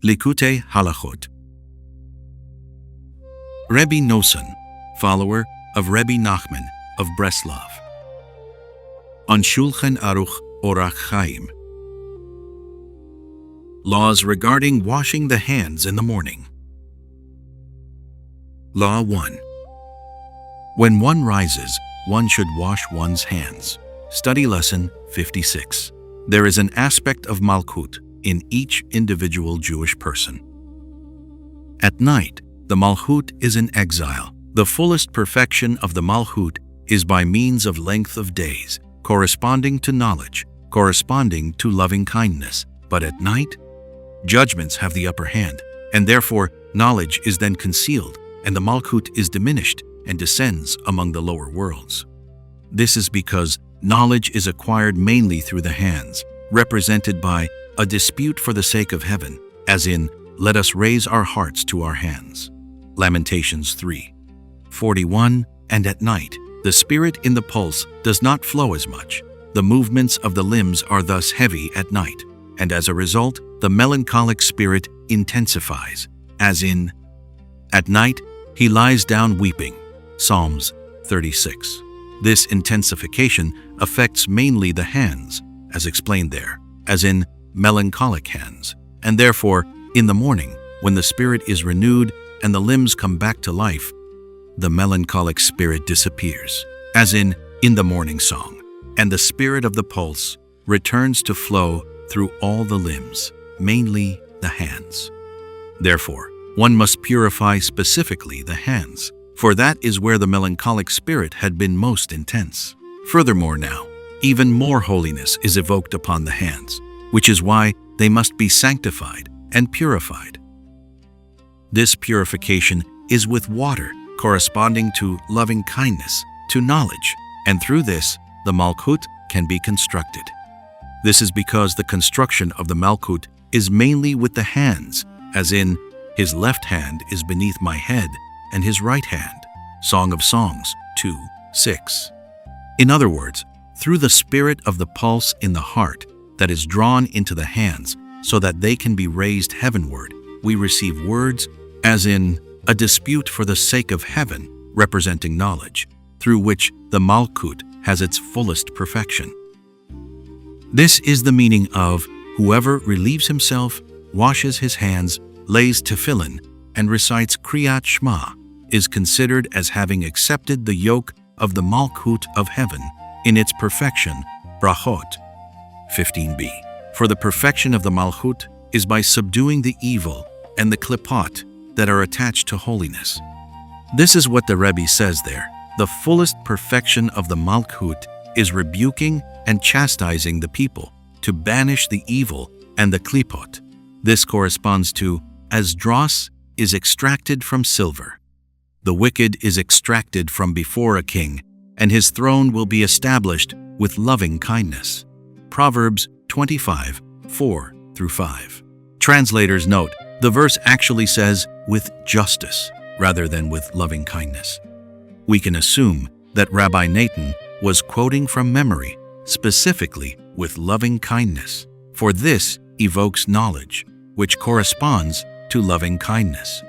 Likutey Halakhot. Rebbe Noson, follower of Rebbe Nachman of Breslov. On Shulchan Aruch Orach Chaim. Laws regarding washing the hands in the morning. Law 1. When one rises, one should wash one's hands. Study Lesson 56. There is an aspect of Malchut in each individual Jewish person. At night, the Malchut is in exile. The fullest perfection of the Malchut is by means of length of days, corresponding to knowledge, corresponding to loving kindness. But at night, judgments have the upper hand, and therefore knowledge is then concealed, and the Malchut is diminished and descends among the lower worlds. This is because knowledge is acquired mainly through the hands, represented by a dispute for the sake of heaven, as in, let us raise our hearts to our hands. Lamentations 3:41. And at night, the spirit in the pulse does not flow as much. The movements of the limbs are thus heavy at night, and as a result, the melancholic spirit intensifies, as in, at night he lies down weeping. Psalms 36. This intensification affects mainly the hands, as explained there, as in melancholic hands, and therefore, in the morning, when the spirit is renewed and the limbs come back to life, the melancholic spirit disappears, as in the morning song, and the spirit of the pulse returns to flow through all the limbs, mainly the hands. Therefore, one must purify specifically the hands, for that is where the melancholic spirit had been most intense. Furthermore now, even more holiness is evoked upon the hands, which is why they must be sanctified and purified. This purification is with water, corresponding to loving kindness, to knowledge, and through this, the Malchut can be constructed. This is because the construction of the Malchut is mainly with the hands, as in, his left hand is beneath my head, and his right hand. Song of Songs 2:6. In other words, through the spirit of the pulse in the heart that is drawn into the hands so that they can be raised heavenward, we receive words as in a dispute for the sake of heaven, representing knowledge, through which the Malchut has its fullest perfection. This is the meaning of whoever relieves himself, washes his hands, lays tefillin, and recites Kriyat Shema is considered as having accepted the yoke of the Malchut of heaven in its perfection. Brachot 15b. For the perfection of the Malchut is by subduing the evil and the klipot that are attached to holiness. This is what the Rebbe says there. The fullest perfection of the Malchut is rebuking and chastising the people to banish the evil and the klipot. This corresponds to as dross is extracted from silver. The wicked is extracted from before a king, and his throne will be established with loving kindness. Proverbs 25:4-5. Translators note, the verse actually says with justice rather than with loving kindness. We can assume that Rabbi Nathan was quoting from memory, specifically with loving kindness, for this evokes knowledge, which corresponds to loving kindness.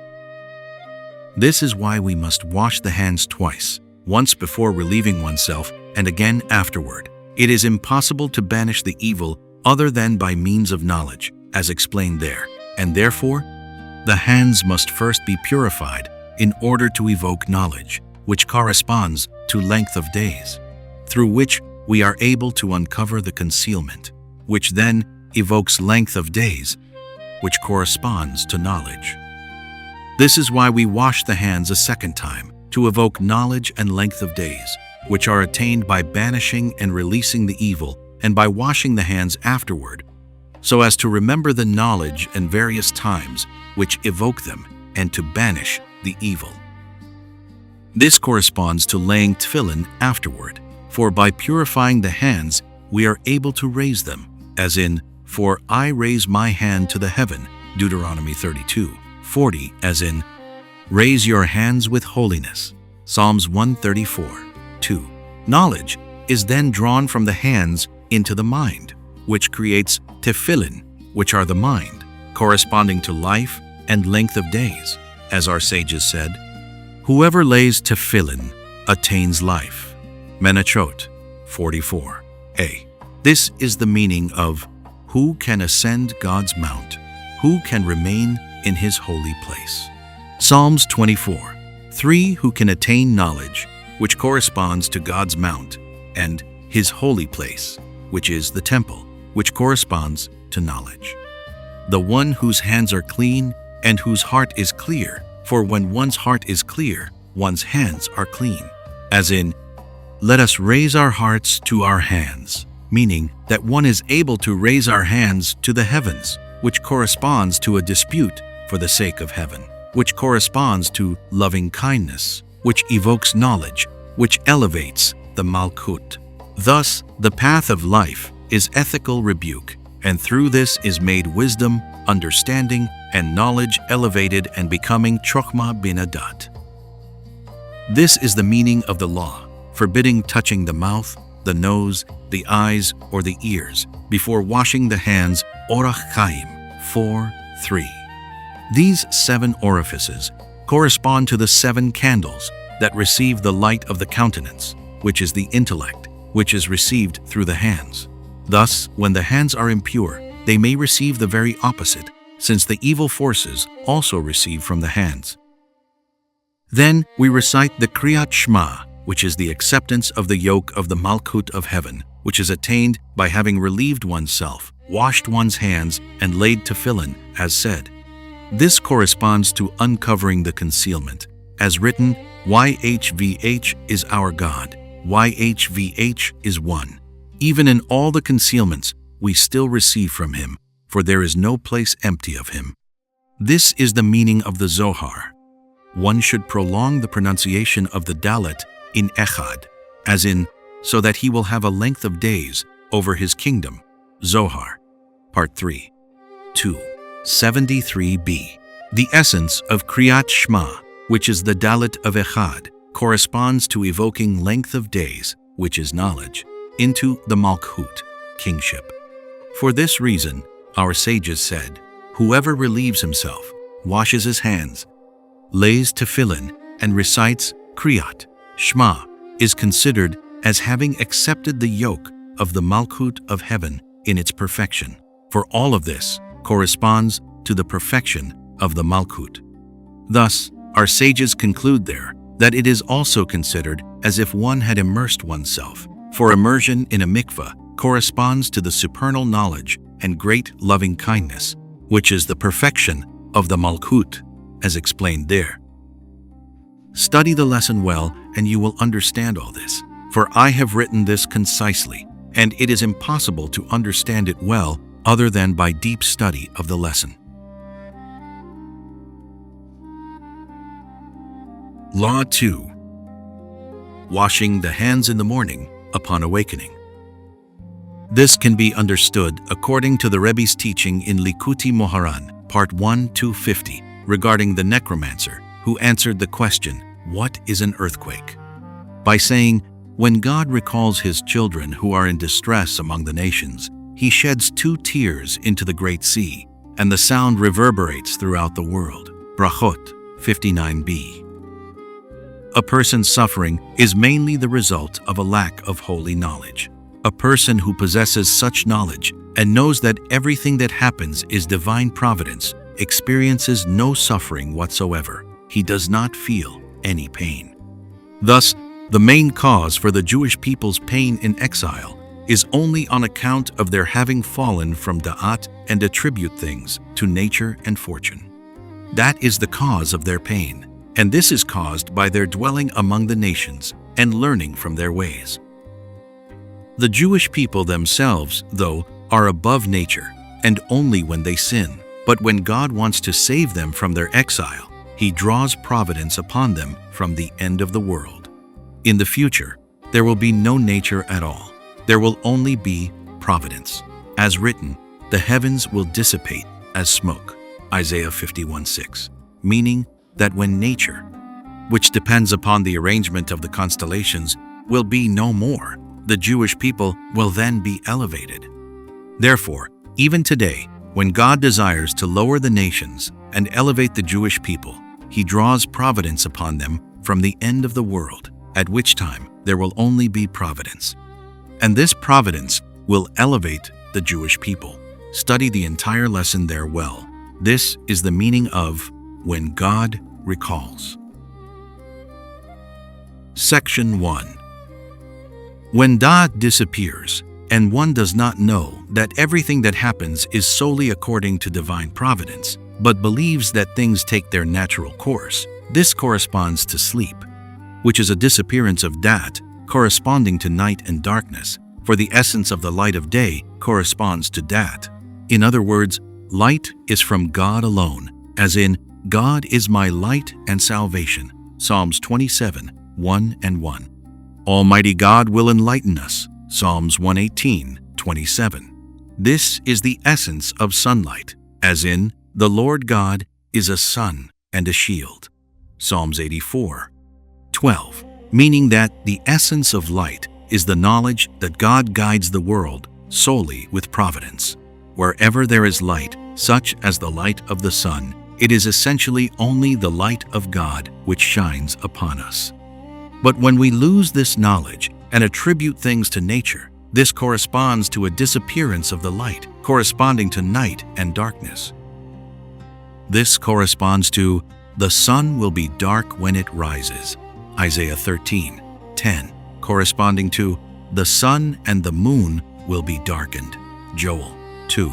This is why we must wash the hands twice, once before relieving oneself and again afterward. It is impossible to banish the evil other than by means of knowledge, as explained there, and therefore, the hands must first be purified in order to evoke knowledge, which corresponds to length of days, through which we are able to uncover the concealment, which then evokes length of days, which corresponds to knowledge. This is why we wash the hands a second time, to evoke knowledge and length of days, which are attained by banishing and releasing the evil, and by washing the hands afterward, so as to remember the knowledge and various times which evoke them, and to banish the evil. This corresponds to laying tefillin afterward, for by purifying the hands we are able to raise them, as in, for I raise my hand to the heaven, Deuteronomy 32:40, as in, raise your hands with holiness, Psalms 134:2. Knowledge is then drawn from the hands into the mind, which creates tefillin, which are the mind, corresponding to life and length of days. As our sages said, whoever lays tefillin attains life. Menachot 44a. This is the meaning of who can ascend God's mount, who can remain in his holy place. Psalms 24:3, who can attain knowledge, which corresponds to God's mount, and his holy place, which is the temple, which corresponds to knowledge. The one whose hands are clean and whose heart is clear, for when one's heart is clear, one's hands are clean. As in, let us raise our hearts to our hands, meaning that one is able to raise our hands to the heavens, which corresponds to a dispute for the sake of heaven, which corresponds to loving kindness, which evokes knowledge, which elevates the Malkut. Thus, the path of life is ethical rebuke, and through this is made wisdom, understanding, and knowledge elevated and becoming Chokhmah bin Adat. This is the meaning of the law, forbidding touching the mouth, the nose, the eyes, or the ears before washing the hands. Orach Chaim 4:3. These 7 orifices correspond to the 7 candles that receive the light of the countenance, which is the intellect, which is received through the hands. Thus, when the hands are impure, they may receive the very opposite, since the evil forces also receive from the hands. Then we recite the Kriyat Shema, which is the acceptance of the yoke of the Malkut of heaven, which is attained by having relieved oneself, washed one's hands, and laid tefillin, as said. This corresponds to uncovering the concealment, as written, YHVH is our God, YHVH is one. Even in all the concealments, we still receive from him, for there is no place empty of him. This is the meaning of the Zohar. One should prolong the pronunciation of the Dalet in Echad, as in, so that he will have a length of days over his kingdom. Zohar, Part 3, 273b. The essence of Kriyat Shema, which is the Dalet of Echad, corresponds to evoking length of days, which is knowledge, into the Malkut, kingship. For this reason, our sages said, whoever relieves himself, washes his hands, lays tefillin, and recites Kriyat Shema, is considered as having accepted the yoke of the Malkut of heaven in its perfection. For all of this corresponds to the perfection of the Malkut. Thus, our sages conclude there that it is also considered as if one had immersed oneself, for immersion in a mikveh corresponds to the supernal knowledge and great loving kindness, which is the perfection of the Malkut, as explained there. Study the lesson well, and you will understand all this, for I have written this concisely, and it is impossible to understand it well other than by deep study of the lesson. Law 2. Washing the hands in the morning upon awakening. This can be understood according to the Rebbe's teaching in Likutey Moharan, Part 1, 250, regarding the necromancer who answered the question, what is an earthquake? By saying, when God recalls his children who are in distress among the nations, he sheds 2 tears into the great sea, and the sound reverberates throughout the world. Brachot 59b. A person's suffering is mainly the result of a lack of holy knowledge. A person who possesses such knowledge and knows that everything that happens is divine providence experiences no suffering whatsoever. He does not feel any pain. Thus, the main cause for the Jewish people's pain in exile is only on account of their having fallen from da'at and attribute things to nature and fortune. That is the cause of their pain, and this is caused by their dwelling among the nations and learning from their ways. The Jewish people themselves, though, are above nature, and only when they sin. But when God wants to save them from their exile, he draws providence upon them from the end of the world. In the future, there will be no nature at all. There will only be providence. As written, the heavens will dissipate as smoke. Isaiah 51:6. Meaning that when nature, which depends upon the arrangement of the constellations, will be no more, the Jewish people will then be elevated. Therefore, even today, When God desires to lower the nations and elevate the Jewish people, He draws providence upon them from the end of the world, at which time there will only be providence. And this providence will elevate the Jewish people. Study the entire lesson there well. This is the meaning of when God recalls. Section 1. When Da'at disappears, and one does not know that everything that happens is solely according to divine providence, but believes that things take their natural course, this corresponds to sleep, which is a disappearance of Da'at corresponding to night and darkness, for the essence of the light of day corresponds to Da'at. In other words, light is from God alone, as in, God is my light and salvation. Psalms 27, 1 and 1. Almighty God will enlighten us. Psalms 118, 27. This is the essence of sunlight, as in, the Lord God is a sun and a shield. Psalms 84, 12. Meaning that the essence of light is the knowledge that God guides the world solely with providence. Wherever there is light, such as the light of the sun, it is essentially only the light of God which shines upon us. But when we lose this knowledge and attribute things to nature, this corresponds to a disappearance of the light, corresponding to night and darkness. This corresponds to, the sun will be dark when it rises. Isaiah 13, 10, corresponding to, the sun and the moon will be darkened. Joel 2,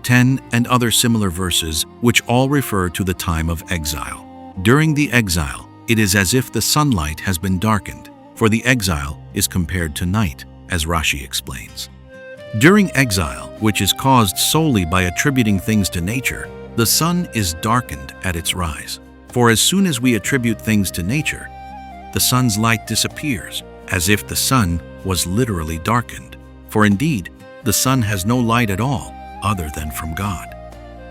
10, and other similar verses, which all refer to the time of exile. During the exile, it is as if the sunlight has been darkened, for the exile is compared to night, as Rashi explains. During exile, which is caused solely by attributing things to nature, the sun is darkened at its rise. For as soon as we attribute things to nature, the sun's light disappears, as if the sun was literally darkened. For indeed, the sun has no light at all, other than from God.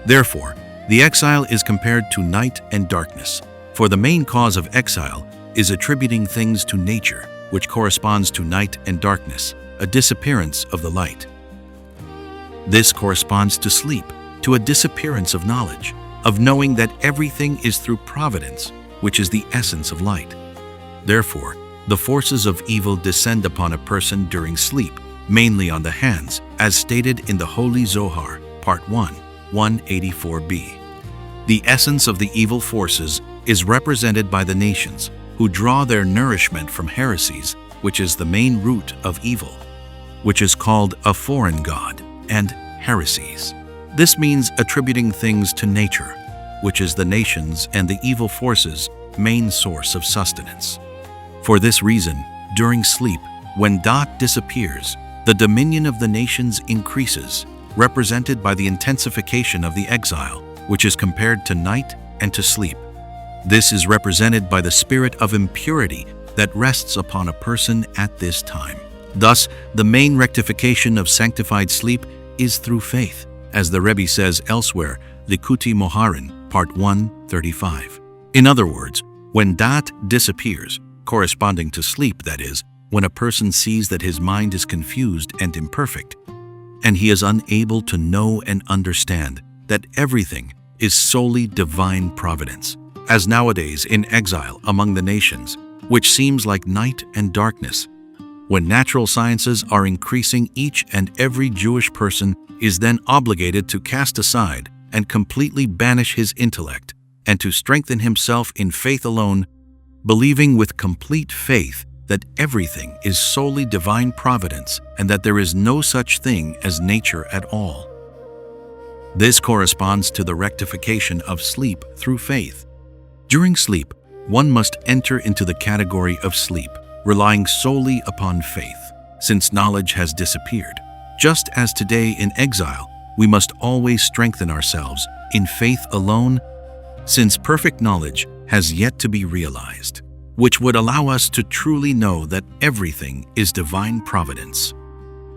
Therefore, the exile is compared to night and darkness, for the main cause of exile is attributing things to nature, which corresponds to night and darkness, a disappearance of the light. This corresponds to sleep, to a disappearance of knowledge, of knowing that everything is through providence, which is the essence of light. Therefore, the forces of evil descend upon a person during sleep, mainly on the hands, as stated in the Holy Zohar, Part 1, 184b. The essence of the evil forces is represented by the nations, who draw their nourishment from heresies, which is the main root of evil, which is called a foreign god, and heresies. This means attributing things to nature, which is the nations and the evil forces' main source of sustenance. For this reason, during sleep, when Da'at disappears, the dominion of the nations increases, represented by the intensification of the exile, which is compared to night and to sleep. This is represented by the spirit of impurity that rests upon a person at this time. Thus, the main rectification of sanctified sleep is through faith, as the Rebbe says elsewhere, Likutey Moharan, Part 135. In other words, when Da'at disappears, corresponding to sleep, that is, when a person sees that his mind is confused and imperfect, and he is unable to know and understand that everything is solely divine providence, as nowadays in exile among the nations, which seems like night and darkness. When natural sciences are increasing, each and every Jewish person is then obligated to cast aside and completely banish his intellect, and to strengthen himself in faith alone, believing with complete faith that everything is solely divine providence and that there is no such thing as nature at all. This corresponds to the rectification of sleep through faith. During sleep, one must enter into the category of sleep, relying solely upon faith, since knowledge has disappeared. Just as today in exile, we must always strengthen ourselves in faith alone, since perfect knowledge has yet to be realized, which would allow us to truly know that everything is divine providence.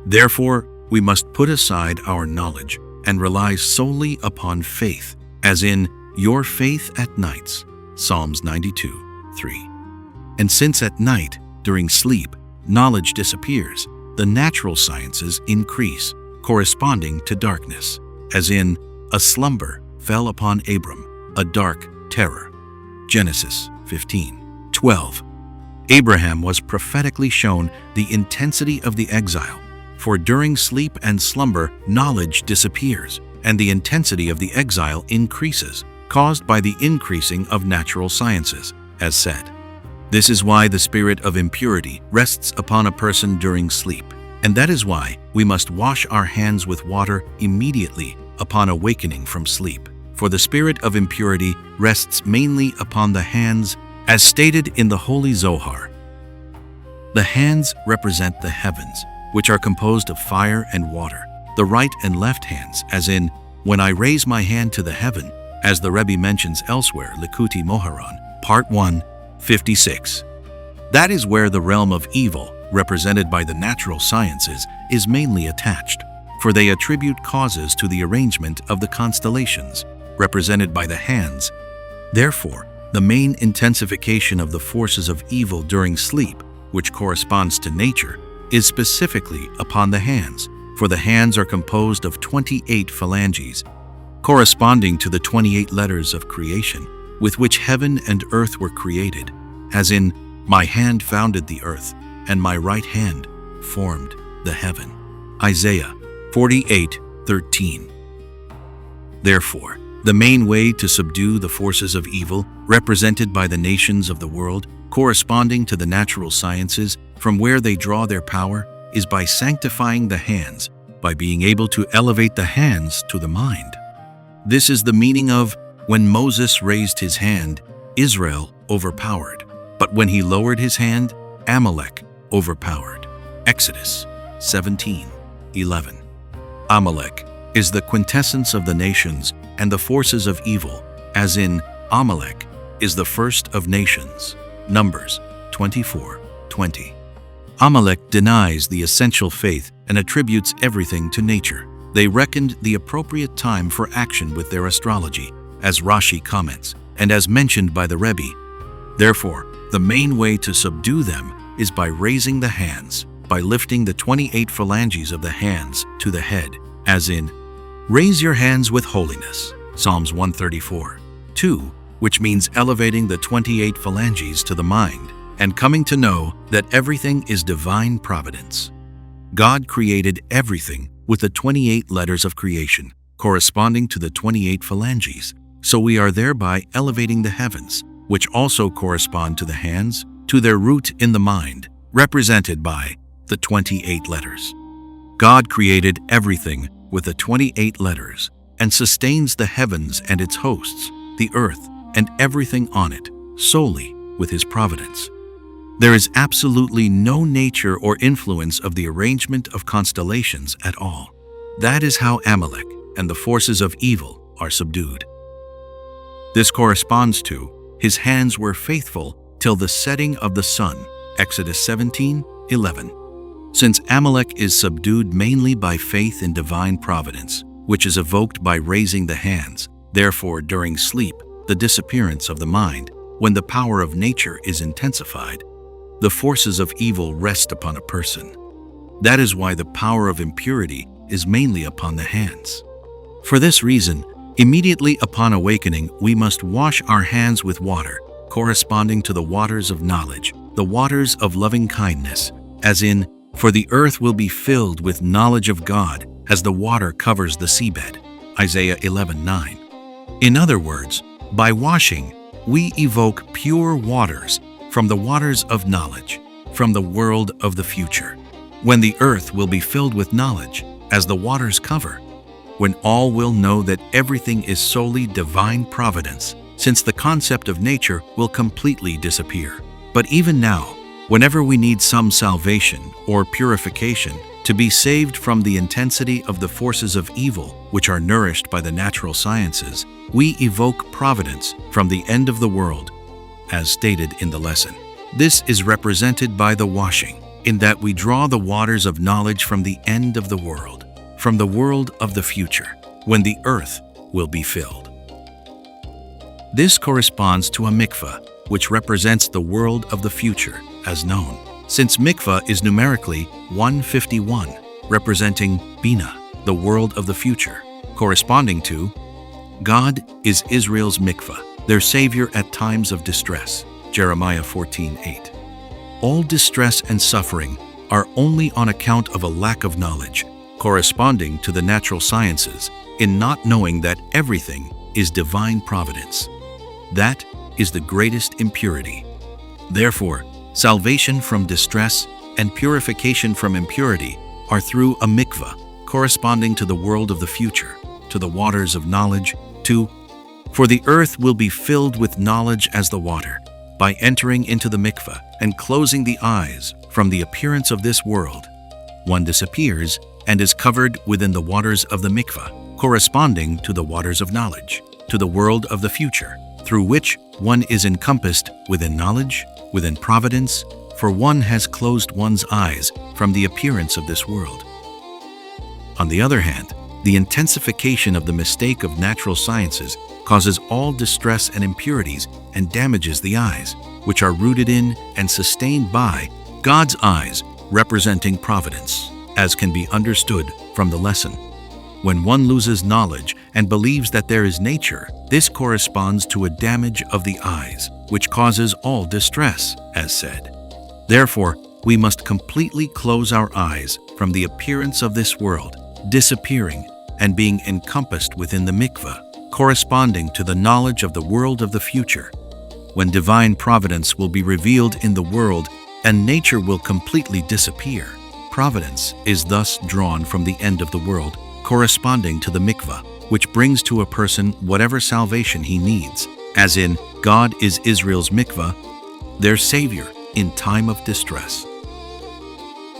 Therefore, we must put aside our knowledge and rely solely upon faith, as in, your faith at nights, Psalms 92, 3. And since at night, during sleep, knowledge disappears, the natural sciences increase, corresponding to darkness. as in, a slumber fell upon Abram, a dark terror. Genesis 15:12. Abraham was prophetically shown the intensity of the exile, for during sleep and slumber knowledge disappears, and the intensity of the exile increases, caused by the increasing of natural sciences, as said. This is why the spirit of impurity rests upon a person during sleep, and that is why we must wash our hands with water immediately upon awakening from sleep. For the spirit of impurity rests mainly upon the hands, as stated in the Holy Zohar. The hands represent the heavens, which are composed of fire and water. The right and left hands, as in, when I raise my hand to the heaven, as the Rebbe mentions elsewhere, Likutey Moharan, Part 1, 56. That is where the realm of evil, represented by the natural sciences, is mainly attached, for they attribute causes to the arrangement of the constellations, represented by the hands. Therefore, the main intensification of the forces of evil during sleep, which corresponds to nature, is specifically upon the hands, for the hands are composed of 28 phalanges, corresponding to the 28 letters of creation, with which heaven and earth were created, as in, my hand founded the earth, and my right hand formed the heaven. Isaiah 48:13. Therefore, the main way to subdue the forces of evil, represented by the nations of the world, corresponding to the natural sciences, from where they draw their power, is by sanctifying the hands, by being able to elevate the hands to the mind. This is the meaning of, when Moses raised his hand, Israel overpowered, but when he lowered his hand, Amalek overpowered. Exodus 17:11. Amalek is the quintessence of the nations and the forces of evil, as in, Amalek is the first of nations. Numbers 24:20. Amalek denies the essential faith and attributes everything to nature. They reckoned the appropriate time for action with their astrology, as Rashi comments, and as mentioned by the Rebbe. Therefore, the main way to subdue them is by raising the hands, by lifting the 28 phalanges of the hands to the head, as in, raise your hands with holiness, Psalms 134:2, which means elevating the 28 phalanges to the mind and coming to know that everything is divine providence. God created everything with the 28 letters of creation, corresponding to the 28 phalanges, so we are thereby elevating the heavens, which also correspond to the hands, to their root in the mind, represented by the 28 letters. God created everything with the 28 letters and sustains the heavens and its hosts, the earth and everything on it, solely with his providence. There is absolutely no nature or influence of the arrangement of constellations at all. That is how Amalek and the forces of evil are subdued. This corresponds to, his hands were faithful till the setting of the sun, Exodus 17:11. Since Amalek is subdued mainly by faith in divine providence, which is evoked by raising the hands, therefore during sleep, the disappearance of the mind, when the power of nature is intensified, the forces of evil rest upon a person. That is why the power of impurity is mainly upon the hands. For this reason, immediately upon awakening, we must wash our hands with water, corresponding to the waters of knowledge, the waters of loving kindness, as in, for the earth will be filled with knowledge of God as the water covers the seabed, Isaiah 11:9. In other words, by washing, we evoke pure waters from the waters of knowledge, from the world of the future, when the earth will be filled with knowledge, as the waters cover, when all will know that everything is solely divine providence, since the concept of nature will completely disappear. But even now, whenever we need some salvation or purification to be saved from the intensity of the forces of evil, which are nourished by the natural sciences, we evoke providence from the end of the world, as stated in the lesson. This is represented by the washing, in that we draw the waters of knowledge from the end of the world, from the world of the future, when the earth will be filled. This corresponds to a mikvah, which represents the world of the future, as known, since mikvah is numerically 151, representing Bina, the world of the future, corresponding to God is Israel's mikvah, their savior at times of distress, Jeremiah 14:8. All distress and suffering are only on account of a lack of knowledge, corresponding to the natural sciences, in not knowing that everything is divine providence. That is the greatest impurity. Therefore, salvation from distress and purification from impurity are through a mikvah, corresponding to the world of the future, to the waters of knowledge, for the earth will be filled with knowledge as the water, by entering into the mikvah and closing the eyes from the appearance of this world. One disappears and is covered within the waters of the mikvah, corresponding to the waters of knowledge, to the world of the future, through which one is encompassed within knowledge, within providence, for one has closed one's eyes from the appearance of this world. On the other hand, the intensification of the mistake of natural sciences causes all distress and impurities and damages the eyes, which are rooted in and sustained by God's eyes, representing providence, as can be understood from the lesson. When one loses knowledge and believes that there is nature, this corresponds to a damage of the eyes, which causes all distress, as said. Therefore, we must completely close our eyes from the appearance of this world, disappearing and being encompassed within the mikvah, corresponding to the knowledge of the world of the future, when divine providence will be revealed in the world and nature will completely disappear. Providence is thus drawn from the end of the world, corresponding to the mikvah, which brings to a person whatever salvation he needs, as in God is Israel's mikvah, their savior in time of distress.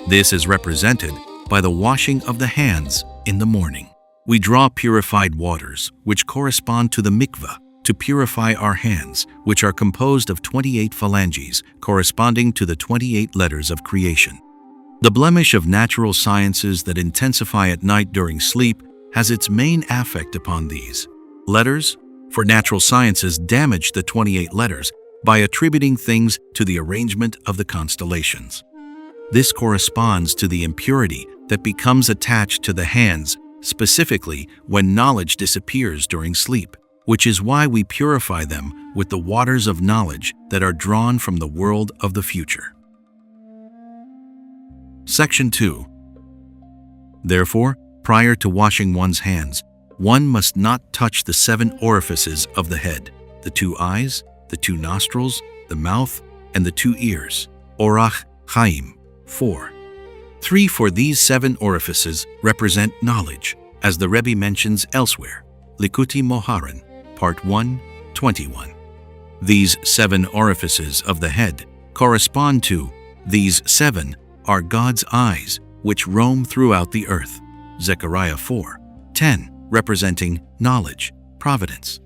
This is represented by the washing of the hands in the morning. We draw purified waters, which correspond to the mikvah, to purify our hands, which are composed of 28 phalanges, corresponding to the 28 letters of creation. The blemish of natural sciences that intensify at night during sleep has its main affect upon these letters, for natural sciences damage the 28 letters by attributing things to the arrangement of the constellations. This corresponds to the impurity that becomes attached to the hands, specifically when knowledge disappears during sleep, which is why we purify them with the waters of knowledge that are drawn from the world of the future. Section 2. Therefore, prior to washing one's hands, one must not touch the 7 orifices of the head, the 2 eyes, the 2 nostrils, the mouth, and the 2 ears. Orach Chaim 4. 3 for these 7 orifices represent knowledge, as the Rebbe mentions elsewhere. Likutey Moharan, Part 1, 21. These 7 orifices of the head correspond to, these 7 are God's eyes, which roam throughout the earth. Zechariah 4, 10, representing knowledge, providence.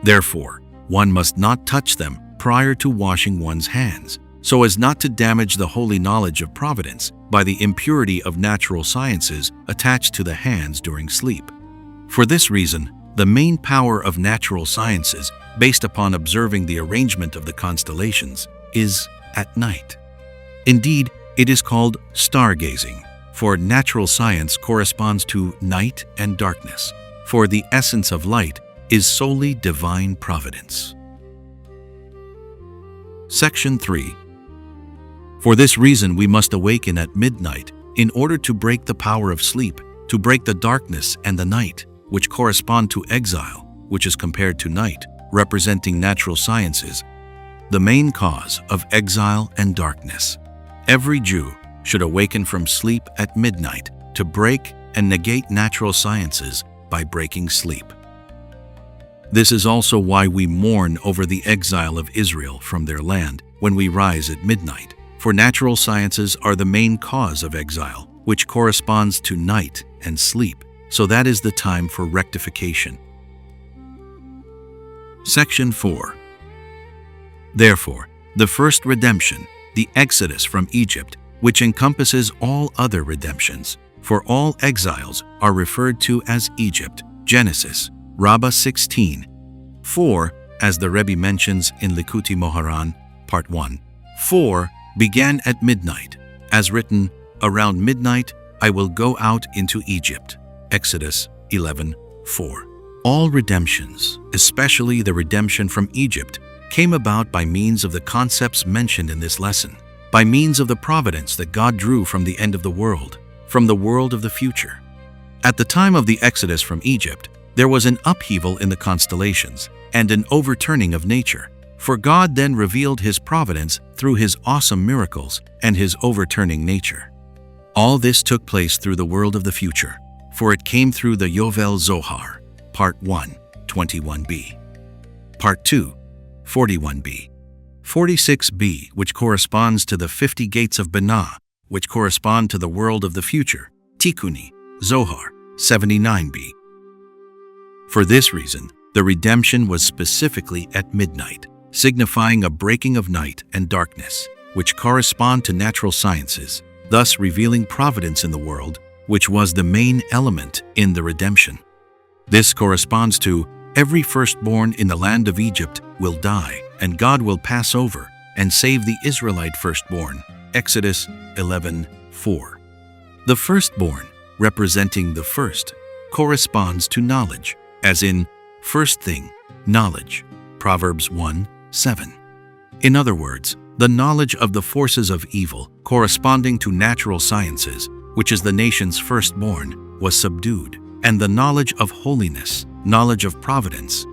Therefore, one must not touch them prior to washing one's hands, so as not to damage the holy knowledge of providence by the impurity of natural sciences attached to the hands during sleep. For this reason, the main power of natural sciences, based upon observing the arrangement of the constellations, is at night. Indeed, it is called stargazing, for natural science corresponds to night and darkness, for the essence of light is solely divine providence. Section 3. For this reason we must awaken at midnight in order to break the power of sleep, to break the darkness and the night, which correspond to exile, which is compared to night, representing natural sciences, the main cause of exile and darkness. Every Jew should awaken from sleep at midnight to break and negate natural sciences by breaking sleep. This is also why we mourn over the exile of Israel from their land when we rise at midnight, for natural sciences are the main cause of exile, which corresponds to night and sleep, so that is the time for rectification. Section 4. Therefore, the first redemption, the exodus from Egypt, which encompasses all other redemptions, for all exiles are referred to as Egypt, Genesis, Rabbah 16, 4, as the Rebbe mentions in Likutey Moharan, Part 1. 4 began at midnight, as written, around midnight I will go out into Egypt, Exodus 11, 4. All redemptions, especially the redemption from Egypt, came about by means of the concepts mentioned in this lesson, by means of the providence that God drew from the end of the world, from the world of the future. At the time of the Exodus from Egypt, there was an upheaval in the constellations and an overturning of nature, for God then revealed His providence through His awesome miracles and His overturning nature. All this took place through the world of the future, for it came through the Yovel Zohar, Part 1, 21b, Part 2, 41b, 46b, which corresponds to the 50 gates of Binah, which correspond to the world of the future, Tikkuni, Zohar, 79b. For this reason, the redemption was specifically at midnight, signifying a breaking of night and darkness, which correspond to natural sciences, thus revealing providence in the world, which was the main element in the redemption. This corresponds to every firstborn in the land of Egypt will die, and God will pass over and save the Israelite firstborn. Exodus 11:4. The firstborn, representing the first, corresponds to knowledge, as in first thing, knowledge. Proverbs 1:7. In other words, the knowledge of the forces of evil, corresponding to natural sciences, which is the nation's firstborn, was subdued, and the knowledge of holiness, knowledge of providence,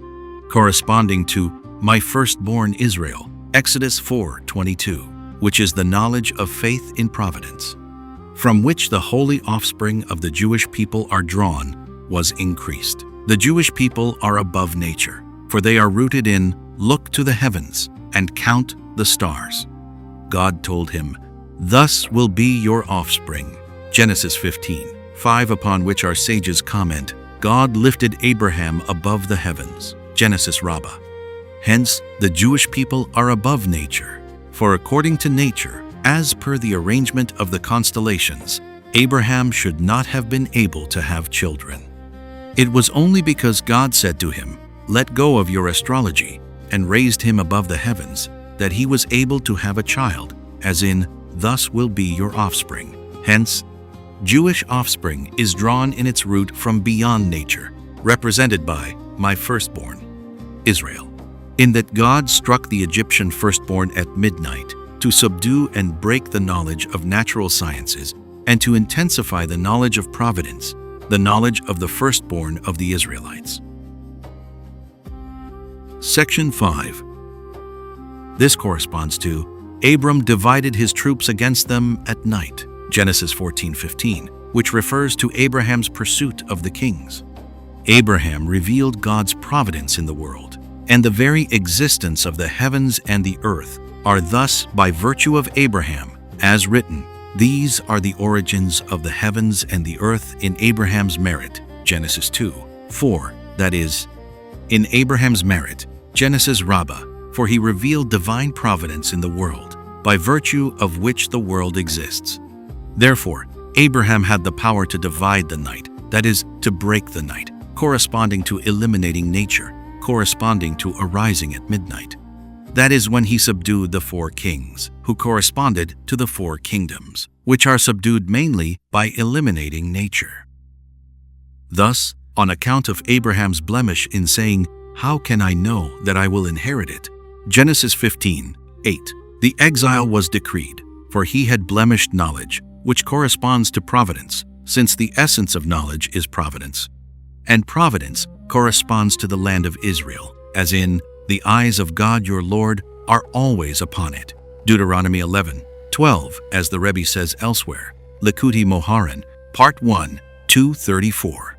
corresponding to my firstborn Israel, Exodus 4:22, which is the knowledge of faith in providence, from which the holy offspring of the Jewish people are drawn, was increased. The Jewish people are above nature, for they are rooted in, look to the heavens, and count the stars. God told him, thus will be your offspring. Genesis 15:5, upon which our sages comment, God lifted Abraham above the heavens. Genesis Rabbah. Hence, the Jewish people are above nature, for according to nature, as per the arrangement of the constellations, Abraham should not have been able to have children. It was only because God said to him, let go of your astrology, and raised him above the heavens, that he was able to have a child, as in, thus will be your offspring. Hence, Jewish offspring is drawn in its root from beyond nature, represented by my firstborn, Israel, in that God struck the Egyptian firstborn at midnight to subdue and break the knowledge of natural sciences and to intensify the knowledge of providence, the knowledge of the firstborn of the Israelites. Section 5. This corresponds to Abram divided his troops against them at night, Genesis 14:15, which refers to Abraham's pursuit of the kings. Abraham revealed God's providence in the world, and the very existence of the heavens and the earth are thus by virtue of Abraham, as written, these are the origins of the heavens and the earth in Abraham's merit, Genesis 2:4, that is, in Abraham's merit, Genesis Rabbah, for he revealed divine providence in the world, by virtue of which the world exists. Therefore, Abraham had the power to divide the night, that is, to break the night, corresponding to eliminating nature, corresponding to arising at midnight. That is when he subdued the 4 kings, who corresponded to the 4 kingdoms, which are subdued mainly by eliminating nature. Thus, on account of Abraham's blemish in saying, how can I know that I will inherit it? Genesis 15:8, the exile was decreed, for he had blemished knowledge, which corresponds to providence, since the essence of knowledge is providence. And providence corresponds to the land of Israel, as in, the eyes of God your Lord are always upon it. Deuteronomy 11:12, as the Rebbe says elsewhere, Likutey Moharan, Part 1, 234.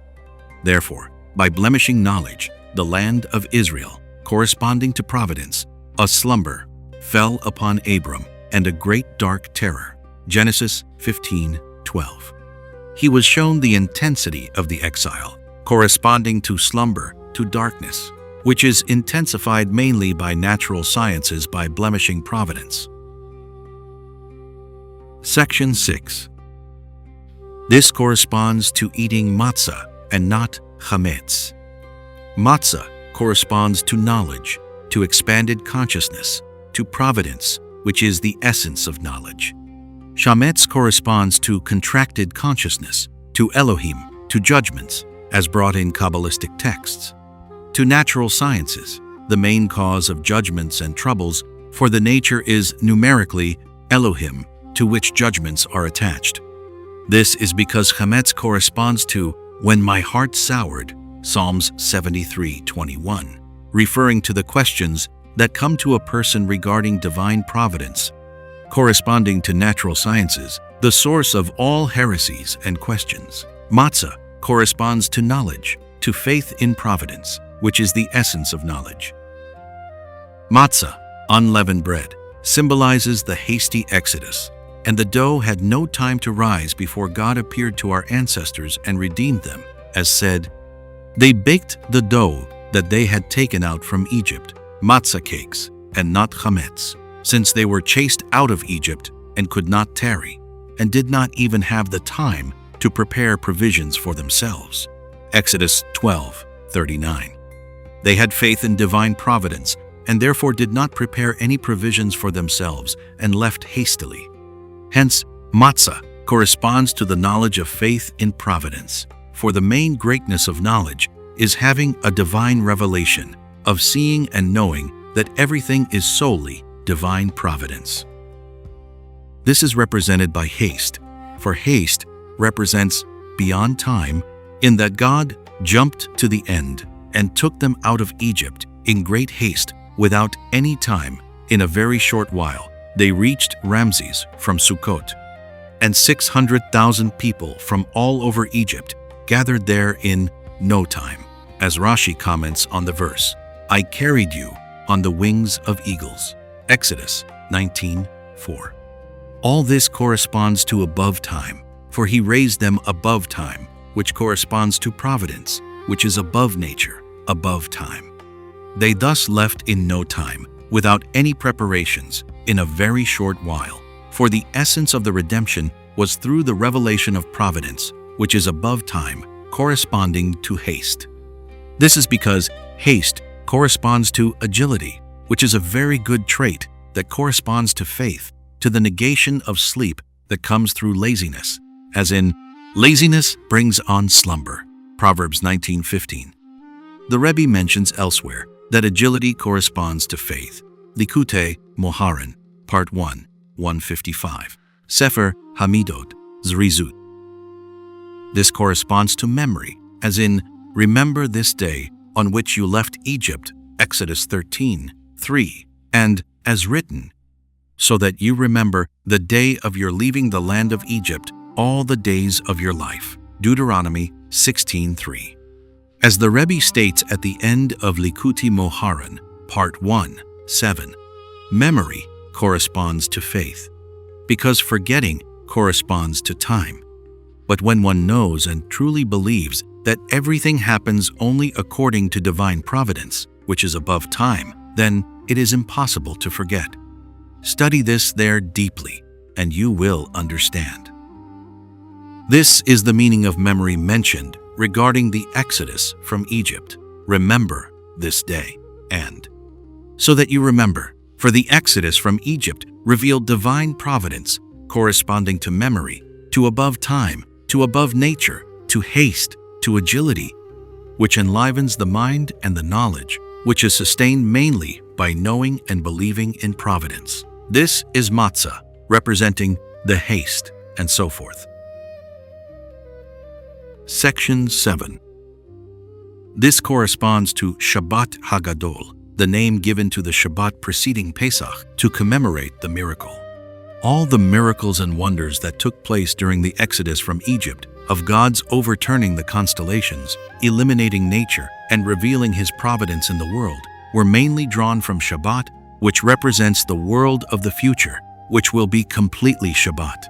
Therefore, by blemishing knowledge, the land of Israel, corresponding to providence, a slumber fell upon Abram, and a great dark terror. Genesis 15:12. He was shown the intensity of the exile, corresponding to slumber, to darkness, which is intensified mainly by natural sciences by blemishing providence. Section 6. This corresponds to eating matzah and not chametz. Matzah corresponds to knowledge, to expanded consciousness, to providence, which is the essence of knowledge. Chametz corresponds to contracted consciousness, to Elohim, to judgments, as brought in Kabbalistic texts, to natural sciences, the main cause of judgments and troubles, for the nature is numerically Elohim, to which judgments are attached. This is because chametz corresponds to when my heart soured, Psalms 73:21, referring to the questions that come to a person regarding divine providence, corresponding to natural sciences, the source of all heresies and questions. Matzah corresponds to knowledge, to faith in providence, which is the essence of knowledge. Matzah, unleavened bread, symbolizes the hasty exodus, and the dough had no time to rise before God appeared to our ancestors and redeemed them, as said, "They baked the dough that they had taken out from Egypt, matzah cakes, and not chametz, since they were chased out of Egypt and could not tarry, and did not even have the time to prepare provisions for themselves." Exodus 12:39. They had faith in divine providence, and therefore did not prepare any provisions for themselves and left hastily. Hence, matzah corresponds to the knowledge of faith in providence, for the main greatness of knowledge is having a divine revelation, of seeing and knowing that everything is solely divine providence. This is represented by haste, for haste represents beyond time, in that God jumped to the end and took them out of Egypt in great haste without any time. In a very short while, they reached Ramses from Sukkot, and 600,000 people from all over Egypt gathered there in no time. As Rashi comments on the verse, "I carried you on the wings of eagles." Exodus 19:4. All this corresponds to above time, for he raised them above time, which corresponds to providence, which is above nature, above time. They thus left in no time, without any preparations, in a very short while, for the essence of the redemption was through the revelation of providence, which is above time, corresponding to haste. This is because haste corresponds to agility, which is a very good trait that corresponds to faith, to the negation of sleep that comes through laziness, as in, laziness brings on slumber, Proverbs 19:15. The Rebbe mentions elsewhere that agility corresponds to faith, Likutey Moharan, Part 1, 155, Sefer Hamidot, Zrizut. This corresponds to memory, as in, remember this day on which you left Egypt, Exodus 13:3, and as written, so that you remember the day of your leaving the land of Egypt all the days of your life, Deuteronomy 16:3. As the Rebbe states at the end of Likutey Moharan, Part 1, 7, memory corresponds to faith, because forgetting corresponds to time. But when one knows and truly believes that everything happens only according to divine providence, which is above time, then it is impossible to forget. Study this there deeply, and you will understand. This is the meaning of memory mentioned regarding the Exodus from Egypt. Remember this day, and so that you remember, for the Exodus from Egypt revealed divine providence corresponding to memory, to above time, to above nature, to haste, to agility, which enlivens the mind and the knowledge, which is sustained mainly by knowing and believing in providence. This is matzah, representing the haste, and so forth. Section 7. This corresponds to Shabbat Hagadol, the name given to the Shabbat preceding Pesach to commemorate the miracle. All the miracles and wonders that took place during the Exodus from Egypt, of God's overturning the constellations, eliminating nature, and revealing His providence in the world, were mainly drawn from Shabbat, which represents the world of the future, which will be completely Shabbat.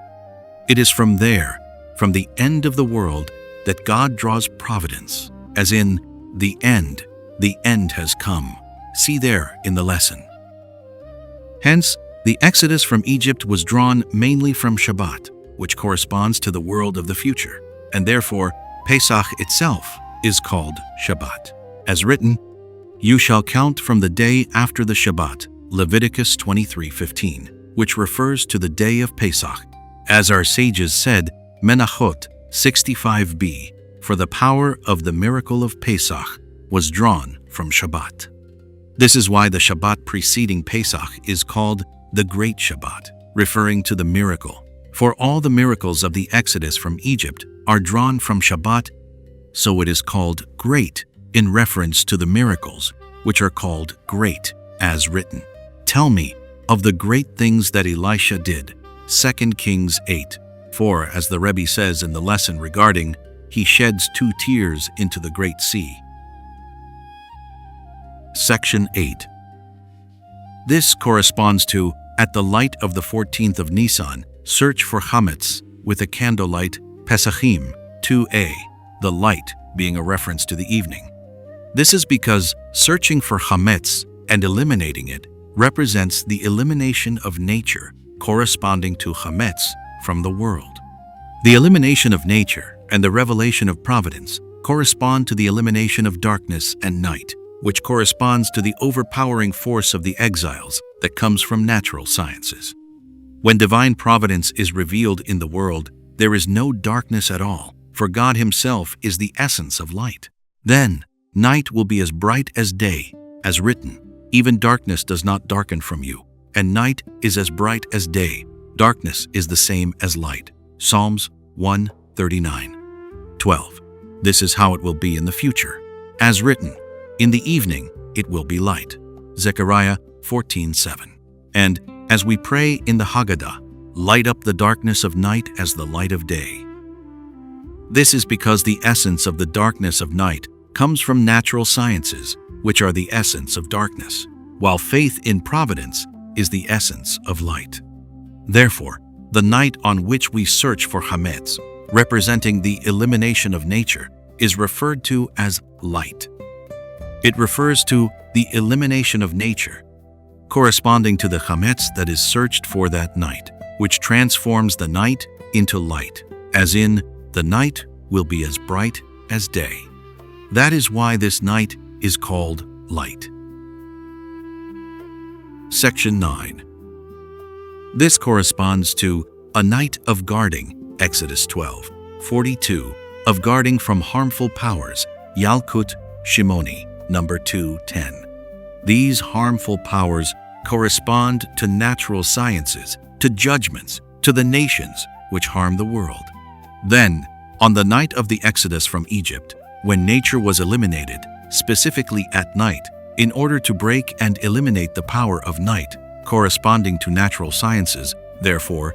It is from there, from the end of the world, that God draws providence, as in, the end has come. See there in the lesson. Hence, the Exodus from Egypt was drawn mainly from Shabbat, which corresponds to the world of the future, and therefore Pesach itself is called Shabbat. As written, "You shall count from the day after the Shabbat," Leviticus 23:15, which refers to the day of Pesach. As our sages said, Menachot 65b, for the power of the miracle of Pesach was drawn from Shabbat. This is why the Shabbat preceding Pesach is called the Great Shabbat, referring to the miracle. For all the miracles of the Exodus from Egypt are drawn from Shabbat, so it is called great in reference to the miracles, which are called great, as written. Tell me of the great things that Elisha did. 2 Kings 8. For, as the Rebbe says in the lesson regarding, he sheds 2 tears into the great sea. Section 8. This corresponds to, at the light of the 14th of Nisan, search for chametz with a candlelight, Pesachim, 2a, the light being a reference to the evening. This is because searching for chametz and eliminating it represents the elimination of nature corresponding to chametz from the world. The elimination of nature and the revelation of providence correspond to the elimination of darkness and night, which corresponds to the overpowering force of the exiles that comes from natural sciences. When divine providence is revealed in the world, there is no darkness at all, for God Himself is the essence of light. Then, night will be as bright as day, as written, even darkness does not darken from you, and night is as bright as day. Darkness is the same as light. Psalms 139. 12. This is how it will be in the future. As written, in the evening it will be light. Zechariah 14:7. And, as we pray in the Haggadah, light up the darkness of night as the light of day. This is because the essence of the darkness of night comes from natural sciences, which are the essence of darkness, while faith in providence is the essence of light. Therefore, the night on which we search for chametz, representing the elimination of nature, is referred to as light. It refers to the elimination of nature, corresponding to the chametz that is searched for that night, which transforms the night into light, as in, the night will be as bright as day. That is why this night is called light. Section 9. This corresponds to a night of guarding, Exodus 12:42, of guarding from harmful powers, Yalkut Shimoni, number 2:10. These harmful powers correspond to natural sciences, to judgments, to the nations which harm the world. Then, on the night of the Exodus from Egypt, when nature was eliminated, specifically at night, in order to break and eliminate the power of night, corresponding to natural sciences, therefore,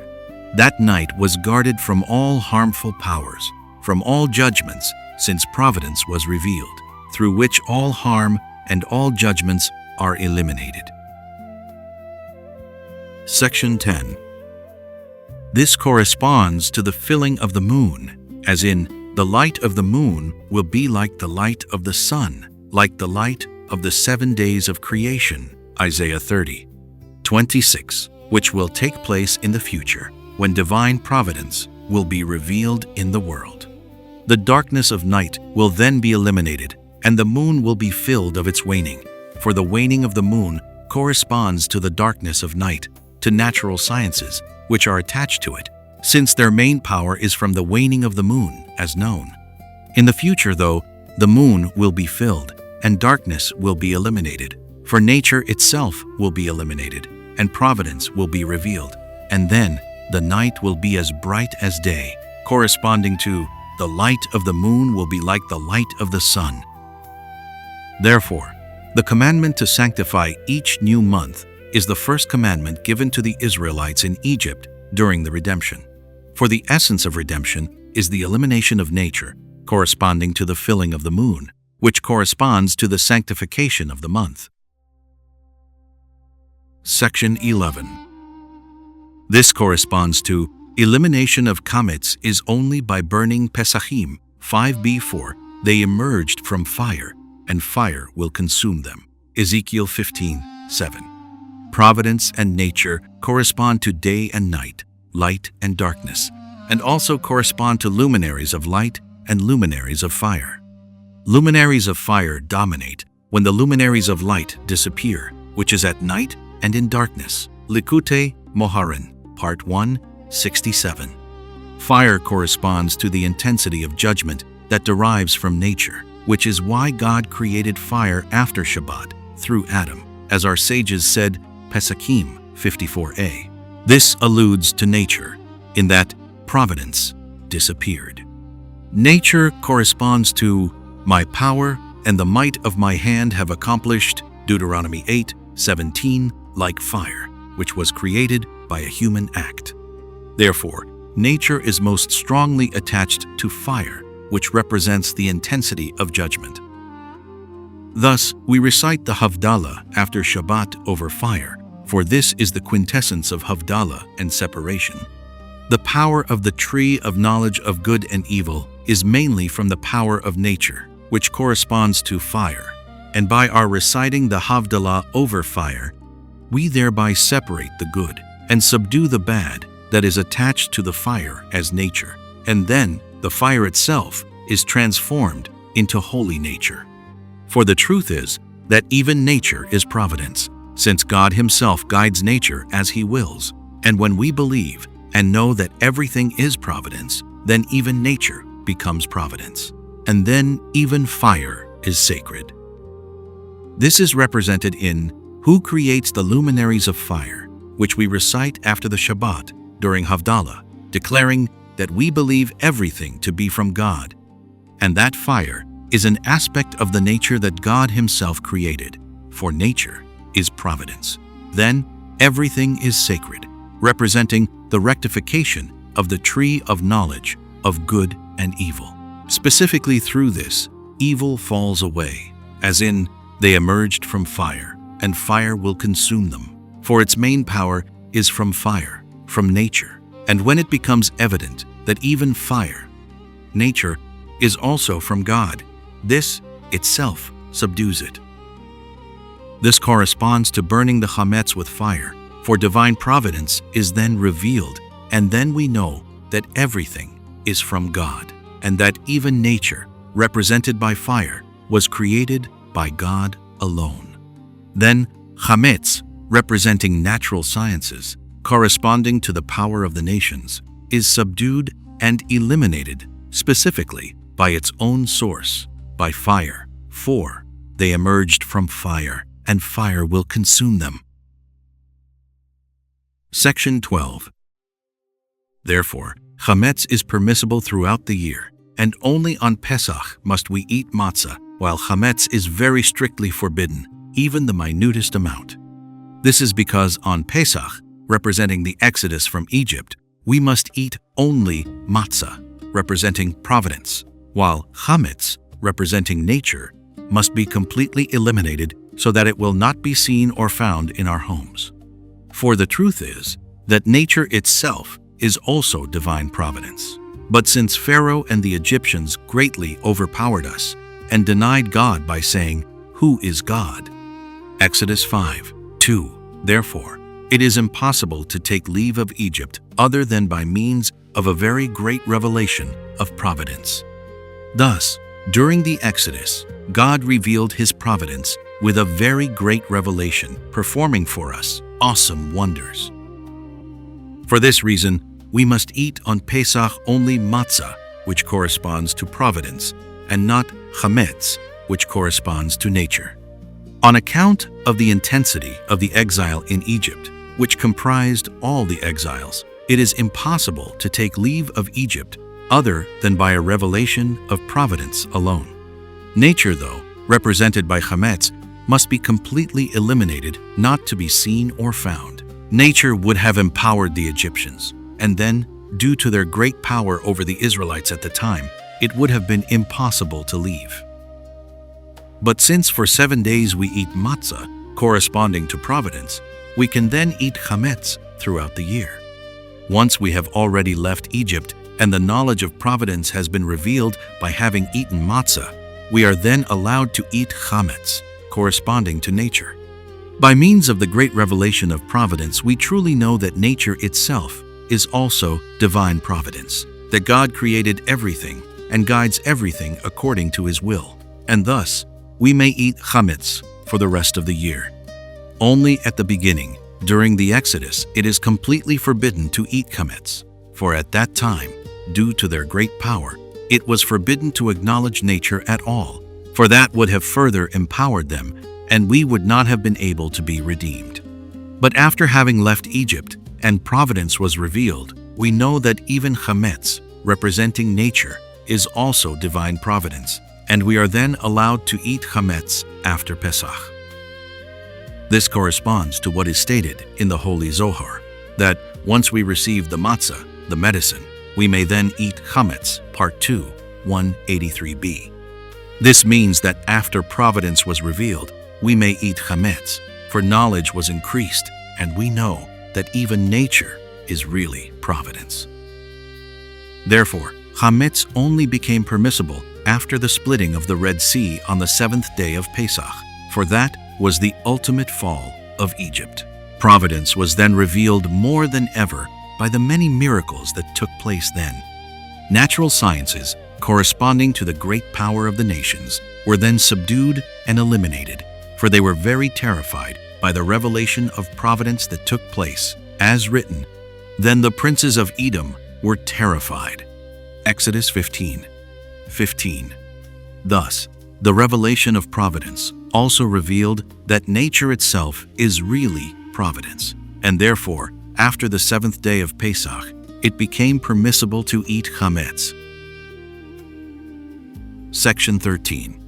that night was guarded from all harmful powers, from all judgments, since providence was revealed, through which all harm and all judgments are eliminated. Section 10. This corresponds to the filling of the moon, as in, the light of the moon will be like the light of the sun, like the light of the 7 days of creation, Isaiah 30:26, which will take place in the future, when divine providence will be revealed in the world. The darkness of night will then be eliminated, and the moon will be filled of its waning, for the waning of the moon corresponds to the darkness of night, to natural sciences, which are attached to it, since their main power is from the waning of the moon, as known. In the future, though, the moon will be filled, and darkness will be eliminated, for nature itself will be eliminated, and providence will be revealed, and then the night will be as bright as day, corresponding to the light of the moon will be like the light of the sun. Therefore, the commandment to sanctify each new month is the first commandment given to the Israelites in Egypt during the redemption. For the essence of redemption is the elimination of nature, corresponding to the filling of the moon, which corresponds to the sanctification of the month. Section 11. This corresponds to elimination of chametz is only by burning Pesachim, 5b4, they emerged from fire, and fire will consume them. Ezekiel 15:7. Providence and nature correspond to day and night, light and darkness, and also correspond to luminaries of light and luminaries of fire. Luminaries of fire dominate when the luminaries of light disappear, which is at night and in darkness. Likutey Moharan, Part 1, 67. Fire corresponds to the intensity of judgment that derives from nature, which is why God created fire after Shabbat through Adam, as our sages said, Pesakim 54a. This alludes to nature, in that providence disappeared. Nature corresponds to my power and the might of my hand have accomplished, Deuteronomy 8:17, like fire, which was created by a human act. Therefore, nature is most strongly attached to fire, which represents the intensity of judgment. Thus, we recite the Havdalah after Shabbat over fire, for this is the quintessence of Havdalah and separation. The power of the tree of knowledge of good and evil is mainly from the power of nature, which corresponds to fire, and by our reciting the Havdalah over fire, we thereby separate the good and subdue the bad that is attached to the fire as nature, and then the fire itself is transformed into holy nature. For the truth is that even nature is providence, since God Himself guides nature as He wills, and when we believe and know that everything is providence, then even nature becomes providence, and then even fire is sacred. This is represented in Who creates the luminaries of fire, which we recite after the Shabbat during Havdalah, declaring that we believe everything to be from God, and that fire is an aspect of the nature that God Himself created, for nature is providence. Then everything is sacred, representing the rectification of the tree of knowledge of good and evil. Specifically through this, evil falls away, as in, they emerged from fire, and fire will consume them. For its main power is from fire, from nature. And when it becomes evident that even fire, nature, is also from God, this itself subdues it. This corresponds to burning the chametz with fire, for divine providence is then revealed, and then we know that everything is from God, and that even nature, represented by fire, was created by God alone. Then chametz, representing natural sciences, corresponding to the power of the nations, is subdued and eliminated specifically by its own source, by fire, for they emerged from fire, and fire will consume them. Section 12. Therefore, chametz is permissible throughout the year, and only on Pesach must we eat matzah, while chametz is very strictly forbidden, even the minutest amount. This is because on Pesach, representing the exodus from Egypt, we must eat only matzah, representing providence, while chametz, representing nature, must be completely eliminated so that it will not be seen or found in our homes. For the truth is that nature itself is also divine providence. But since Pharaoh and the Egyptians greatly overpowered us and denied God by saying, "Who is God?" Exodus 5:2. Therefore, it is impossible to take leave of Egypt other than by means of a very great revelation of providence. Thus, during the Exodus, God revealed His providence with a very great revelation, performing for us awesome wonders. For this reason, we must eat on Pesach only matzah, which corresponds to providence, and not chametz, which corresponds to nature. On account of the intensity of the exile in Egypt, which comprised all the exiles, it is impossible to take leave of Egypt other than by a revelation of providence alone. Nature, though, represented by chametz, must be completely eliminated, not to be seen or found. Nature would have empowered the Egyptians, and then, due to their great power over the Israelites at the time, it would have been impossible to leave. But since for 7 days we eat matzah, corresponding to providence, we can then eat chametz throughout the year. Once we have already left Egypt and the knowledge of providence has been revealed by having eaten matzah, we are then allowed to eat chametz, corresponding to nature. By means of the great revelation of providence, we truly know that nature itself is also divine providence, that God created everything and guides everything according to His will, and thus we may eat chametz for the rest of the year. Only at the beginning, during the Exodus, it is completely forbidden to eat chametz, for at that time, due to their great power, it was forbidden to acknowledge nature at all, for that would have further empowered them, and we would not have been able to be redeemed. But after having left Egypt and providence was revealed, we know that even chametz, representing nature, is also divine providence, and we are then allowed to eat chametz after Pesach. This corresponds to what is stated in the Holy Zohar, that once we receive the matzah, the medicine, we may then eat chametz, part 2, 183b. This means that after providence was revealed, we may eat chametz, for knowledge was increased, and we know that even nature is really providence. Therefore, chametz only became permissible after the splitting of the Red Sea on the 7th day of Pesach, for that was the ultimate fall of Egypt. Providence was then revealed more than ever by the many miracles that took place then. Natural sciences, corresponding to the great power of the nations, were then subdued and eliminated, for they were very terrified by the revelation of providence that took place, as written, "Then the princes of Edom were terrified." Exodus 15:15. Thus, the revelation of providence also revealed that nature itself is really providence, and therefore, after the 7th day of Pesach, it became permissible to eat chametz. Section 13.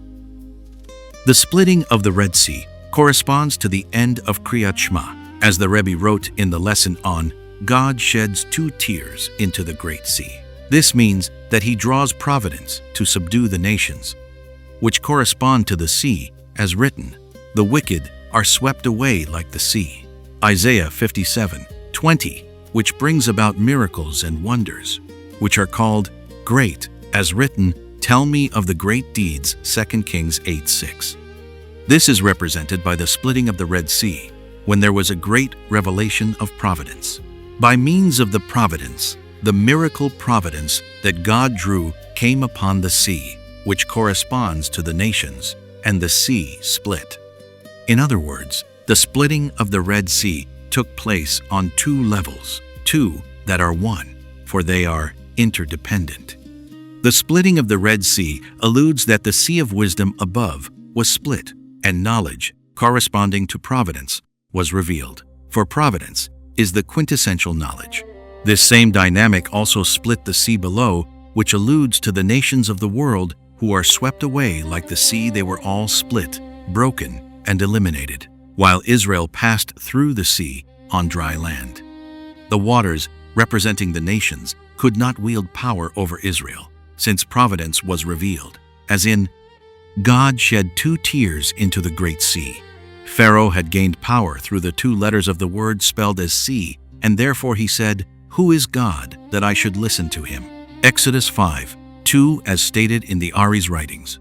The splitting of the Red Sea corresponds to the end of Kriyat Shema, as the Rebbe wrote in the lesson on God sheds 2 tears into the Great Sea. This means that he draws providence to subdue the nations, which correspond to the sea, as written, "The wicked are swept away like the sea." Isaiah 57:20, which brings about miracles and wonders, which are called great, as written, "Tell me of the great deeds," 2 Kings 8:6. This is represented by the splitting of the Red Sea, when there was a great revelation of providence. By means of the providence, the miracle providence that God drew came upon the sea, which corresponds to the nations, and the sea split. In other words, the splitting of the Red Sea took place on 2 levels, 2 that are one, for they are interdependent. The splitting of the Red Sea alludes that the sea of wisdom above was split, and knowledge, corresponding to providence, was revealed, for providence is the quintessential knowledge. This same dynamic also split the sea below, which alludes to the nations of the world who are swept away like the sea. They were all split, broken, and eliminated, while Israel passed through the sea on dry land. The waters, representing the nations, could not wield power over Israel, since providence was revealed, as in, God shed 2 tears into the Great Sea. Pharaoh had gained power through the 2 letters of the word spelled as sea, and therefore he said, "Who is God that I should listen to him?" Exodus 5:2, as stated in the Ari's writings.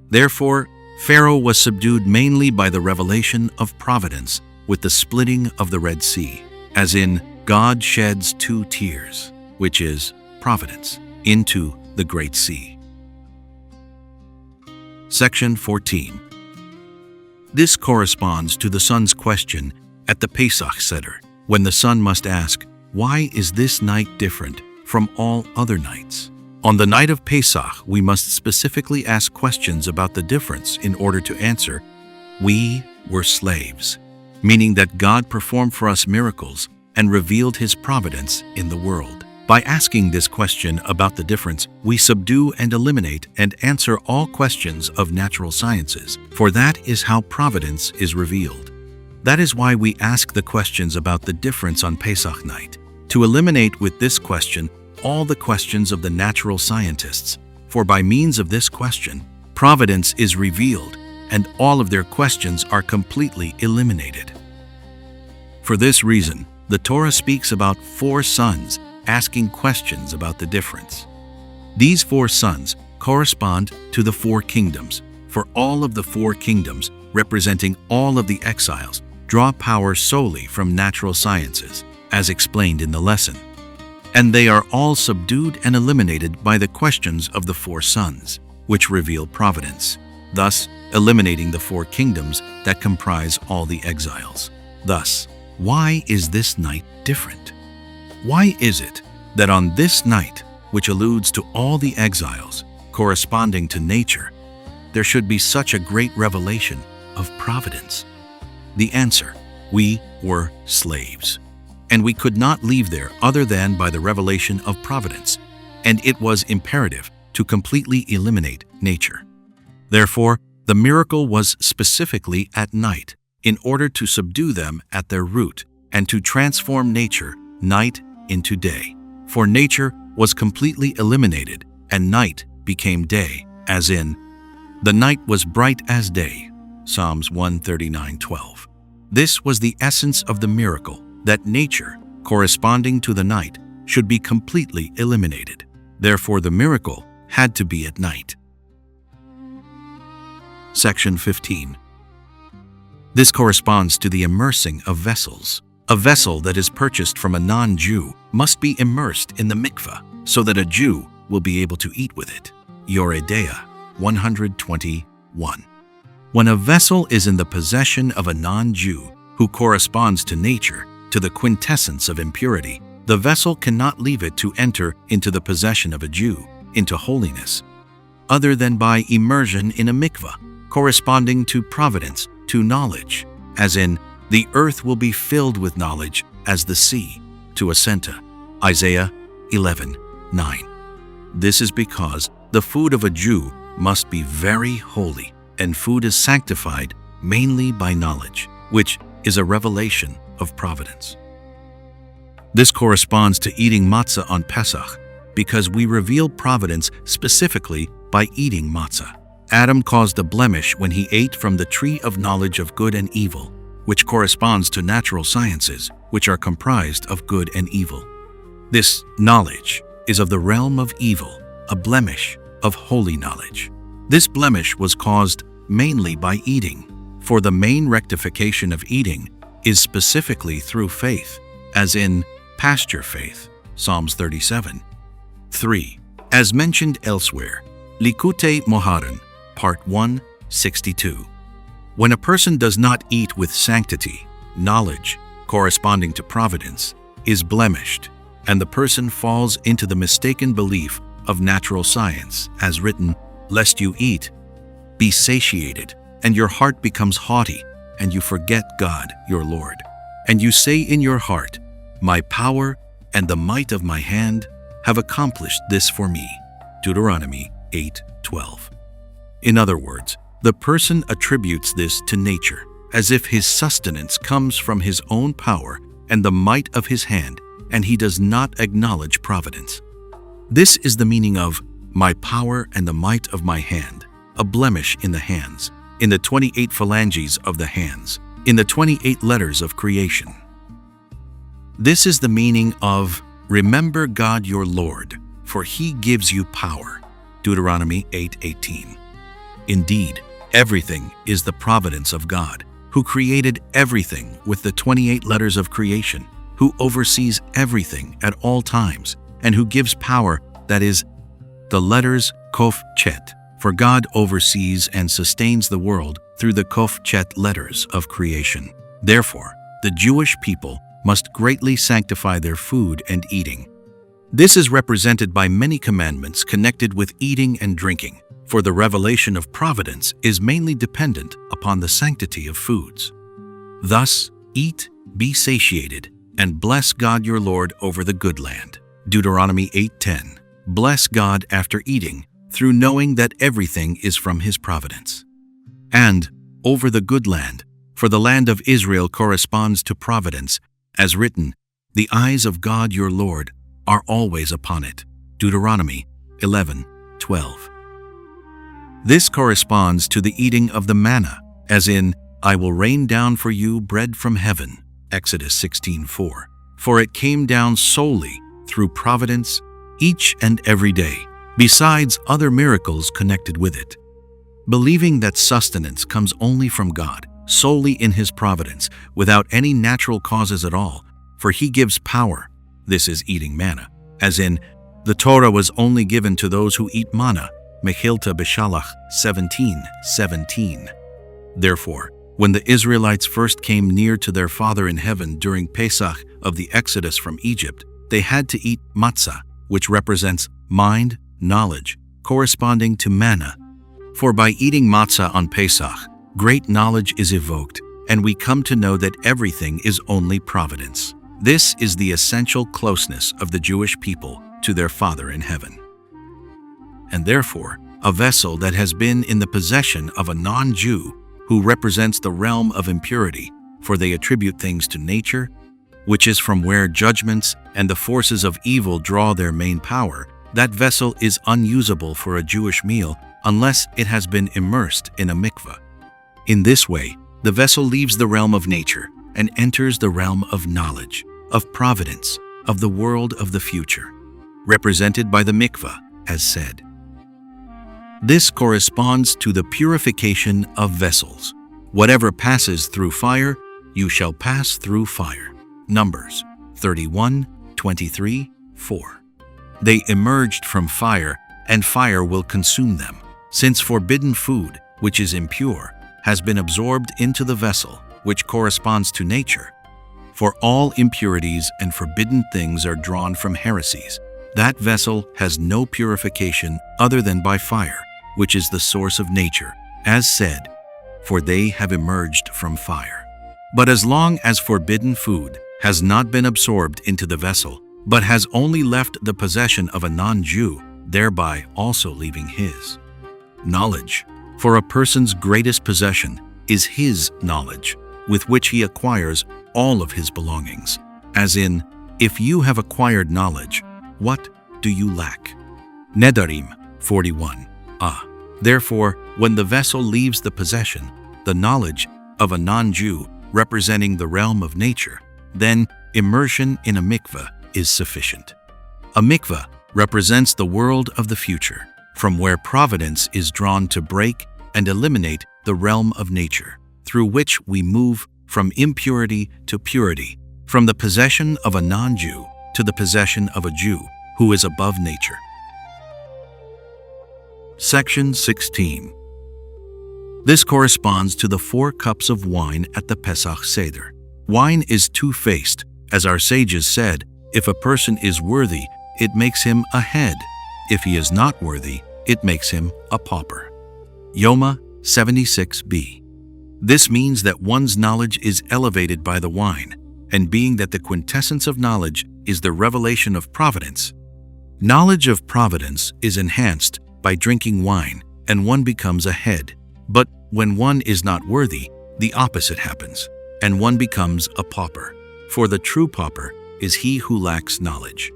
Therefore, Pharaoh was subdued mainly by the revelation of providence with the splitting of the Red Sea, as in, God sheds 2 tears, which is providence, into the Great Sea. Section 14. This corresponds to the son's question at the Pesach Seder, when the son must ask, "Why is this night different from all other nights?" On the night of Pesach, we must specifically ask questions about the difference in order to answer, "We were slaves," meaning that God performed for us miracles and revealed his providence in the world. By asking this question about the difference, we subdue and eliminate and answer all questions of natural sciences, for that is how providence is revealed. That is why we ask the questions about the difference on Pesach night, to eliminate with this question all the questions of the natural scientists, for by means of this question, providence is revealed, and all of their questions are completely eliminated. For this reason, the Torah speaks about 4 sons asking questions about the difference. These 4 sons correspond to the 4 kingdoms, for all of the 4 kingdoms, representing all of the exiles, draw power solely from natural sciences, as explained in the lesson. And they are all subdued and eliminated by the questions of the 4 sons, which reveal providence, thus eliminating the 4 kingdoms that comprise all the exiles. Thus, why is this night different? Why is it that on this night which alludes to all the exiles corresponding to nature, there should be such a great revelation of providence? The answer: we were slaves, and we could not leave there other than by the revelation of providence, and it was imperative to completely eliminate nature. Therefore, the miracle was specifically at night, in order to subdue them at their root and to transform nature, night, into day. For nature was completely eliminated, and night became day, as in, the night was bright as day. Psalms 139:12. This was the essence of the miracle, that nature, corresponding to the night, should be completely eliminated. Therefore, the miracle had to be at night. Section 15. This corresponds to the immersing of vessels. A vessel that is purchased from a non-Jew must be immersed in the mikveh so that a Jew will be able to eat with it. Yoredeah 121. When a vessel is in the possession of a non-Jew who corresponds to nature, to the quintessence of impurity, the vessel cannot leave it to enter into the possession of a Jew, into holiness, other than by immersion in a mikveh, corresponding to providence, to knowledge, as in, the earth will be filled with knowledge as the sea, to Ascenta, Isaiah 11:9. This is because the food of a Jew must be very holy, and food is sanctified mainly by knowledge, which is a revelation of providence. This corresponds to eating matzah on Pesach, because we reveal providence specifically by eating matzah. Adam caused a blemish when he ate from the tree of knowledge of good and evil, which corresponds to natural sciences, which are comprised of good and evil. This knowledge is of the realm of evil, a blemish of holy knowledge. This blemish was caused mainly by eating, for the main rectification of eating is specifically through faith, as in pasture faith, Psalms 37:3. As mentioned elsewhere, Likutey Halakhot, Part 1, 62. When a person does not eat with sanctity, knowledge, corresponding to providence, is blemished, and the person falls into the mistaken belief of natural science, as written, lest you eat, be satiated, and your heart becomes haughty, and you forget God, your Lord. And you say in your heart, my power and the might of my hand have accomplished this for me. Deuteronomy 8:12. In other words, the person attributes this to nature, as if his sustenance comes from his own power and the might of his hand, and he does not acknowledge providence. This is the meaning of my power and the might of my hand, a blemish in the hands, in the 28 phalanges of the hands, in the 28 letters of creation. This is the meaning of remember God your Lord, for he gives you power. Deuteronomy 8:18. Indeed, everything is the providence of God, who created everything with the 28 letters of creation, who oversees everything at all times, and who gives power, that is, the letters Kof Chet, for God oversees and sustains the world through the Kof Chet letters of creation. Therefore, the Jewish people must greatly sanctify their food and eating. This is represented by many commandments connected with eating and drinking, for the revelation of providence is mainly dependent upon the sanctity of foods. Thus, eat, be satiated, and bless God your Lord over the good land. Deuteronomy 8:10. Bless God after eating, through knowing that everything is from his providence. And over the good land, for the land of Israel corresponds to providence, as written, the eyes of God your Lord are always upon it. Deuteronomy 11:12. This corresponds to the eating of the manna, as in, I will rain down for you bread from heaven, Exodus 16:4. For it came down solely through providence each and every day, besides other miracles connected with it. Believing that sustenance comes only from God, solely in his providence, without any natural causes at all, for he gives power, this is eating manna, as in, the Torah was only given to those who eat manna, Mechilta Beshalach 17:17. Therefore, when the Israelites first came near to their Father in heaven during Pesach of the Exodus from Egypt, they had to eat matzah, which represents mind, knowledge, corresponding to manna. For by eating matzah on Pesach, great knowledge is evoked, and we come to know that everything is only providence. This is the essential closeness of the Jewish people to their Father in heaven. And therefore, a vessel that has been in the possession of a non-Jew who represents the realm of impurity, for they attribute things to nature, which is from where judgments and the forces of evil draw their main power, that vessel is unusable for a Jewish meal unless it has been immersed in a mikveh. In this way, the vessel leaves the realm of nature and enters the realm of knowledge, of providence, of the world of the future, represented by the mikveh, as said. This corresponds to the purification of vessels. Whatever passes through fire, you shall pass through fire. Numbers 31:23-4. They emerged from fire, and fire will consume them, since forbidden food, which is impure, has been absorbed into the vessel, which corresponds to nature. For all impurities and forbidden things are drawn from heresies. That vessel has no purification other than by fire, which is the source of nature, as said, for they have emerged from fire. But as long as forbidden food has not been absorbed into the vessel, but has only left the possession of a non-Jew, thereby also leaving his knowledge. For a person's greatest possession is his knowledge, with which he acquires all of his belongings. As in, if you have acquired knowledge, what do you lack? Nedarim 41. Therefore, when the vessel leaves the possession, the knowledge of a non-Jew representing the realm of nature, then immersion in a mikveh is sufficient. A mikveh represents the world of the future, from where providence is drawn to break and eliminate the realm of nature, through which we move from impurity to purity, from the possession of a non-Jew to the possession of a Jew who is above nature. Section 16. This corresponds to the 4 cups of wine at the Pesach Seder. Wine is two-faced. As our sages said, if a person is worthy, it makes him a head. If he is not worthy, it makes him a pauper. Yoma 76b. This means that one's knowledge is elevated by the wine, and being that the quintessence of knowledge is the revelation of providence, knowledge of providence is enhanced by drinking wine, and one becomes a head. But when one is not worthy, the opposite happens, and one becomes a pauper. For the true pauper is he who lacks knowledge,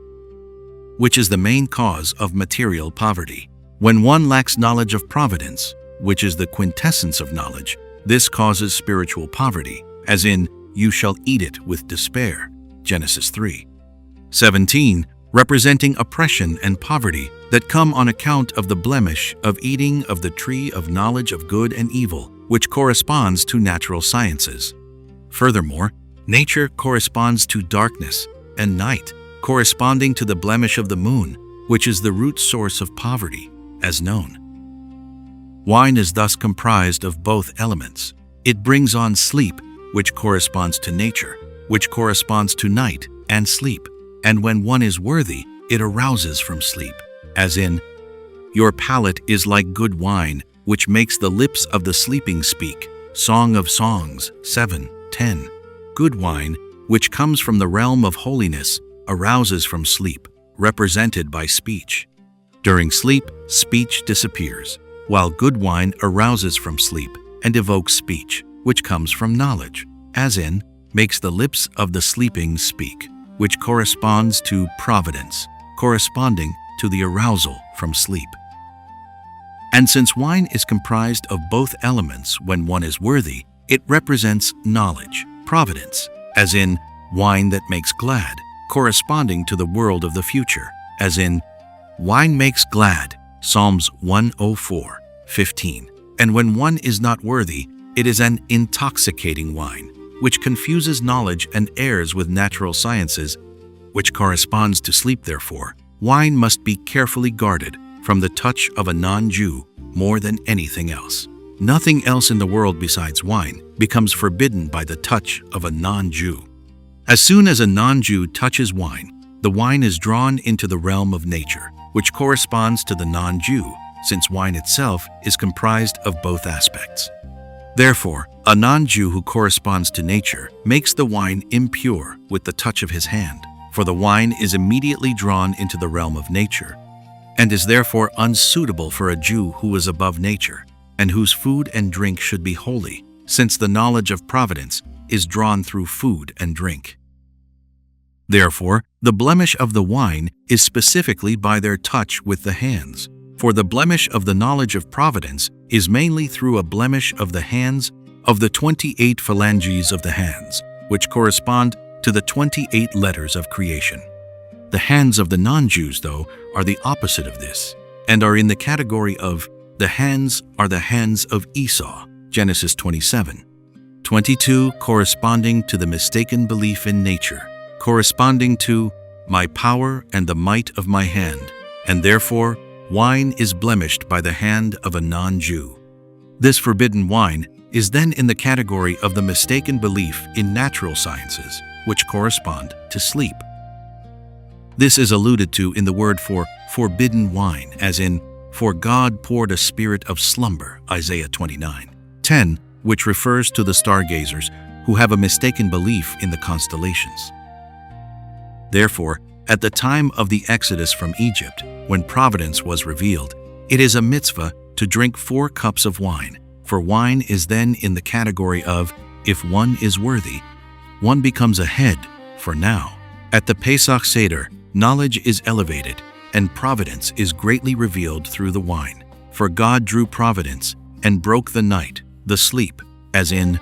which is the main cause of material poverty. When one lacks knowledge of providence, which is the quintessence of knowledge, this causes spiritual poverty, as in, you shall eat it with despair. Genesis 3:17, representing oppression and poverty that come on account of the blemish of eating of the tree of knowledge of good and evil, which corresponds to natural sciences. Furthermore, nature corresponds to darkness, and night, corresponding to the blemish of the moon, which is the root source of poverty, as known. Wine is thus comprised of both elements. It brings on sleep, which corresponds to nature, which corresponds to night and sleep. And when one is worthy, it arouses from sleep, as in, your palate is like good wine, which makes the lips of the sleeping speak. Song of Songs 7:10. Good wine, which comes from the realm of holiness, arouses from sleep, represented by speech. During sleep, speech disappears, while good wine arouses from sleep and evokes speech, which comes from knowledge, as in, makes the lips of the sleeping speak, which corresponds to providence, corresponding to the arousal from sleep. And since wine is comprised of both elements when one is worthy, it represents knowledge, providence, as in, wine that makes glad, corresponding to the world of the future, as in, wine makes glad, Psalms 104:15. And when one is not worthy, it is an intoxicating wine, which confuses knowledge and errs with natural sciences, which corresponds to sleep. Therefore, wine must be carefully guarded from the touch of a non-Jew more than anything else. Nothing else in the world besides wine becomes forbidden by the touch of a non-Jew. As soon as a non-Jew touches wine, the wine is drawn into the realm of nature, which corresponds to the non-Jew, since wine itself is comprised of both aspects. Therefore, a non-Jew who corresponds to nature makes the wine impure with the touch of his hand, for the wine is immediately drawn into the realm of nature, and is therefore unsuitable for a Jew who is above nature, and whose food and drink should be holy, since the knowledge of providence is drawn through food and drink. Therefore, the blemish of the wine is specifically by their touch with the hands, for the blemish of the knowledge of providence is mainly through a blemish of the hands of the 28 phalanges of the hands, which correspond to the 28 letters of creation. The hands of the non-Jews, though, are the opposite of this, and are in the category of the hands are the hands of Esau, Genesis 27. 22 corresponding to the mistaken belief in nature, corresponding to my power and the might of my hand, and therefore wine is blemished by the hand of a non-Jew. This forbidden wine is then in the category of the mistaken belief in natural sciences, which correspond to sleep. This is alluded to in the word for forbidden wine, as in, for God poured a spirit of slumber, Isaiah 29:10, which refers to the stargazers who have a mistaken belief in the constellations. Therefore, at the time of the Exodus from Egypt, when providence was revealed, it is a mitzvah to drink 4 cups of wine, for wine is then in the category of, if one is worthy, one becomes a head, for now. At the Pesach Seder, knowledge is elevated, and providence is greatly revealed through the wine. For God drew providence, and broke the night, the sleep, as in,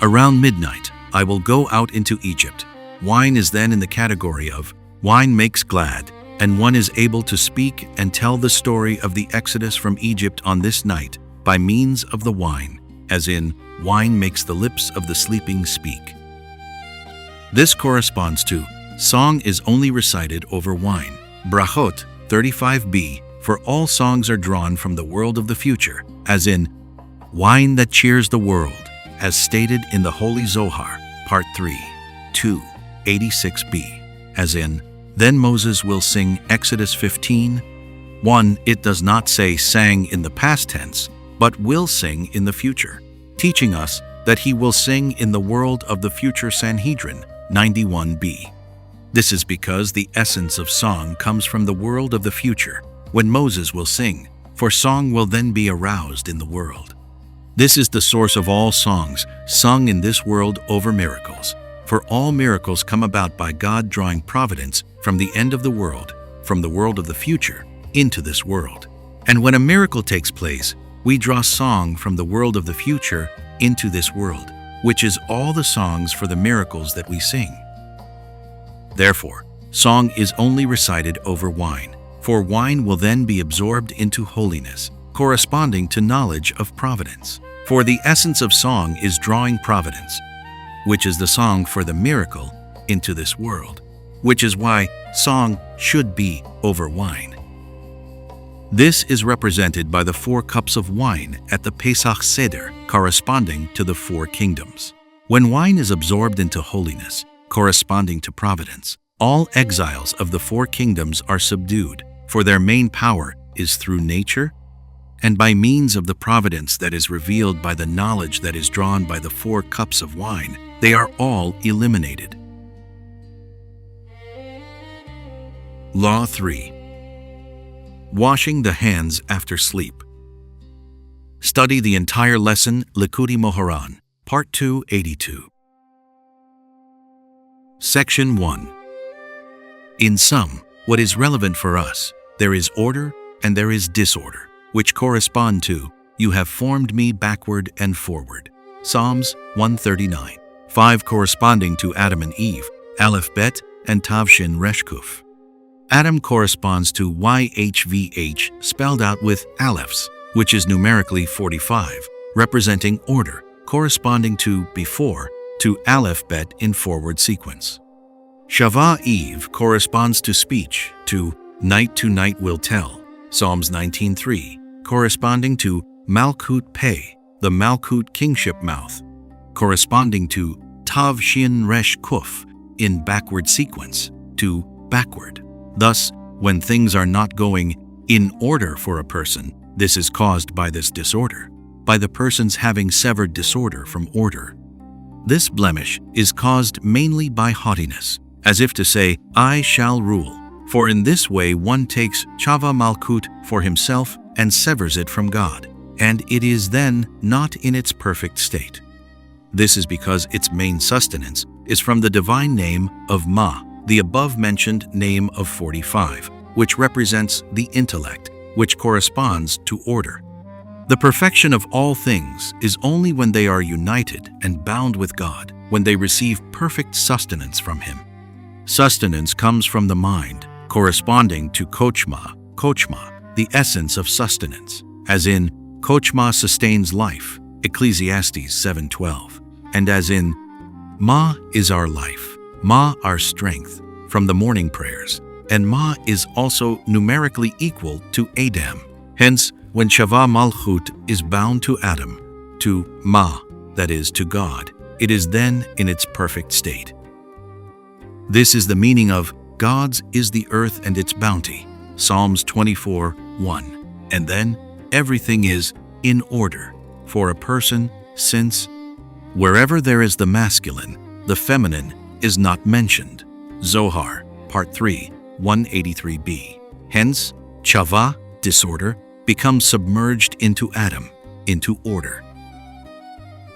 around midnight I will go out into Egypt. Wine is then in the category of, wine makes glad, and one is able to speak and tell the story of the Exodus from Egypt on this night by means of the wine, as in, wine makes the lips of the sleeping speak. This corresponds to, song is only recited over wine. Brachot 35b, for all songs are drawn from the world of the future, as in, wine that cheers the world, as stated in the Holy Zohar, Part 3, 286b, as in, then Moses will sing Exodus 15:1. It does not say sang in the past tense, but will sing in the future, teaching us that he will sing in the world of the future Sanhedrin, 91b. This is because the essence of song comes from the world of the future, when Moses will sing, for song will then be aroused in the world. This is the source of all songs sung in this world over miracles, for all miracles come about by God drawing providence from the end of the world, from the world of the future, into this world. And when a miracle takes place, we draw song from the world of the future into this world, which is all the songs for the miracles that we sing. Therefore, song is only recited over wine, for wine will then be absorbed into holiness, corresponding to knowledge of providence. For the essence of song is drawing providence, which is the song for the miracle, into this world, which is why song should be over wine. This is represented by the 4 cups of wine at the Pesach Seder, corresponding to the 4 kingdoms. When wine is absorbed into holiness, corresponding to providence, all exiles of the 4 kingdoms are subdued, for their main power is through nature, and by means of the providence that is revealed by the knowledge that is drawn by the 4 cups of wine, they are all eliminated. Law 3. Washing the hands after sleep. Study the entire lesson, Likutey Moharan, Part 282. Section 1. In sum, what is relevant for us, there is order and there is disorder, which correspond to, you have formed me backward and forward. Psalms 139. 5 corresponding to Adam and Eve, Aleph Bet and Tav Shin Resh Kuf. Adam corresponds to YHVH spelled out with alephs, which is numerically 45, representing order, corresponding to before, to Aleph Bet in forward sequence. Shavah Eve corresponds to speech, to night will tell, Psalms 19:3, corresponding to Malkut Pei, the Malkut kingship mouth, corresponding to Tav Shin Resh Kuf in backward sequence, to backward. Thus, when things are not going in order for a person, this is caused by this disorder, by the person's having severed disorder from order. This blemish is caused mainly by haughtiness, as if to say, I shall rule. For in this way one takes Chava Malkut for himself and severs it from God, and it is then not in its perfect state. This is because its main sustenance is from the divine name of Ma, the above-mentioned name of 45, which represents the intellect, which corresponds to order. The perfection of all things is only when they are united and bound with God, when they receive perfect sustenance from Him. Sustenance comes from the mind, corresponding to Kochma, the essence of sustenance, as in Kochma sustains life, Ecclesiastes 7:12, and as in Ma is our life, Ma our strength, from the morning prayers, and Ma is also numerically equal to Adam. Hence, when Chava Malchut is bound to Adam, to Ma, that is, to God, it is then in its perfect state. This is the meaning of God's is the earth and its bounty, Psalms 24:1. And then everything is in order for a person, since wherever there is the masculine, the feminine is not mentioned. Zohar, Part 3, 183b. Hence, Chava, disorder, becomes submerged into Adam, into order.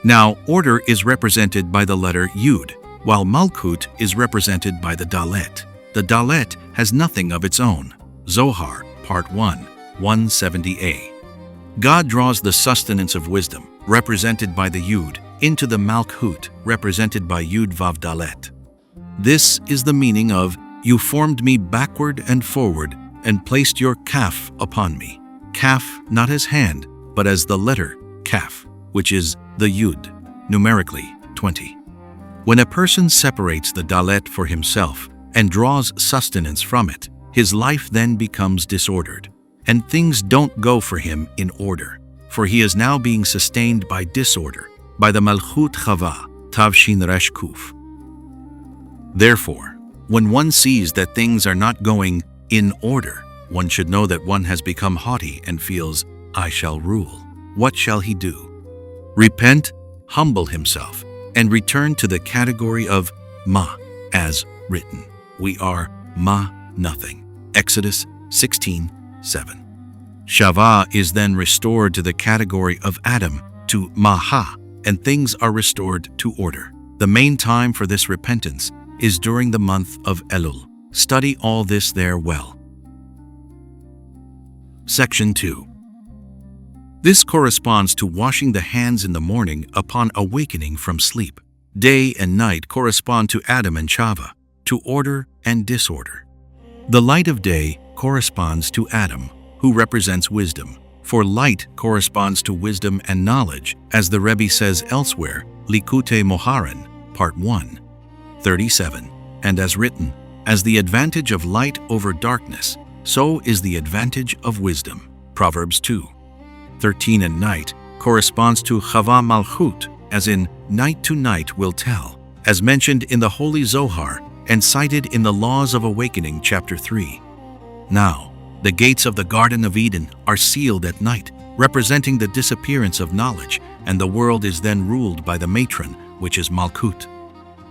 Now, order is represented by the letter Yud, while Malkut is represented by the Dalet. The Dalet has nothing of its own. Zohar, Part 1, 170a. God draws the sustenance of wisdom, represented by the Yud, into the Malkut, represented by Yud Vav Dalet. This is the meaning of, you formed me backward and forward, and placed your kaf upon me. Kaf not as hand, but as the letter kaf, which is the Yud, numerically 20. When a person separates the Dalet for himself and draws sustenance from it, his life then becomes disordered, and things don't go for him in order, for he is now being sustained by disorder, by the Malchut Chava, Tavshin Resh Kuf. Therefore, when one sees that things are not going in order, one should know that one has become haughty and feels, I shall rule. What shall he do? Repent, humble himself, and return to the category of Ma, as written. We are Ma nothing. Exodus 16:7. Shava is then restored to the category of Adam, to Maha, and things are restored to order. The main time for this repentance is during the month of Elul. Study all this there well. Section 2. This corresponds to washing the hands in the morning upon awakening from sleep. Day and night correspond to Adam and Chava, to order and disorder. The light of day corresponds to Adam, who represents wisdom, for light corresponds to wisdom and knowledge, as the Rebbe says elsewhere, Likutey Moharan, Part 1, 37, and as written, as the advantage of light over darkness, so is the advantage of wisdom. Proverbs 2, 13, and night corresponds to Chava Malchut, as in night to night will tell, as mentioned in the Holy Zohar and cited in the Laws of Awakening, Chapter 3. Now, the gates of the Garden of Eden are sealed at night, representing the disappearance of knowledge, and the world is then ruled by the matron, which is Malkut.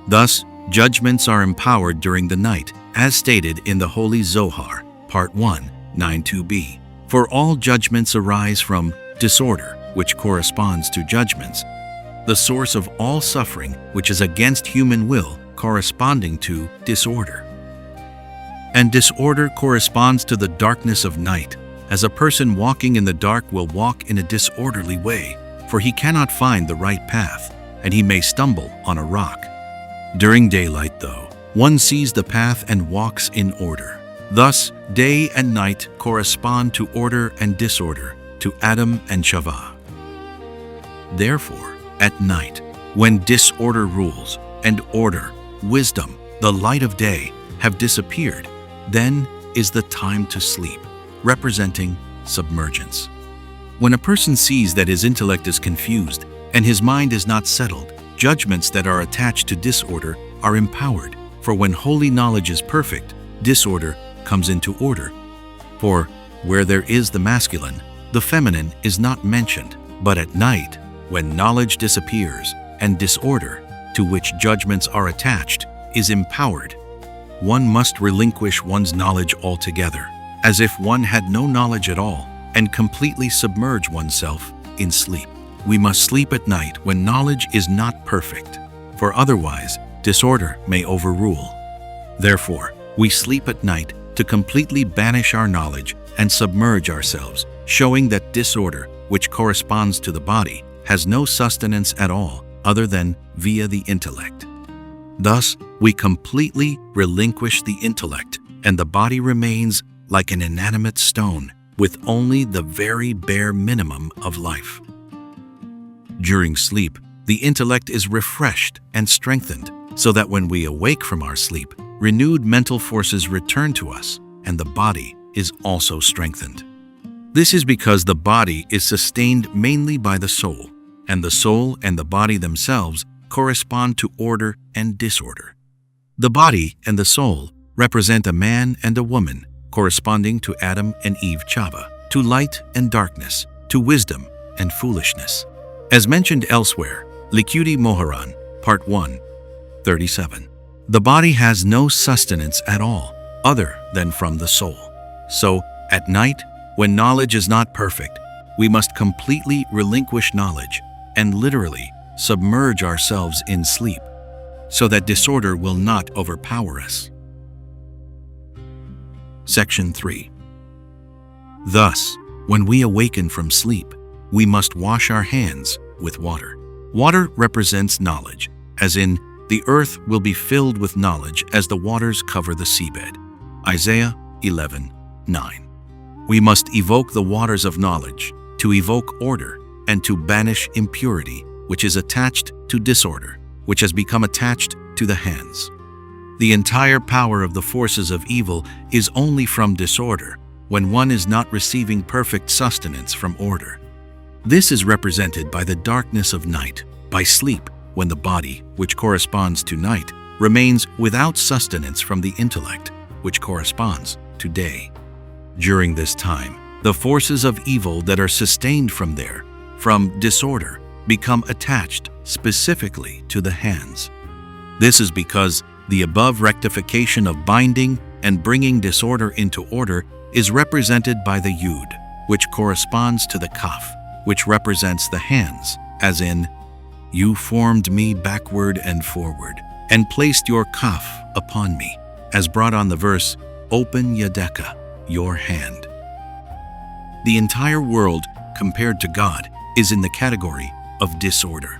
Thus, judgments are empowered during the night, as stated in the Holy Zohar, Part 1, 92b. For all judgments arise from disorder, which corresponds to judgments, the source of all suffering, which is against human will, corresponding to disorder. And disorder corresponds to the darkness of night, as a person walking in the dark will walk in a disorderly way, for he cannot find the right path, and he may stumble on a rock. During daylight, though, one sees the path and walks in order. Thus, day and night correspond to order and disorder, to Adam and Chava. Therefore, at night, when disorder rules and order, wisdom, the light of day, have disappeared, then is the time to sleep, representing submergence. When a person sees that his intellect is confused and his mind is not settled, judgments that are attached to disorder are empowered, for when holy knowledge is perfect, disorder comes into order. For where there is the masculine, the feminine is not mentioned, but at night, when knowledge disappears and disorder, to which judgments are attached, is empowered, one must relinquish one's knowledge altogether, as if one had no knowledge at all, and completely submerge oneself in sleep. We must sleep at night when knowledge is not perfect, for otherwise disorder may overrule. Therefore, we sleep at night to completely banish our knowledge and submerge ourselves, showing that disorder, which corresponds to the body, has no sustenance at all other than via the intellect. Thus, we completely relinquish the intellect, and the body remains like an inanimate stone with only the very bare minimum of life. During sleep, the intellect is refreshed and strengthened, so that when we awake from our sleep, renewed mental forces return to us, and the body is also strengthened. This is because the body is sustained mainly by the soul, and the soul and the body themselves correspond to order and disorder. The body and the soul represent a man and a woman, corresponding to Adam and Eve Chava, to light and darkness, to wisdom and foolishness. As mentioned elsewhere, Likutey Moharan, Part 1, 37. The body has no sustenance at all, other than from the soul. So, at night, when knowledge is not perfect, we must completely relinquish knowledge and literally submerge ourselves in sleep, so that disorder will not overpower us. Section 3. Thus, when we awaken from sleep, we must wash our hands with water. Water represents knowledge, as in, the earth will be filled with knowledge as the waters cover the seabed. Isaiah 11:9. We must evoke the waters of knowledge to evoke order and to banish impurity, which is attached to disorder, which has become attached to the hands. The entire power of the forces of evil is only from disorder, when one is not receiving perfect sustenance from order. This is represented by the darkness of night, by sleep, when the body, which corresponds to night, remains without sustenance from the intellect, which corresponds to day. During this time, the forces of evil that are sustained from disorder, become attached specifically to the hands. This is because the above rectification of binding and bringing disorder into order is represented by the yud, which corresponds to the kaf, which represents the hands, as in, "You formed me backward and forward, and placed your kaf upon me," as brought on the verse, "Open yadeka," your hand. The entire world, compared to God, is in the category of disorder.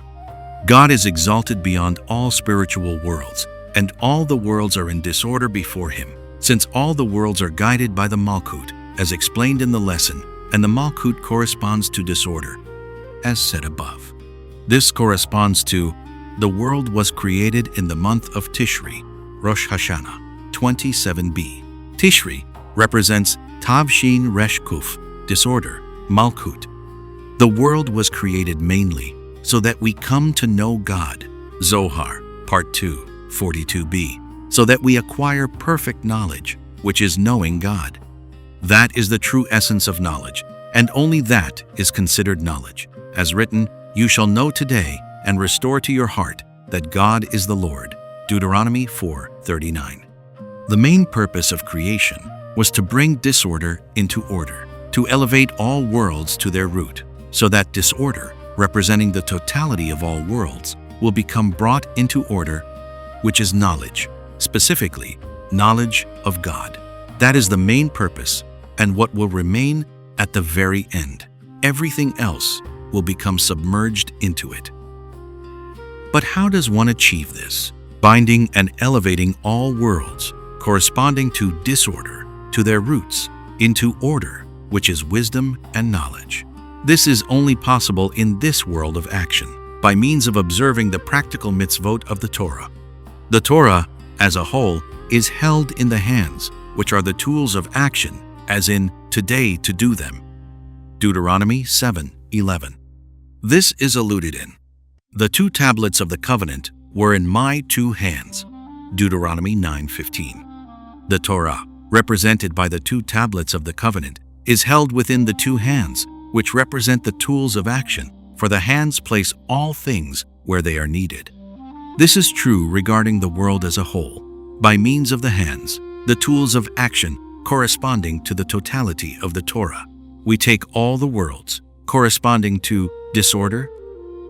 God is exalted beyond all spiritual worlds, and all the worlds are in disorder before Him, since all the worlds are guided by the Malkut, as explained in the lesson, and the Malkut corresponds to disorder, as said above. This corresponds to, the world was created in the month of Tishri, Rosh Hashanah, 27b. Tishri represents Tavshin Resh Kuf, disorder, Malkut. The world was created mainly so that we come to know God, Zohar, Part 2, 42b, so that we acquire perfect knowledge, which is knowing God. That is the true essence of knowledge, and only that is considered knowledge. As written, "You shall know today and restore to your heart that God is the Lord." Deuteronomy 4:39. The main purpose of creation was to bring disorder into order, to elevate all worlds to their root, so that disorder, representing the totality of all worlds, will become brought into order, which is knowledge, specifically, knowledge of God. That is the main purpose, and what will remain at the very end. Everything else will become submerged into it. But how does one achieve this? Binding and elevating all worlds, corresponding to disorder, to their roots, into order, which is wisdom and knowledge. This is only possible in this world of action, by means of observing the practical mitzvot of the Torah. The Torah, as a whole, is held in the hands, which are the tools of action, as in, today to do them. Deuteronomy 7:11. This is alluded in, "The 2 tablets of the covenant were in my 2 hands." Deuteronomy 9:15. The Torah, represented by the 2 tablets of the covenant, is held within the 2 hands, which represent the tools of action, for the hands place all things where they are needed. This is true regarding the world as a whole. By means of the hands, the tools of action corresponding to the totality of the Torah, we take all the worlds corresponding to disorder,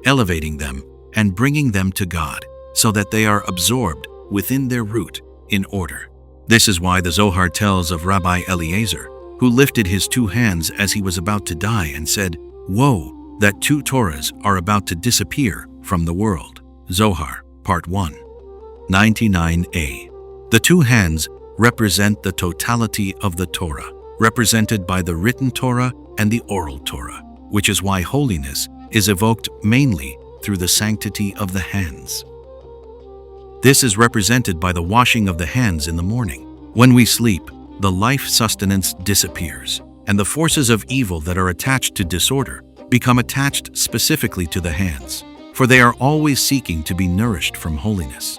elevating them and bringing them to God, so that they are absorbed within their root in order. This is why the Zohar tells of Rabbi Eliezer, who lifted his 2 hands as he was about to die and said, "Woe, that 2 Torahs are about to disappear from the world." Zohar, Part 1, 99a. The 2 hands represent the totality of the Torah, represented by the written Torah and the oral Torah, which is why holiness is evoked mainly through the sanctity of the hands. This is represented by the washing of the hands in the morning. When we sleep, the life sustenance disappears, and the forces of evil that are attached to disorder become attached specifically to the hands, for they are always seeking to be nourished from holiness.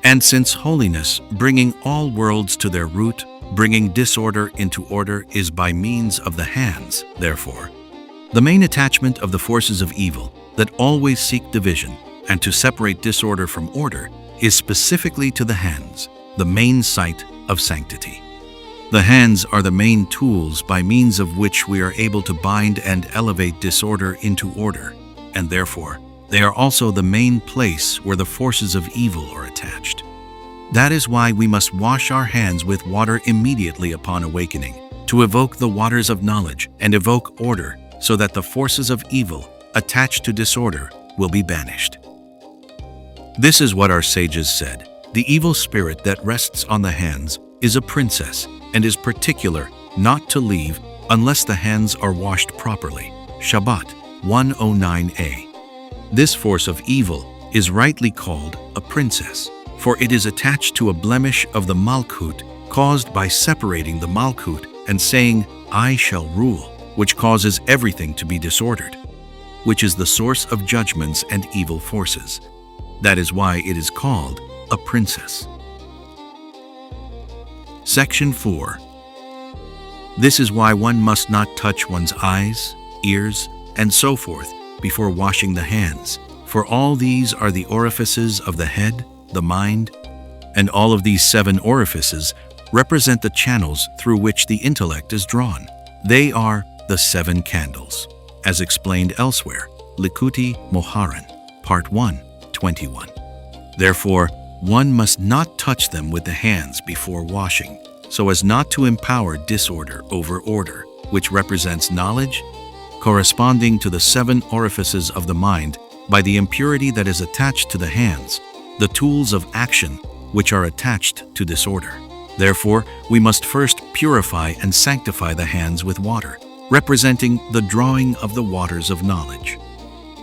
And since holiness, bringing all worlds to their root, bringing disorder into order, is by means of the hands, therefore, the main attachment of the forces of evil that always seek division and to separate disorder from order is specifically to the hands, the main site of sanctity. The hands are the main tools by means of which we are able to bind and elevate disorder into order, and therefore, they are also the main place where the forces of evil are attached. That is why we must wash our hands with water immediately upon awakening, to evoke the waters of knowledge and evoke order, so that the forces of evil attached to disorder will be banished. This is what our sages said: the evil spirit that rests on the hands is a princess and is particular not to leave unless the hands are washed properly. Shabbat 109a. This force of evil is rightly called a princess, for it is attached to a blemish of the Malkut caused by separating the Malkut and saying, "I shall rule," which causes everything to be disordered, which is the source of judgments and evil forces. That is why it is called a princess. Section 4. This is why one must not touch one's eyes, ears, and so forth before washing the hands, for all these are the orifices of the head, the mind, and all of these 7 orifices represent the channels through which the intellect is drawn. They are the 7 candles, as explained elsewhere, Likutey Halakhot, Part 1, 21. Therefore, one must not touch them with the hands before washing, so as not to empower disorder over order, which represents knowledge, corresponding to the 7 orifices of the mind by the impurity that is attached to the hands, the tools of action which are attached to disorder. Therefore, we must first purify and sanctify the hands with water, representing the drawing of the waters of knowledge.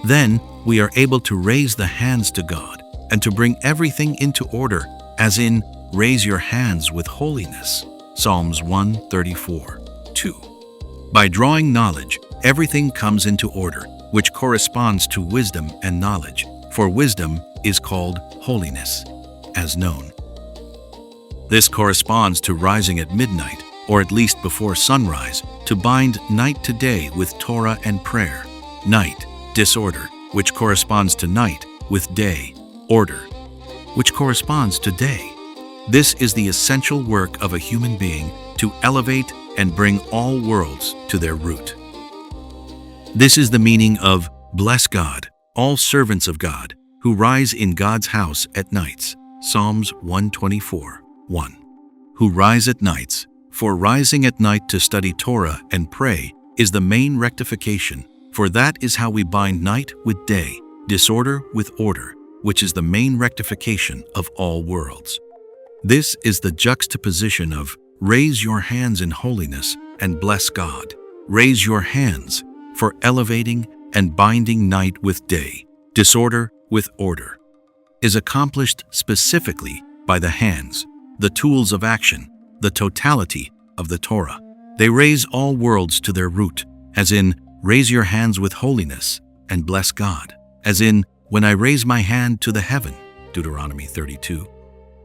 Then we are able to raise the hands to God and to bring everything into order, as in, raise your hands with holiness. Psalms 134, 2. By drawing knowledge, everything comes into order, which corresponds to wisdom and knowledge, for wisdom is called holiness, as known. This corresponds to rising at midnight, or at least before sunrise, to bind night to day with Torah and prayer. Night, disorder, which corresponds to night, with day, order, which corresponds to day. This is the essential work of a human being to elevate and bring all worlds to their root. This is the meaning of bless God, all servants of God, who rise in God's house at nights. Psalms 124, 1. Who rise at nights, for rising at night to study Torah and pray is the main rectification, for that is how we bind night with day, disorder with order, which is the main rectification of all worlds. This is the juxtaposition of raise your hands in holiness and bless God. Raise your hands for elevating and binding night with day, disorder with order, is accomplished specifically by the hands, the tools of action, the totality of the Torah. They raise all worlds to their root, as in, raise your hands with holiness and bless God, as in, when I raise my hand to the heaven, Deuteronomy 32.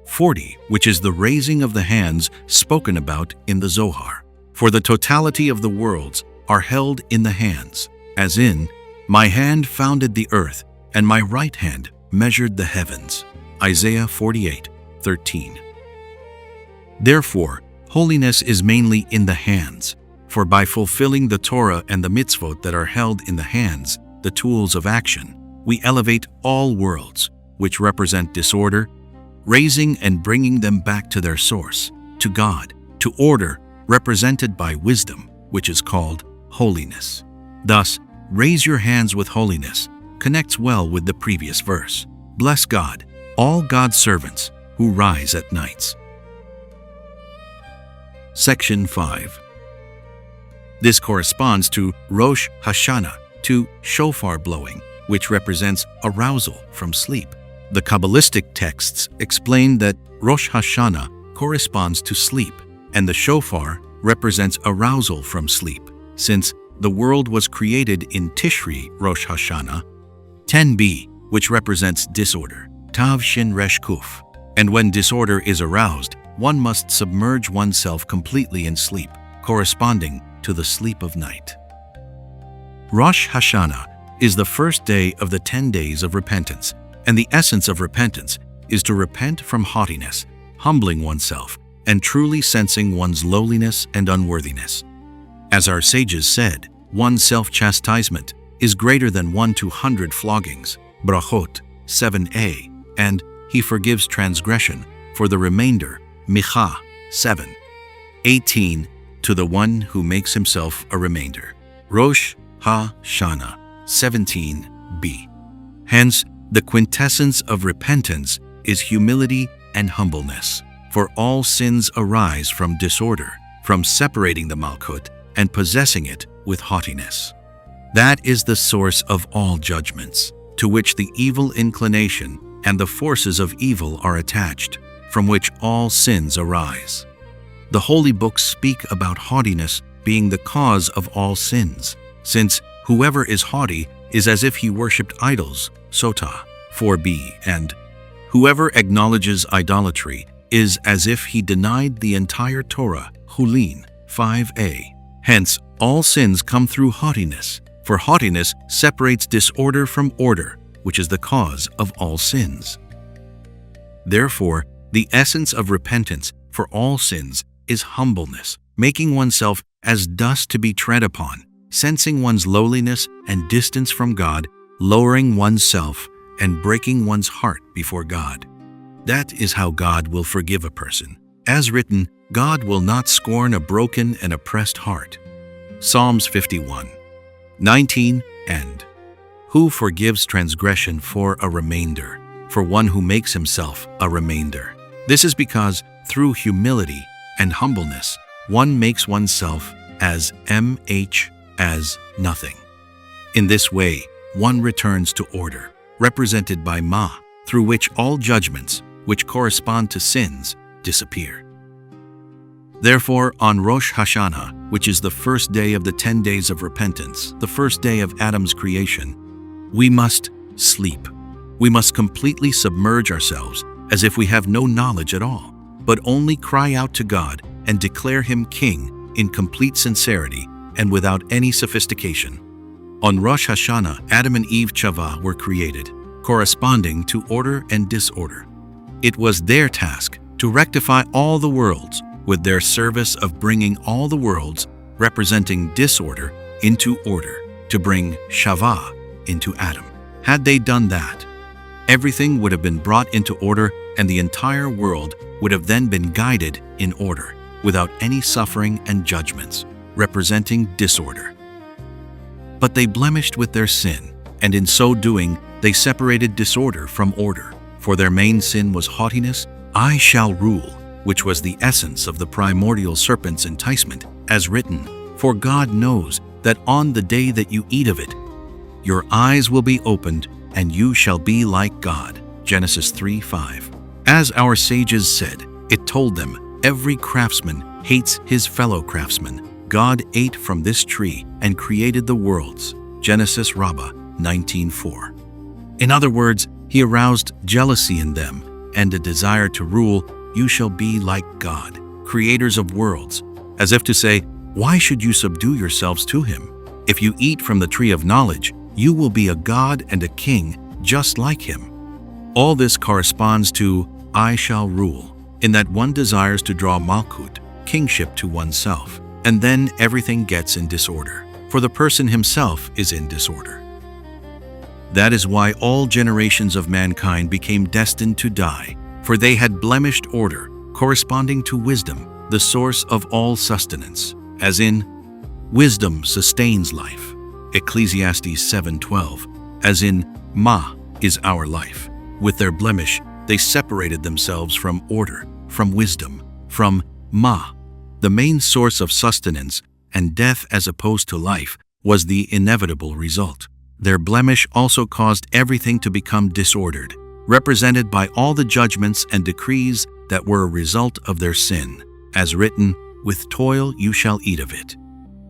40, which is the raising of the hands spoken about in the Zohar. For the totality of the worlds are held in the hands, as in, my hand founded the earth, and my right hand measured the heavens. Isaiah 48:13. Therefore, holiness is mainly in the hands, for by fulfilling the Torah and the mitzvot that are held in the hands, the tools of action, we elevate all worlds, which represent disorder, raising and bringing them back to their source, to God, to order, represented by wisdom, which is called holiness. Thus, raise your hands with holiness connects well with the previous verse. Bless God, all God's servants who rise at nights. Section 5. This corresponds to Rosh Hashanah, to shofar blowing, which represents arousal from sleep. The Kabbalistic texts explain that Rosh Hashanah corresponds to sleep, and the shofar represents arousal from sleep, since the world was created in Tishri Rosh Hashanah, 10b, which represents disorder, Tav Shin Resh Kuf. And when disorder is aroused, one must submerge oneself completely in sleep, corresponding to the sleep of night. Rosh Hashanah is the first day of the 10 days of repentance, and the essence of repentance is to repent from haughtiness, humbling oneself, and truly sensing one's lowliness and unworthiness. As our sages said, one's self-chastisement is greater than 1 to 100 floggings, Brachot 7a, and he forgives transgression for the remainder, Micha 7:18, to the one who makes himself a remainder, Rosh Hashanah 17b. Hence, the quintessence of repentance is humility and humbleness, for all sins arise from disorder, from separating the Malkut and possessing it with haughtiness. That is the source of all judgments, to which the evil inclination and the forces of evil are attached, from which all sins arise. The holy books speak about haughtiness being the cause of all sins, since whoever is haughty is as if he worshipped idols, Sotah 4b, and whoever acknowledges idolatry is as if he denied the entire Torah, Hulin 5a. Hence, all sins come through haughtiness, for haughtiness separates disorder from order, which is the cause of all sins. Therefore, the essence of repentance for all sins is humbleness, making oneself as dust to be tread upon, sensing one's lowliness and distance from God, lowering oneself and breaking one's heart before God. That is how God will forgive a person. As written, God will not scorn a broken and oppressed heart. Psalms 51:19, and who forgives transgression for a remainder, for one who makes himself a remainder. This is because through humility and humbleness, one makes oneself as as nothing. In this way, one returns to order, represented by Ma, through which all judgments, which correspond to sins, disappear. Therefore, on Rosh Hashanah, which is the first day of the 10 days of repentance, the first day of Adam's creation, we must sleep. We must completely submerge ourselves as if we have no knowledge at all, but only cry out to God and declare Him King in complete sincerity and without any sophistication. On Rosh Hashanah, Adam and Eve Chava were created, corresponding to order and disorder. It was their task to rectify all the worlds with their service of bringing all the worlds representing disorder into order, to bring Shava into Adam. Had they done that, everything would have been brought into order and the entire world would have then been guided in order, without any suffering and judgments, representing disorder. But they blemished with their sin, and in so doing, they separated disorder from order. For their main sin was haughtiness, I shall rule, which was the essence of the primordial serpent's enticement, as written, for God knows that on the day that you eat of it, your eyes will be opened, and you shall be like God. Genesis 3:5. As our sages said, it told them, every craftsman hates his fellow craftsman. God ate from this tree and created the worlds. Genesis Rabbah 19:4. In other words, He aroused jealousy in them and a desire to rule, you shall be like God, creators of worlds, as if to say, why should you subdue yourselves to him? If you eat from the tree of knowledge, you will be a god and a king just like him. All this corresponds to I shall rule, in that one desires to draw Malkut, kingship, to oneself, and then everything gets in disorder, for the person himself is in disorder. That is why all generations of mankind became destined to die, for they had blemished order, corresponding to wisdom, the source of all sustenance, as in, wisdom sustains life, Ecclesiastes 7:12, as in, Ma is our life. With their blemish, they separated themselves from order, from wisdom, from Ma, the main source of sustenance, and death as opposed to life was the inevitable result. Their blemish also caused everything to become disordered, represented by all the judgments and decrees that were a result of their sin. As written, with toil you shall eat of it.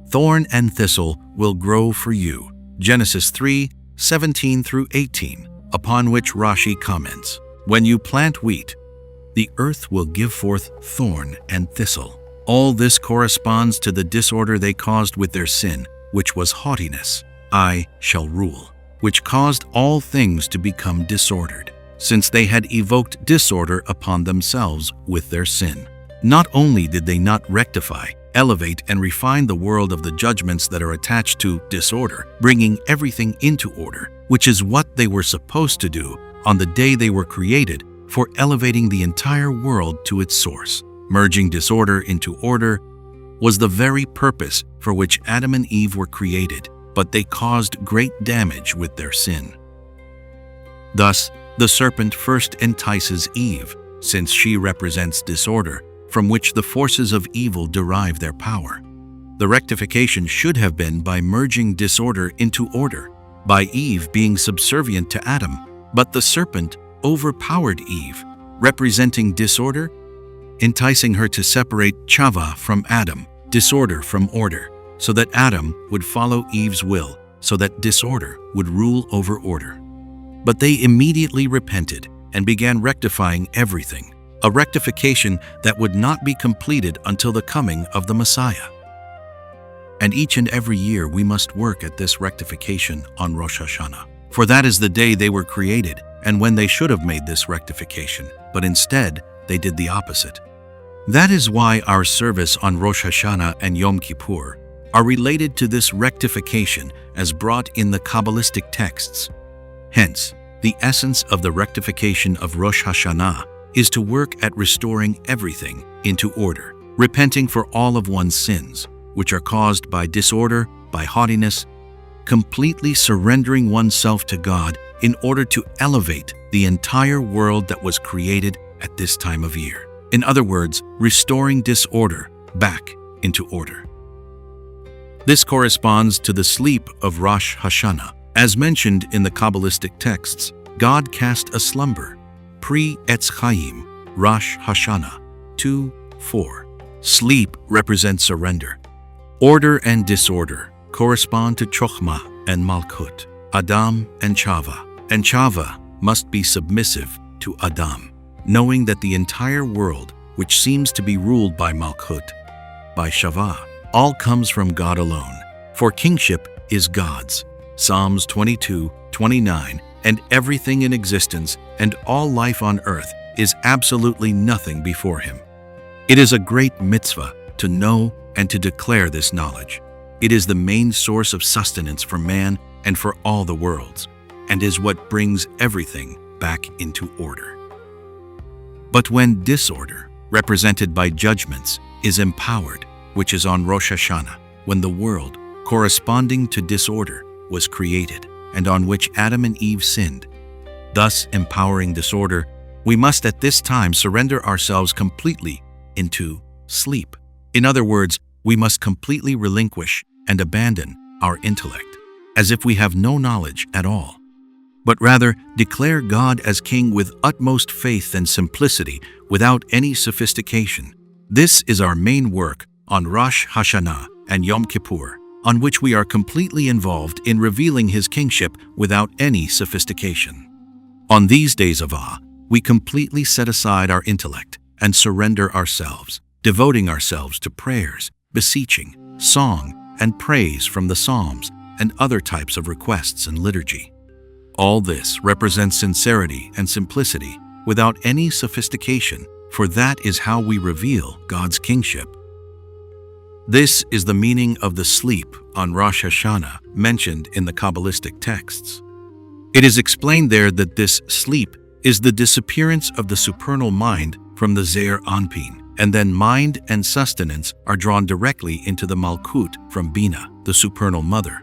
Thorn and thistle will grow for you. Genesis 3:17-18, upon which Rashi comments, when you plant wheat, the earth will give forth thorn and thistle. All this corresponds to the disorder they caused with their sin, which was haughtiness. I shall rule, which caused all things to become disordered, since they had evoked disorder upon themselves with their sin. Not only did they not rectify, elevate, and refine the world of the judgments that are attached to disorder, bringing everything into order, which is what they were supposed to do on the day they were created, for elevating the entire world to its source. Merging disorder into order was the very purpose for which Adam and Eve were created, but they caused great damage with their sin. Thus, the serpent first entices Eve, since she represents disorder, from which the forces of evil derive their power. The rectification should have been by merging disorder into order, by Eve being subservient to Adam, but the serpent overpowered Eve, representing disorder, enticing her to separate chava from Adam, disorder from order, so that Adam would follow Eve's will, so that disorder would rule over order. But they immediately repented and began rectifying everything, a rectification that would not be completed until the coming of the Messiah. And each and every year we must work at this rectification on Rosh Hashanah, for that is the day they were created and when they should have made this rectification, but instead they did the opposite. That is why our service on Rosh Hashanah and Yom Kippur are related to this rectification as brought in the Kabbalistic texts. Hence, the essence of the rectification of Rosh Hashanah is to work at restoring everything into order, repenting for all of one's sins, which are caused by disorder, by haughtiness, completely surrendering oneself to God in order to elevate the entire world that was created at this time of year. In other words, restoring disorder back into order. This corresponds to the sleep of Rosh Hashanah. As mentioned in the Kabbalistic texts, God cast a slumber, pre-Etz Chaim, Rosh Hashanah 2:4. Sleep represents surrender. Order and disorder correspond to Chokhmah and Malkut, Adam and Chava must be submissive to Adam, knowing that the entire world, which seems to be ruled by Malkut, by Shava, all comes from God alone, for kingship is God's. Psalms 22:29, and everything in existence and all life on earth is absolutely nothing before him. It is a great mitzvah to know and to declare this knowledge. It is the main source of sustenance for man and for all the worlds, and is what brings everything back into order. But when disorder, represented by judgments, is empowered, which is on Rosh Hashanah, when the world, corresponding to disorder, was created, and on which Adam and Eve sinned, thus empowering disorder, we must at this time surrender ourselves completely into sleep. In other words, we must completely relinquish and abandon our intellect, as if we have no knowledge at all, but rather declare God as King with utmost faith and simplicity, without any sophistication. This is our main work on Rosh Hashanah and Yom Kippur, on which we are completely involved in revealing His kingship without any sophistication. On these days of awe, we completely set aside our intellect and surrender ourselves, devoting ourselves to prayers, beseeching, song, and praise from the Psalms and other types of requests and liturgy. All this represents sincerity and simplicity without any sophistication, for that is how we reveal God's kingship. This is the meaning of the sleep on Rosh Hashanah mentioned in the Kabbalistic texts. It is explained there that this sleep is the disappearance of the supernal mind from the Zeir Anpin, and then mind and sustenance are drawn directly into the Malkut from Bina, the supernal mother.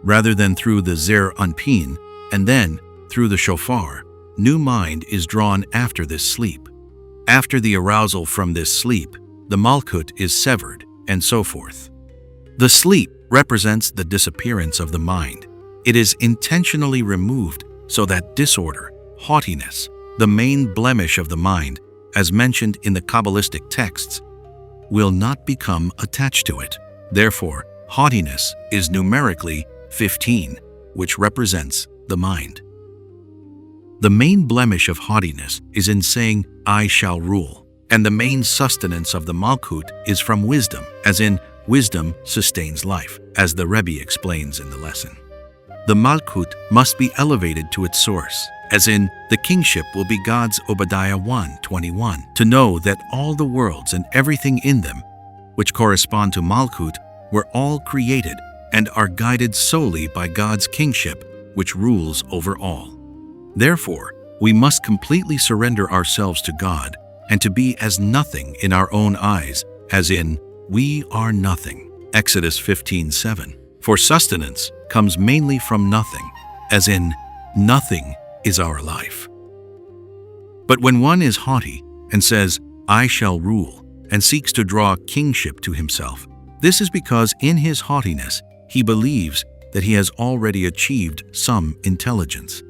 Rather than through the Zeir Anpin, and then through the shofar, new mind is drawn after this sleep. After the arousal from this sleep, the Malkut is severed, and so forth. The sleep represents the disappearance of the mind. It is intentionally removed so that disorder, haughtiness, the main blemish of the mind, as mentioned in the Kabbalistic texts, will not become attached to it. Therefore, haughtiness is numerically 15, which represents the mind. The main blemish of haughtiness is in saying, "I shall rule," and the main sustenance of the Malkut is from wisdom, as in, wisdom sustains life, as the Rebbe explains in the lesson. The Malkut must be elevated to its source, as in, the kingship will be God's Obadiah 1:21, to know that all the worlds and everything in them, which correspond to Malkut, were all created and are guided solely by God's kingship, which rules over all. Therefore, we must completely surrender ourselves to God and to be as nothing in our own eyes, as in, we are nothing. Exodus 15:7. For sustenance comes mainly from nothing, as in, nothing is our life. But when one is haughty and says, "I shall rule," and seeks to draw kingship to himself, this is because in his haughtiness he believes that he has already achieved some intelligence,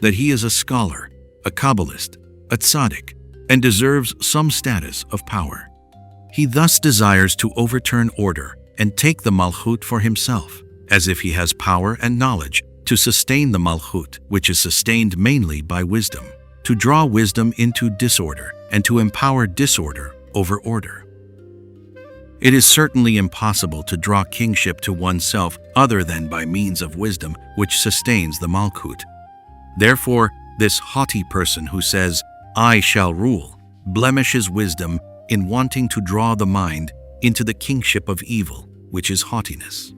that he is a scholar, a Kabbalist, a tzaddik, and deserves some status of power. He thus desires to overturn order and take the Malchut for himself, as if he has power and knowledge to sustain the Malchut, which is sustained mainly by wisdom, to draw wisdom into disorder and to empower disorder over order. It is certainly impossible to draw kingship to oneself other than by means of wisdom, which sustains the Malkut. Therefore, this haughty person who says, "I shall rule," blemishes wisdom in wanting to draw the mind into the kingship of evil, which is haughtiness.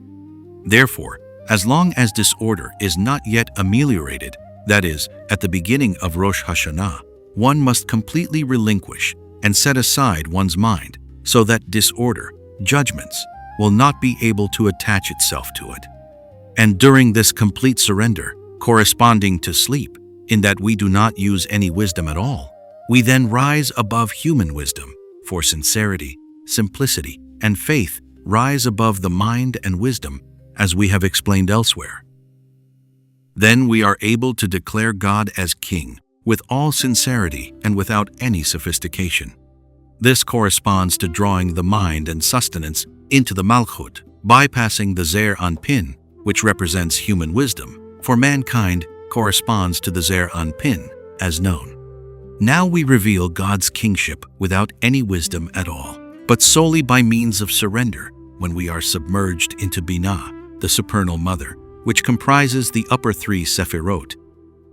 Therefore, as long as disorder is not yet ameliorated, that is, at the beginning of Rosh Hashanah, one must completely relinquish and set aside one's mind, so that disorder, judgments, will not be able to attach itself to it. And during this complete surrender, corresponding to sleep, in that we do not use any wisdom at all, we then rise above human wisdom, for sincerity, simplicity, and faith rise above the mind and wisdom, as we have explained elsewhere. Then we are able to declare God as King, with all sincerity and without any sophistication. This corresponds to drawing the mind and sustenance into the Malchut, bypassing the Zeir Anpin, which represents human wisdom, for mankind corresponds to the Zeir Anpin, as known. Now we reveal God's kingship without any wisdom at all, but solely by means of surrender, when we are submerged into Binah, the supernal mother, which comprises the upper three Sephirot,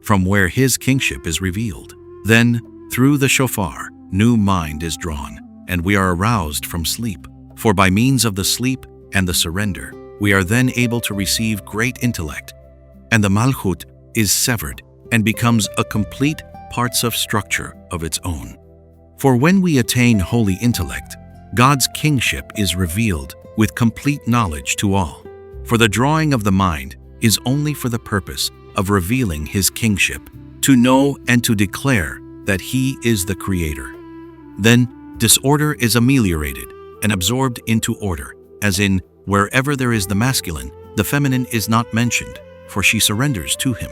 from where his kingship is revealed. Then, through the shofar, new mind is drawn, and we are aroused from sleep. For by means of the sleep and the surrender, we are then able to receive great intellect, and the Malchut is severed and becomes a complete parts of structure of its own. For when we attain holy intellect, God's kingship is revealed with complete knowledge to all. For the drawing of the mind is only for the purpose of revealing his kingship, to know and to declare that he is the creator. Then disorder is ameliorated and absorbed into order, as in, wherever there is the masculine, the feminine is not mentioned, for she surrenders to him.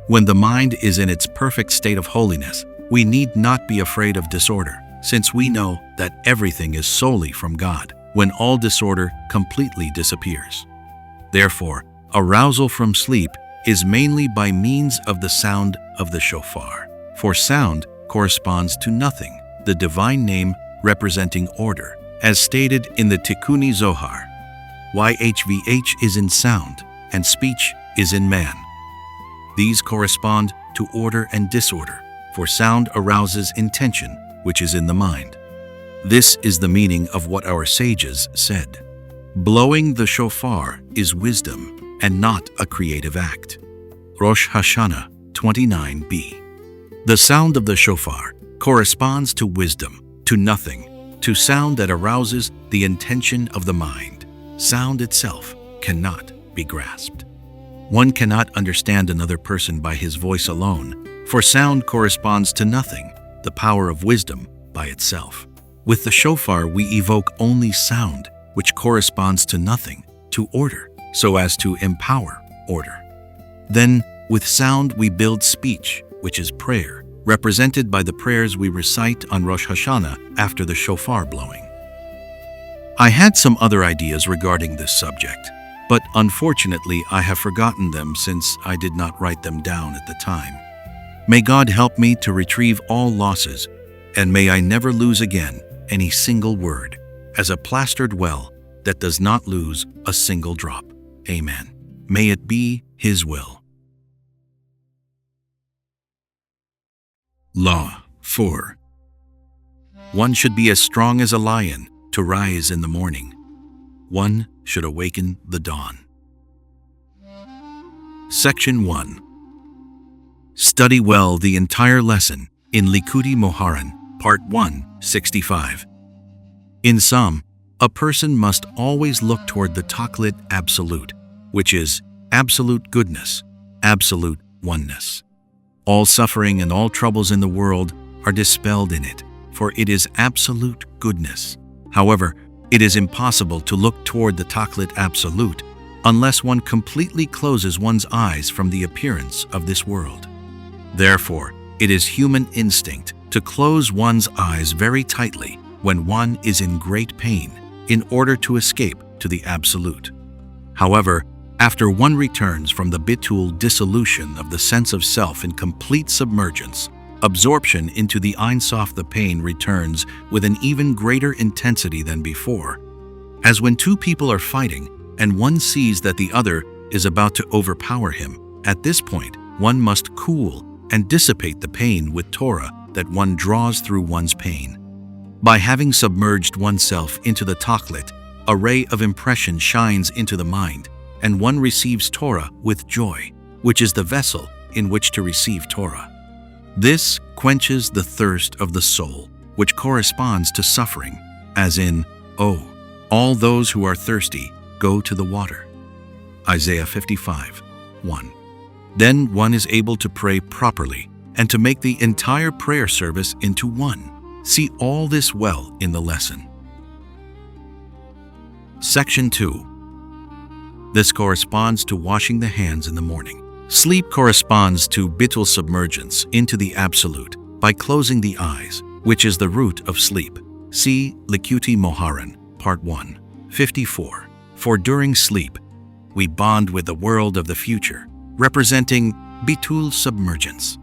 When the mind is in its perfect state of holiness, we need not be afraid of disorder, since we know that everything is solely from God, when all disorder completely disappears. Therefore, arousal from sleep is mainly by means of the sound of the shofar. for sound corresponds to nothing, the divine name representing order, as stated in the Tikkuni Zohar. YHVH is in sound, and speech is in man. These correspond to order and disorder, for sound arouses intention, which is in the mind. This is the meaning of what our sages said. Blowing the shofar is wisdom and not a creative act. Rosh Hashanah 29b. The sound of the shofar corresponds to wisdom, to nothing, to sound that arouses the intention of the mind. Sound itself cannot be grasped. One cannot understand another person by his voice alone, for sound corresponds to nothing, the power of wisdom by itself. With the shofar we evoke only sound, which corresponds to nothing, to order, so as to empower order. Then, with sound we build speech, which is prayer, represented by the prayers we recite on Rosh Hashanah after the shofar blowing. I had some other ideas regarding this subject, but unfortunately I have forgotten them since I did not write them down at the time. May God help me to retrieve all losses, and may I never lose again any single word, as a plastered well that does not lose a single drop. Amen. May it be His will. Law 4. One should be as strong as a lion to rise in the morning. One should awaken the dawn. Section 1. Study well the entire lesson in Likutey Moharan, Part 1, 65. In sum, a person must always look toward the Tachlit Absolute, which is absolute goodness, absolute oneness. All suffering and all troubles in the world are dispelled in it, for it is absolute goodness. However, it is impossible to look toward the Tachlit Absolute unless one completely closes one's eyes from the appearance of this world. Therefore, it is human instinct to close one's eyes very tightly when one is in great pain in order to escape to the Absolute. However, after one returns from the bitul dissolution of the sense of self in complete submergence, absorption into the Ein Sof, the pain returns with an even greater intensity than before. As when two people are fighting and one sees that the other is about to overpower him, at this point one must cool and dissipate the pain with Torah that one draws through one's pain. By having submerged oneself into the Tachlit, a ray of impression shines into the mind, and one receives Torah with joy, which is the vessel in which to receive Torah. This quenches the thirst of the soul, which corresponds to suffering, as in, "Oh, all those who are thirsty, go to the water." Isaiah 55, 1. Then one is able to pray properly and to make the entire prayer service into one. See all this well in the lesson. Section 2. This corresponds to washing the hands in the morning. Sleep corresponds to bitul submergence into the Absolute by closing the eyes, which is the root of sleep. See Likutey Moharan, Part 1, 54. For during sleep, we bond with the world of the future, representing bitul submergence.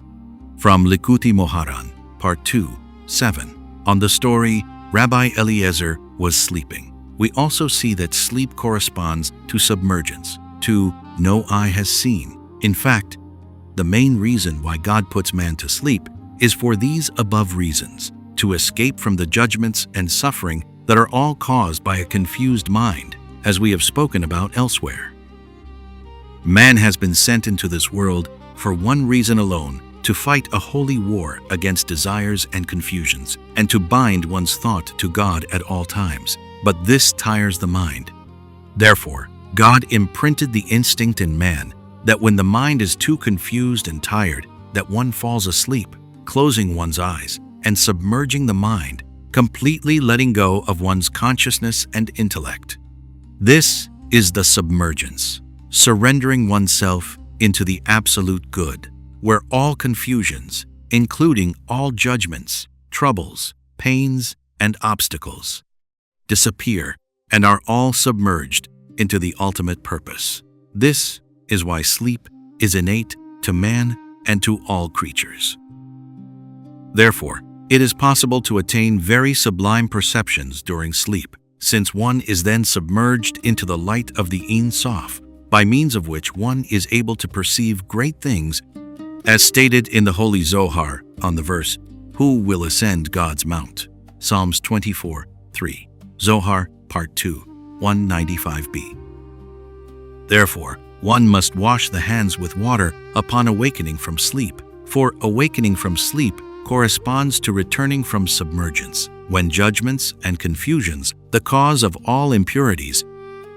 From Likutey Moharan, Part 2, 7. On the story, Rabbi Eliezer was sleeping. We also see that sleep corresponds to submergence, to no eye has seen. In fact, the main reason why God puts man to sleep is for these above reasons, to escape from the judgments and suffering that are all caused by a confused mind, as we have spoken about elsewhere. Man has been sent into this world for one reason alone, to fight a holy war against desires and confusions, and to bind one's thought to God at all times. But this tires the mind. Therefore, God imprinted the instinct in man that when the mind is too confused and tired, that one falls asleep, closing one's eyes and submerging the mind, completely letting go of one's consciousness and intellect. This is the submergence, surrendering oneself into the absolute good, where all confusions, including all judgments, troubles, pains, and obstacles, disappear and are all submerged into the ultimate purpose. This is why sleep is innate to man and to all creatures. Therefore, it is possible to attain very sublime perceptions during sleep, since one is then submerged into the light of the Ein Sof, by means of which one is able to perceive great things, as stated in the Holy Zohar on the verse, "Who will ascend God's mount?" Psalms 24:3. Zohar, Part 2, 195b. Therefore, one must wash the hands with water upon awakening from sleep, for awakening from sleep corresponds to returning from submergence, when judgments and confusions, the cause of all impurities,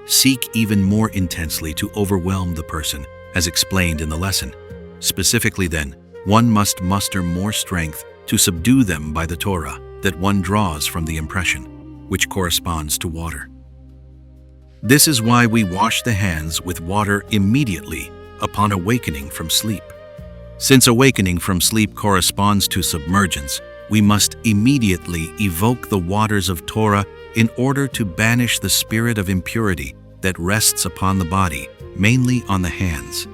seek even more intensely to overwhelm the person, as explained in the lesson. Specifically then, one must muster more strength to subdue them by the Torah that one draws from the impression, which corresponds to water. This is why we wash the hands with water immediately upon awakening from sleep. Since awakening from sleep corresponds to submergence, we must immediately evoke the waters of Torah in order to banish the spirit of impurity that rests upon the body, mainly on the hands.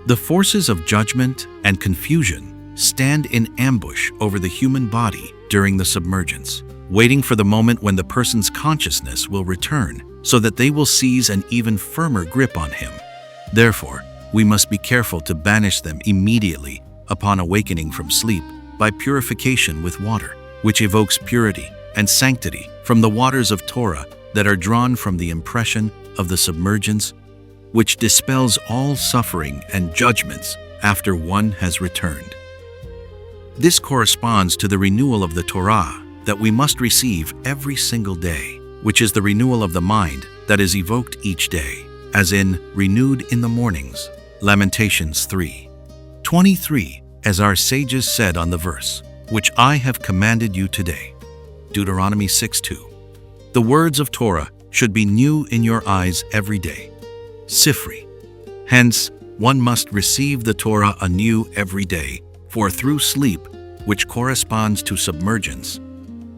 The forces of judgment and confusion stand in ambush over the human body during the submergence, waiting for the moment when the person's consciousness will return, so that they will seize an even firmer grip on him. Therefore, we must be careful to banish them immediately upon awakening from sleep by purification with water, which evokes purity and sanctity from the waters of Torah that are drawn from the impression of the submergence, which dispels all suffering and judgments after one has returned. This corresponds to the renewal of the Torah that we must receive every single day, which is the renewal of the mind that is evoked each day, as in renewed in the mornings, Lamentations 3:23, as our sages said on the verse, which I have commanded you today, Deuteronomy 6:2. The words of Torah should be new in your eyes every day, Sifri. Hence, one must receive the Torah anew every day, for through sleep, which corresponds to submergence,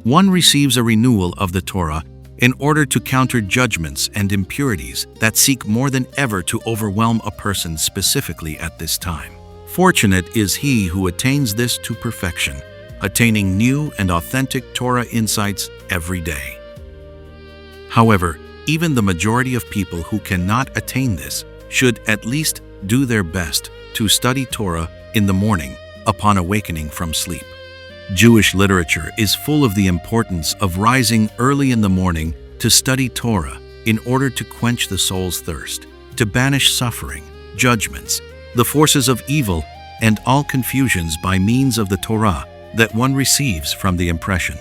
one receives a renewal of the Torah in order to counter judgments and impurities that seek more than ever to overwhelm a person specifically at this time. Fortunate is he who attains this to perfection, attaining new and authentic Torah insights every day. However, even the majority of people who cannot attain this should at least do their best to study Torah in the morning upon awakening from sleep. Jewish literature is full of the importance of rising early in the morning to study Torah in order to quench the soul's thirst, to banish suffering, judgments, the forces of evil, and all confusions by means of the Torah that one receives from the impression.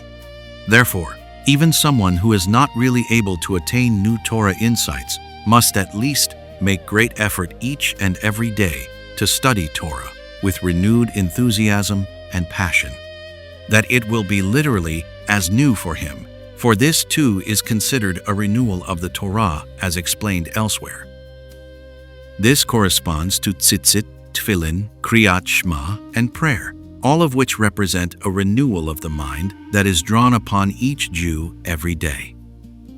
Therefore, even someone who is not really able to attain new Torah insights must at least make great effort each and every day to study Torah with renewed enthusiasm and passion, that it will be literally as new for him, for this too is considered a renewal of the Torah as explained elsewhere. This corresponds to tzitzit, tefillin, kriyat shema, and prayer, all of which represent a renewal of the mind that is drawn upon each Jew every day.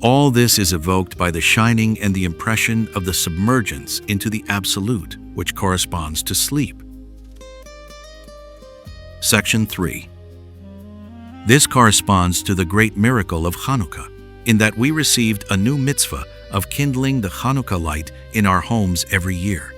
All this is evoked by the shining and the impression of the submergence into the Absolute, which corresponds to sleep. Section 3. This corresponds to the great miracle of Hanukkah, in that we received a new mitzvah of kindling the Hanukkah light in our homes every year.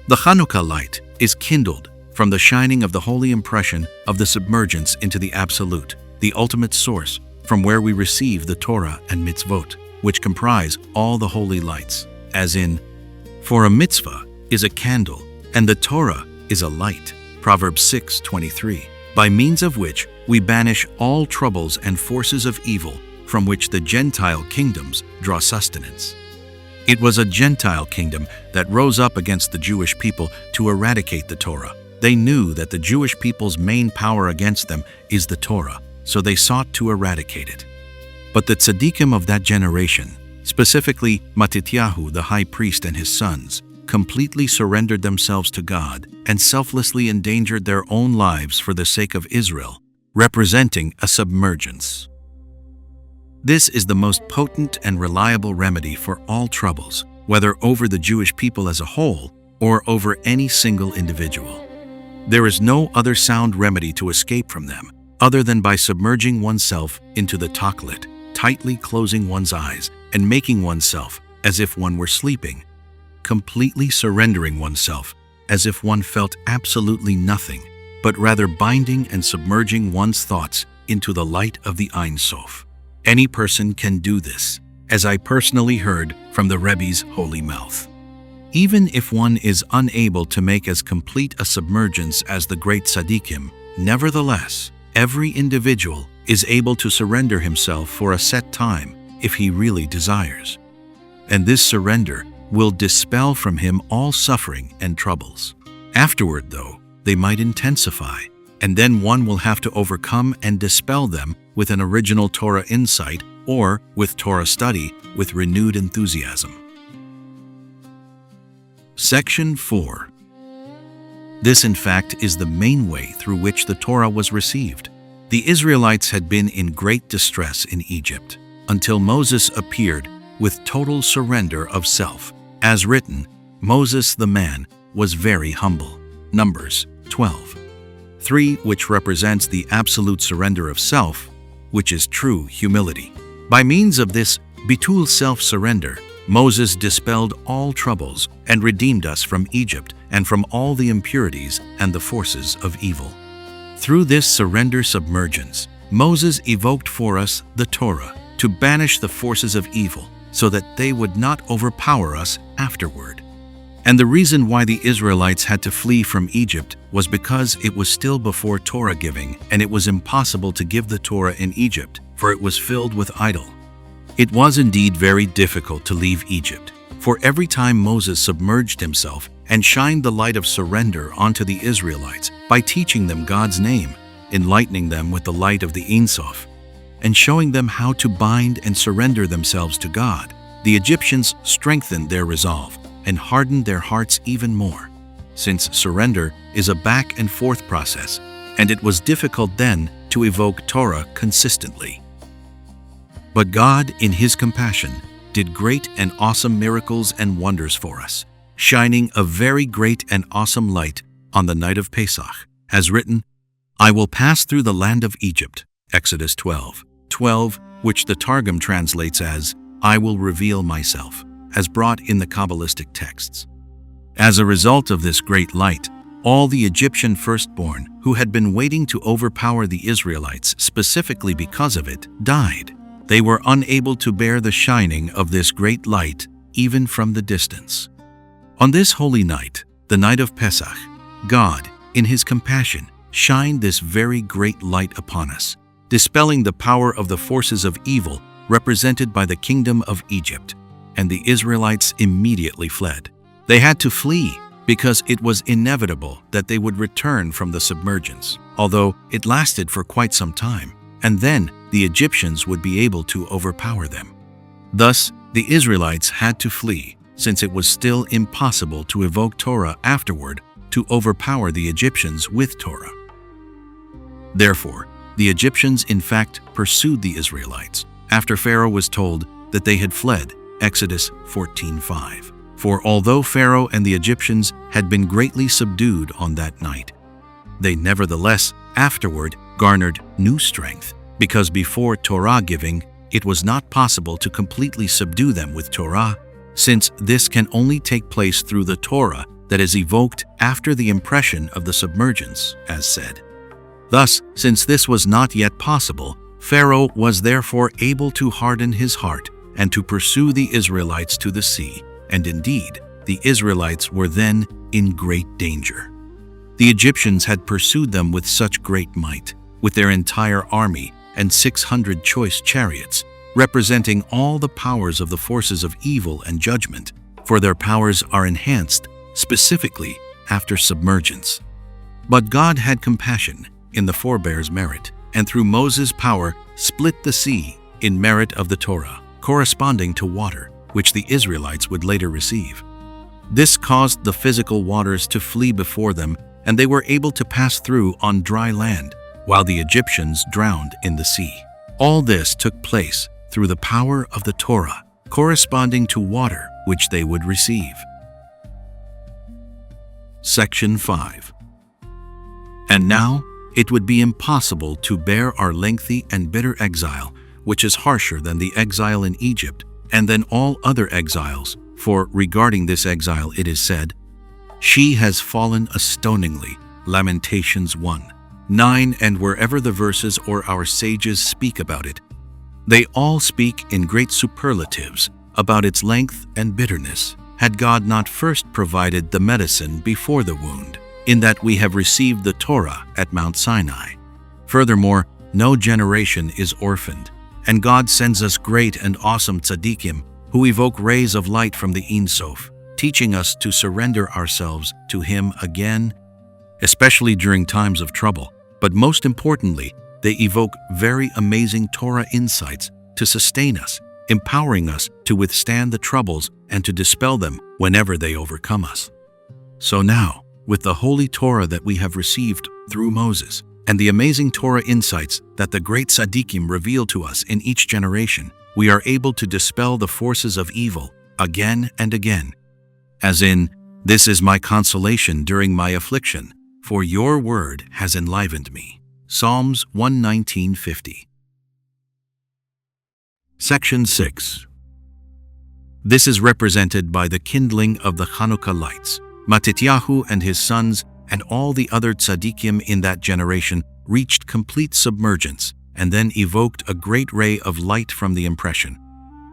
The Hanukkah light is kindled from the shining of the holy impression of the submergence into the Absolute, the ultimate source from where we receive the Torah and mitzvot, which comprise all the holy lights, as in, for a mitzvah is a candle, and the Torah is a light, Proverbs 6:23, by means of which we banish all troubles and forces of evil from which the Gentile kingdoms draw sustenance. It was a Gentile kingdom that rose up against the Jewish people to eradicate the Torah. They knew that the Jewish people's main power against them is the Torah, so they sought to eradicate it. But the tzaddikim of that generation, specifically Mattityahu the high priest and his sons, completely surrendered themselves to God and selflessly endangered their own lives for the sake of Israel, representing a submergence. This is the most potent and reliable remedy for all troubles, whether over the Jewish people as a whole or over any single individual. There is no other sound remedy to escape from them, other than by submerging oneself into the taklit, tightly closing one's eyes and making oneself as if one were sleeping, completely surrendering oneself as if one felt absolutely nothing, but rather binding and submerging one's thoughts into the light of the Ein Sof. Any person can do this, as I personally heard from the Rebbe's holy mouth. Even if one is unable to make as complete a submergence as the great tzaddikim, nevertheless, every individual is able to surrender himself for a set time if he really desires. And this surrender will dispel from him all suffering and troubles. Afterward, though, they might intensify, and then one will have to overcome and dispel them with an original Torah insight or with Torah study with renewed enthusiasm. Section 4. This, in fact, is the main way through which the Torah was received. The Israelites had been in great distress in Egypt until Moses appeared with total surrender of self. As written, Moses the man was very humble. Numbers 12:3, which represents the absolute surrender of self, which is true humility. By means of this bitul self-surrender, Moses dispelled all troubles and redeemed us from Egypt and from all the impurities and the forces of evil. Through this surrender submergence, Moses evoked for us the Torah to banish the forces of evil so that they would not overpower us afterward. And the reason why the Israelites had to flee from Egypt was because it was still before Torah giving, and it was impossible to give the Torah in Egypt, for it was filled with idol. It was indeed very difficult to leave Egypt, for every time Moses submerged himself and shined the light of surrender onto the Israelites by teaching them God's name, enlightening them with the light of the Ein Sof, and showing them how to bind and surrender themselves to God, the Egyptians strengthened their resolve and hardened their hearts even more, since surrender is a back and forth process, and it was difficult then to evoke Torah consistently. But God, in His compassion, did great and awesome miracles and wonders for us, shining a very great and awesome light on the night of Pesach, as written, I will pass through the land of Egypt, Exodus 12:12, which the Targum translates as, I will reveal myself, as brought in the Kabbalistic texts. As a result of this great light, all the Egyptian firstborn who had been waiting to overpower the Israelites specifically because of it died. They were unable to bear the shining of this great light even from the distance. On this holy night, the night of Pesach, God, in His compassion, shined this very great light upon us, dispelling the power of the forces of evil represented by the kingdom of Egypt, and the Israelites immediately fled. They had to flee because it was inevitable that they would return from the submergence, although it lasted for quite some time, and then the Egyptians would be able to overpower them. Thus, the Israelites had to flee, since it was still impossible to evoke Torah afterward to overpower the Egyptians with Torah. Therefore, the Egyptians in fact pursued the Israelites after Pharaoh was told that they had fled, Exodus 14:5. For although Pharaoh and the Egyptians had been greatly subdued on that night, they nevertheless afterward garnered new strength, because before Torah giving, it was not possible to completely subdue them with Torah, since this can only take place through the Torah that is evoked after the impression of the submergence, as said. Thus, since this was not yet possible, Pharaoh was therefore able to harden his heart and to pursue the Israelites to the sea, and indeed, the Israelites were then in great danger. The Egyptians had pursued them with such great might, with their entire army and 600 choice chariots, representing all the powers of the forces of evil and judgment, for their powers are enhanced specifically after submergence. But God had compassion in the forebears' merit, and through Moses' power split the sea in merit of the Torah, corresponding to water, which the Israelites would later receive. This caused the physical waters to flee before them, and they were able to pass through on dry land, while the Egyptians drowned in the sea. All this took place through the power of the Torah, corresponding to water which they would receive. Section 5. And now, it would be impossible to bear our lengthy and bitter exile, which is harsher than the exile in Egypt, and than all other exiles. For regarding this exile it is said, "She has fallen astoningly." Lamentations 1:9. And wherever the verses or our sages speak about it, they all speak in great superlatives about its length and bitterness, had God not first provided the medicine before the wound, in that we have received the Torah at Mount Sinai. Furthermore, no generation is orphaned, and God sends us great and awesome tzaddikim who evoke rays of light from the Ein Sof, teaching us to surrender ourselves to Him again, especially during times of trouble. But most importantly, they evoke very amazing Torah insights to sustain us, empowering us to withstand the troubles and to dispel them whenever they overcome us. So now, with the holy Torah that we have received through Moses, and the amazing Torah insights that the great tzaddikim reveal to us in each generation, we are able to dispel the forces of evil again and again. As in, "This is my consolation during my affliction, for your word has enlivened me." Psalms 119:50. Section 6. This is represented by the kindling of the Hanukkah lights. Matityahu and his sons and all the other tzaddikim in that generation reached complete submergence and then evoked a great ray of light from the impression,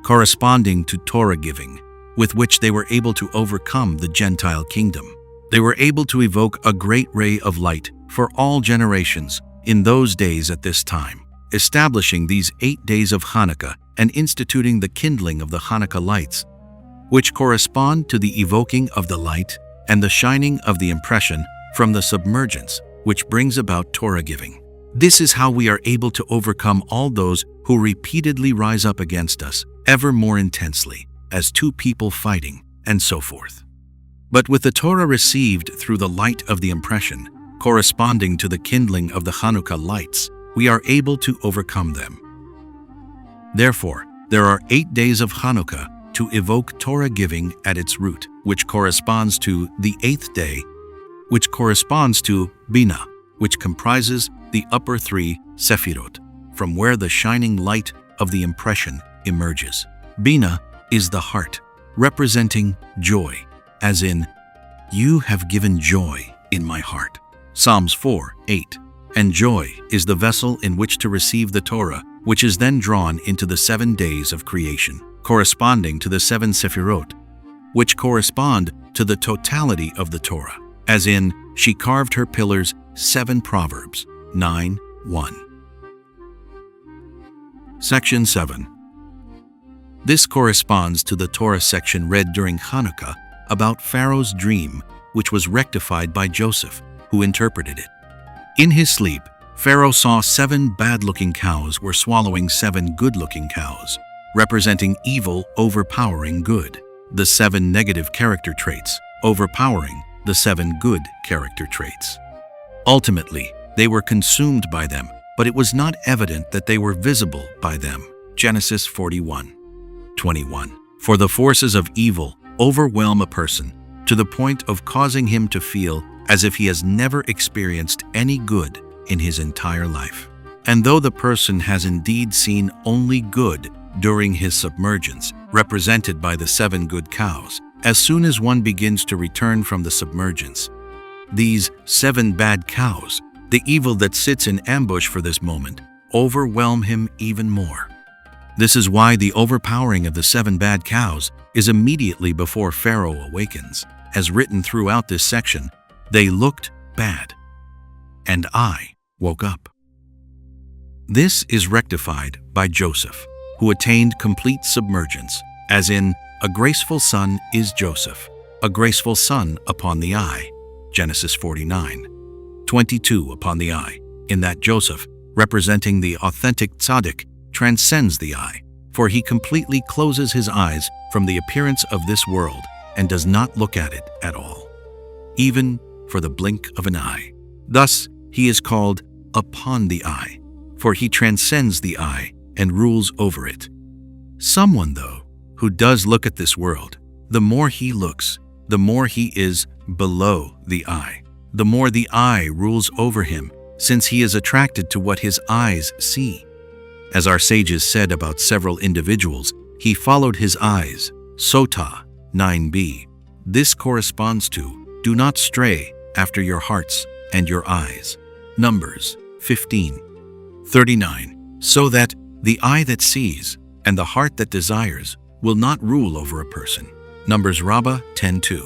corresponding to Torah giving, with which they were able to overcome the Gentile kingdom. They were able to evoke a great ray of light for all generations in those days at this time, establishing these 8 days of Hanukkah and instituting the kindling of the Hanukkah lights, which correspond to the evoking of the light and the shining of the impression from the submergence, which brings about Torah giving. This is how we are able to overcome all those who repeatedly rise up against us, ever more intensely, as two people fighting, and so forth. But with the Torah received through the light of the impression, corresponding to the kindling of the Hanukkah lights, we are able to overcome them. Therefore, there are 8 days of Hanukkah to evoke Torah giving at its root, which corresponds to the 8th day, which corresponds to Bina, which comprises the upper 3 Sephirot, from where the shining light of the impression emerges. Bina is the heart, representing joy, as in, "You have given joy in my heart." Psalms 4:8. And joy is the vessel in which to receive the Torah, which is then drawn into the 7 days of creation, corresponding to the 7 Sephirot, which correspond to the totality of the Torah, as in, "She carved her pillars," 7 Proverbs 9:1. Section 7. This corresponds to the Torah section read during Hanukkah about Pharaoh's dream, which was rectified by Joseph, who interpreted it. In his sleep, Pharaoh saw 7 bad-looking cows were swallowing 7 good-looking cows, representing evil overpowering good, the 7 negative character traits overpowering the 7 good character traits. Ultimately, they were consumed by them, but it was not evident that they were visible by them. Genesis 41:21. For the forces of evil overwhelm a person to the point of causing him to feel as if he has never experienced any good in his entire life. And though the person has indeed seen only good during his submergence, represented by the 7 good cows, as soon as one begins to return from the submergence, these 7 bad cows, the evil that sits in ambush for this moment, overwhelm him even more. This is why the overpowering of the 7 bad cows is immediately before Pharaoh awakens. As written throughout this section, they looked bad, and I woke up. This is rectified by Joseph, who attained complete submergence, as in, "A graceful son is Joseph, a graceful son upon the eye." Genesis 49:22 upon the eye, in that Joseph, representing the authentic tzaddik, transcends the eye, for he completely closes his eyes from the appearance of this world and does not look at it at all, even for the blink of an eye. Thus, he is called upon the eye, for he transcends the eye and rules over it. Someone, though, who does look at this world, the more he looks, the more he is below the eye, the more the eye rules over him, since he is attracted to what his eyes see. As our sages said about several individuals, he followed his eyes. Sota 9b. This corresponds to, do not stray after your hearts and your eyes. Numbers 15:39. So that the eye that sees and the heart that desires will not rule over a person. Numbers Rabbah 10:2.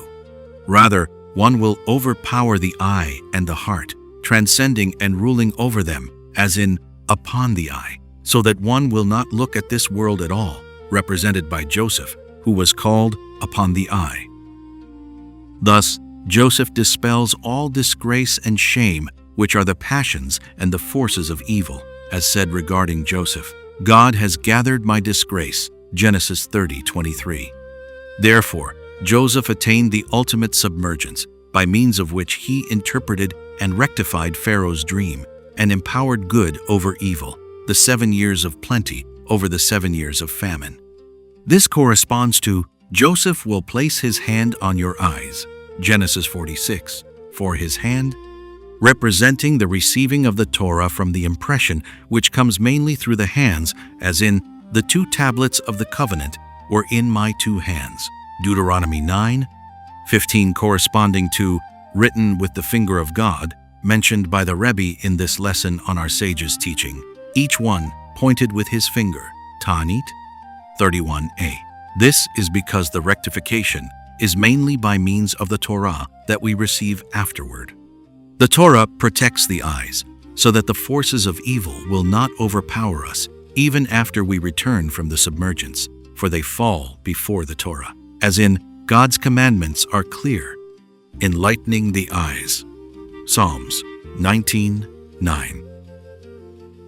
Rather, one will overpower the eye and the heart, transcending and ruling over them, as in upon the eye, so that one will not look at this world at all, represented by Joseph, who was called upon the eye. Thus, Joseph dispels all disgrace and shame, which are the passions and the forces of evil, as said regarding Joseph, God has gathered my disgrace, Genesis 30:23. Therefore, Joseph attained the ultimate submergence, by means of which he interpreted and rectified Pharaoh's dream, and empowered good over evil, the 7 years of plenty over the 7 years of famine. This corresponds to, Joseph will place his hand on your eyes, Genesis 46, for his hand, representing the receiving of the Torah from the impression which comes mainly through the hands, as in, the 2 tablets of the covenant were in my 2 hands, Deuteronomy 9:15, corresponding to, written with the finger of God, mentioned by the Rebbe in this lesson on our sages' teaching, each one pointed with his finger, Ta'anit 31a. This is because the rectification is mainly by means of the Torah that we receive afterward. The Torah protects the eyes, so that the forces of evil will not overpower us, even after we return from the submergence, for they fall before the Torah, as in, God's commandments are clear, enlightening the eyes. Psalms 19:9.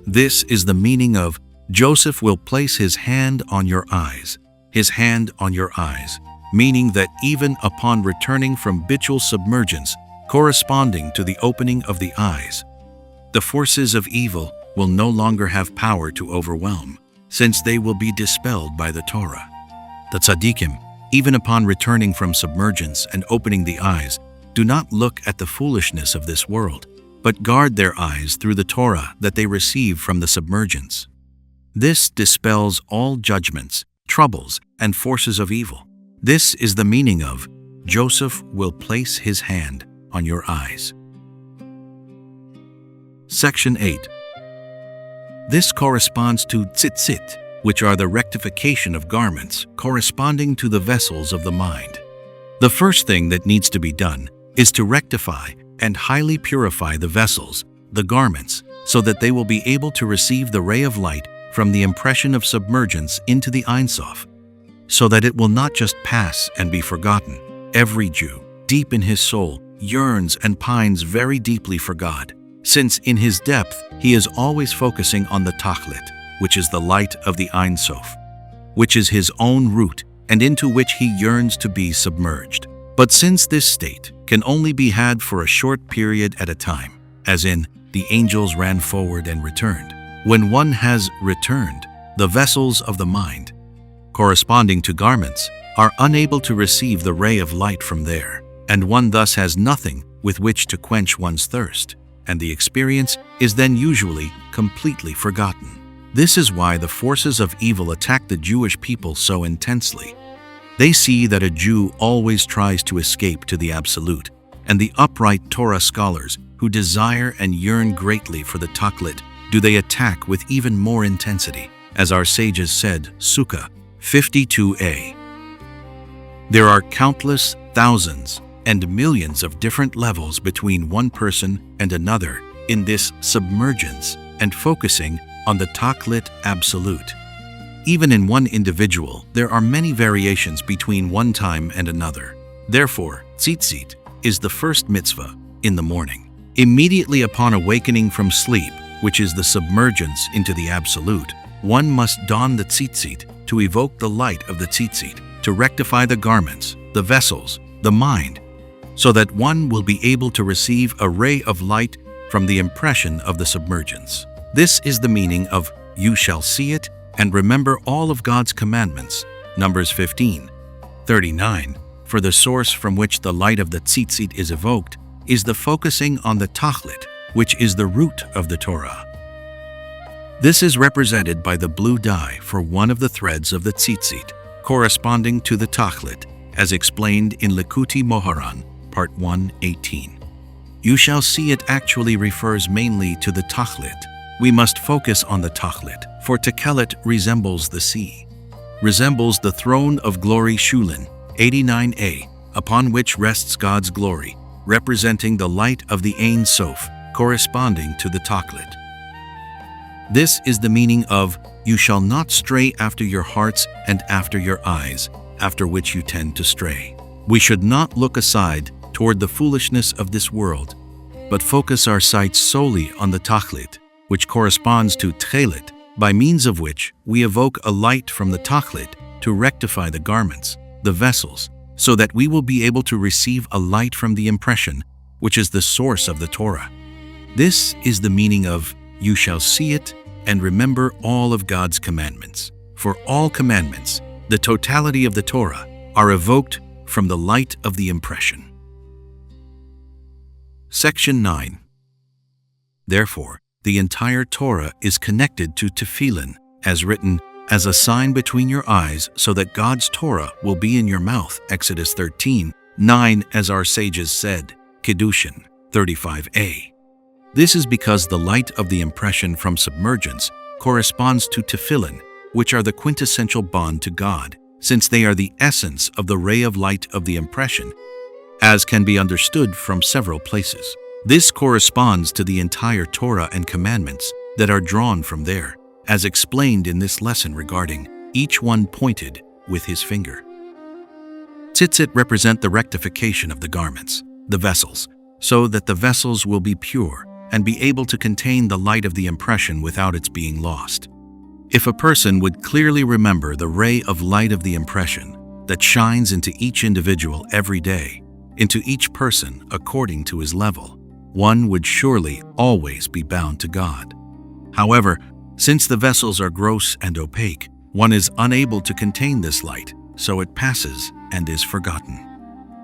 This is the meaning of, Joseph will place his hand on your eyes, his hand on your eyes, meaning that even upon returning from habitual submergence, corresponding to the opening of the eyes, the forces of evil will no longer have power to overwhelm, since they will be dispelled by the Torah. The tzaddikim, even upon returning from submergence and opening the eyes, do not look at the foolishness of this world, but guard their eyes through the Torah that they receive from the submergence. This dispels all judgments, troubles, and forces of evil. This is the meaning of, Joseph will place his hand on your eyes. Section 8. This corresponds to tzitzit, which are the rectification of garments corresponding to the vessels of the mind. The first thing that needs to be done is to rectify and highly purify the vessels, the garments, so that they will be able to receive the ray of light from the impression of submergence into the Ein Sof, so that it will not just pass and be forgotten. Every Jew, deep in his soul, yearns and pines very deeply for God, since in his depth he is always focusing on the Tachlit, which is the light of the Ein Sof, which is his own root and into which he yearns to be submerged. But since this state can only be had for a short period at a time, as in, the angels ran forward and returned, when one has returned, the vessels of the mind, corresponding to garments, are unable to receive the ray of light from there, and one thus has nothing with which to quench one's thirst, and the experience is then usually completely forgotten. This is why the forces of evil attack the Jewish people so intensely. They see that a Jew always tries to escape to the Absolute, and the upright Torah scholars who desire and yearn greatly for the Tachlit do they attack with even more intensity, as our sages said, Sukkah 52a. There are countless thousands and millions of different levels between one person and another in this submergence and focusing on the Tachlit Absolute. Even in one individual, there are many variations between one time and another. Therefore, tzitzit is the first mitzvah in the morning. Immediately upon awakening from sleep, which is the submergence into the Absolute, one must don the tzitzit to evoke the light of the tzitzit, to rectify the garments, the vessels, the mind, so that one will be able to receive a ray of light from the impression of the submergence. This is the meaning of, you shall see it and remember all of God's commandments, Numbers 15:39. For the source from which the light of the tzitzit is evoked is the focusing on the Tachlit, which is the root of the Torah. This is represented by the blue dye for one of the threads of the tzitzit, corresponding to the tachlit, as explained in Likutey Moharan, Part 1:18. You shall see it actually refers mainly to the tachlit. We must focus on the tachlit, for tekelet resembles the sea, resembles the throne of glory Shulin, 89a, upon which rests God's glory, representing the light of the Ein Sof, corresponding to the tachlit. This is the meaning of, you shall not stray after your hearts and after your eyes, after which you tend to stray. We should not look aside toward the foolishness of this world, but focus our sights solely on the tachlit, which corresponds to tchelet, by means of which we evoke a light from the tachlit to rectify the garments, the vessels, so that we will be able to receive a light from the impression, which is the source of the Torah. This is the meaning of, you shall see it and remember all of God's commandments. For all commandments, the totality of the Torah, are evoked from the light of the impression. Section 9. Therefore, the entire Torah is connected to tefillin, as written, as a sign between your eyes, so that God's Torah will be in your mouth, Exodus 13:9, as our sages said, Kiddushin 35a. This is because the light of the impression from submergence corresponds to tefillin, which are the quintessential bond to God, since they are the essence of the ray of light of the impression, as can be understood from several places. This corresponds to the entire Torah and commandments that are drawn from there, as explained in this lesson regarding each one pointed with his finger. Tzitzit represent the rectification of the garments, the vessels, so that the vessels will be pure and be able to contain the light of the impression without its being lost. If a person would clearly remember the ray of light of the impression that shines into each individual every day, into each person according to his level, one would surely always be bound to God. However, since the vessels are gross and opaque, one is unable to contain this light, so it passes and is forgotten.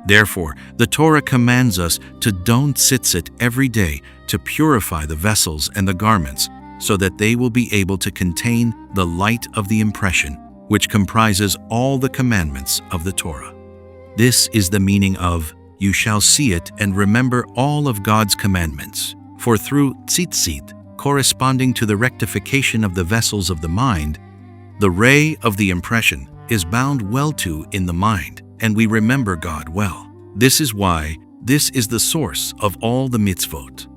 Therefore, the Torah commands us to don tzitzit every day to purify the vessels and the garments, so that they will be able to contain the light of the impression, which comprises all the commandments of the Torah. This is the meaning of, you shall see it and remember all of God's commandments. For through tzitzit, corresponding to the rectification of the vessels of the mind, the ray of the impression is bound well to in the mind, and we remember God well. This is why this is the source of all the mitzvot.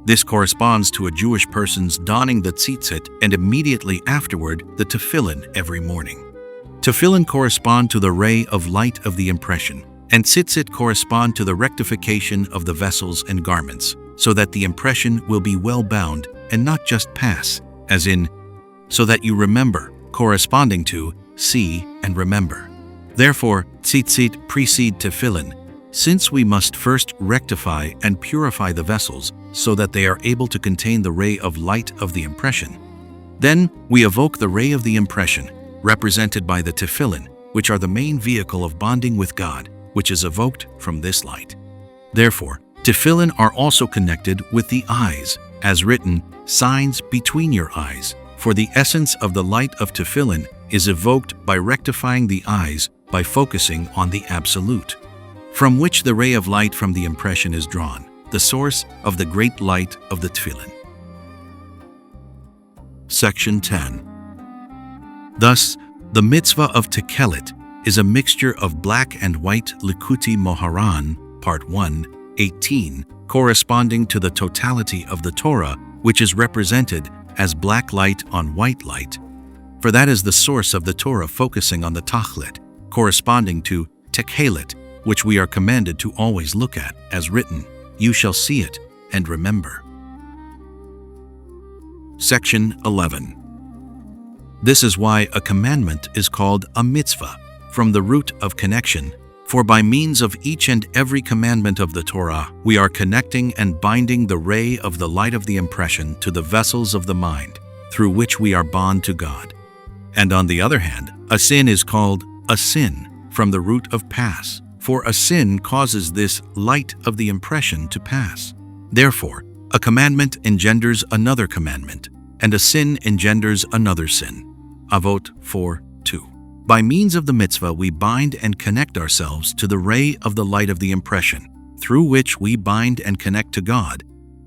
This corresponds to a Jewish person's donning the tzitzit and immediately afterward the tefillin every morning. Tefillin correspond to the ray of light of the impression, and tzitzit correspond to the rectification of the vessels and garments, so that the impression will be well bound and not just pass, as in, so that you remember, corresponding to see and remember. Therefore, tzitzit precede tefillin, since we must first rectify and purify the vessels so that they are able to contain the ray of light of the impression. Then we evoke the ray of the impression, represented by the tefillin, which are the main vehicle of bonding with God, which is evoked from this light. Therefore, tefillin are also connected with the eyes, as written, signs between your eyes, for the essence of the light of tefillin is evoked by rectifying the eyes by focusing on the absolute, from which the ray of light from the impression is drawn, the source of the great light of the tefillin. Section 10. Thus, the mitzvah of tekelet is a mixture of black and white Likutey Moharan, Part 1:18, corresponding to the totality of the Torah, which is represented as black light on white light, for that is the source of the Torah focusing on the tachlit, corresponding to tekelet, which we are commanded to always look at, as written, you shall see it and remember. Section 11. This is why a commandment is called a mitzvah, from the root of connection, for by means of each and every commandment of the Torah, we are connecting and binding the ray of the light of the impression to the vessels of the mind, through which we are bound to God. And on the other hand, a sin is called a sin, from the root of pass, for a sin causes this light of the impression to pass. Therefore, a commandment engenders another commandment, and a sin engenders another sin. Avot 4:2. By means of the mitzvah, we bind and connect ourselves to the ray of the light of the impression, through which we bind and connect to God,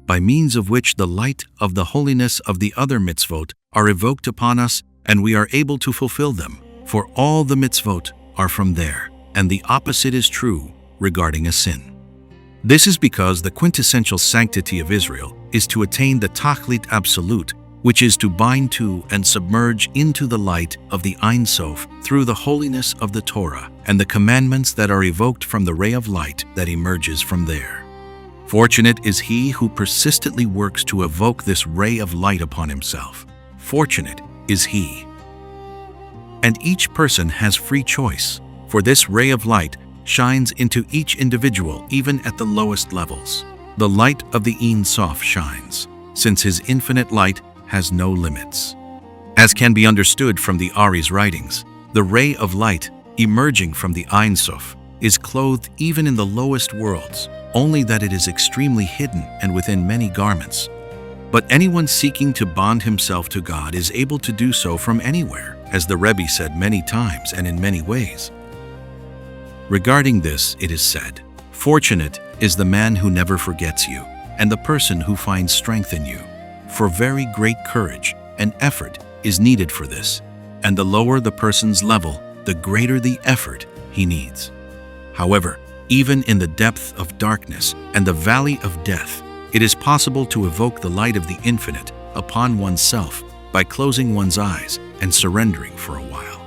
by means of which the light of the holiness of the other mitzvot are evoked upon us, and we are able to fulfill them. For all the mitzvot are from there, and the opposite is true regarding a sin. This is because the quintessential sanctity of Israel is to attain the Tachlit Absolute, which is to bind to and submerge into the light of the Ein Sof through the holiness of the Torah and the commandments that are evoked from the ray of light that emerges from there. Fortunate is he who persistently works to evoke this ray of light upon himself. Fortunate is he. And each person has free choice, for this ray of light shines into each individual even at the lowest levels. The light of the Ein Sof shines, since his infinite light has no limits. As can be understood from the Ari's writings, the ray of light emerging from the Ein Sof is clothed even in the lowest worlds, only that it is extremely hidden and within many garments. But anyone seeking to bond himself to God is able to do so from anywhere, as the Rebbe said many times and in many ways. Regarding this, it is said, "Fortunate is the man who never forgets you, and the person who finds strength in you. For very great courage and effort is needed for this, and the lower the person's level, the greater the effort he needs." However, even in the depth of darkness and the valley of death, it is possible to evoke the light of the infinite upon oneself by closing one's eyes and surrendering for a while.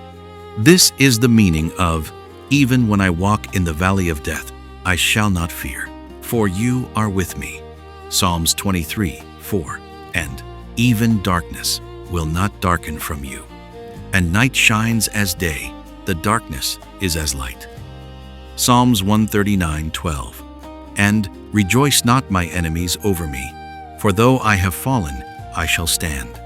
This is the meaning of, "Even when I walk in the valley of death, I shall not fear, for you are with me." Psalms 23:4. And, "Even darkness will not darken from you. And night shines as day, the darkness is as light." Psalms 139:12. And, "Rejoice not my enemies over me, for though I have fallen, I shall stand.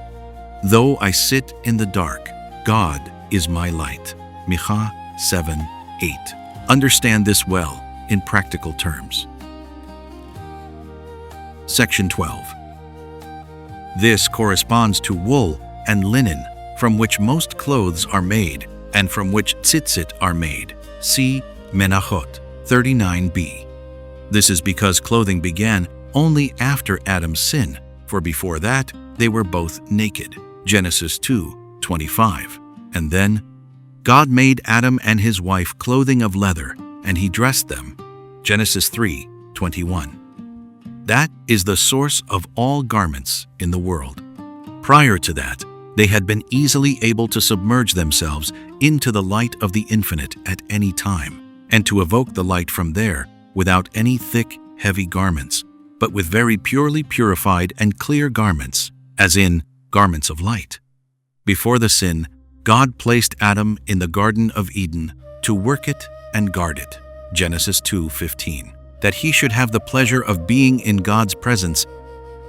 Though I sit in the dark, God is my light." Micha 7:8. Understand this well in practical terms. Section 12. This corresponds to wool and linen, from which most clothes are made, and from which tzitzit are made. See Menachot 39b. This is because clothing began only after Adam's sin, for before that they were both naked. Genesis 2:25. And then, God made Adam and his wife clothing of leather, and he dressed them. Genesis 3:21. That is the source of all garments in the world. Prior to that, they had been easily able to submerge themselves into the light of the infinite at any time, and to evoke the light from there without any thick, heavy garments, but with very purely purified and clear garments, as in garments of light. Before the sin, God placed Adam in the Garden of Eden to work it and guard it. Genesis 2:15. That he should have the pleasure of being in God's presence,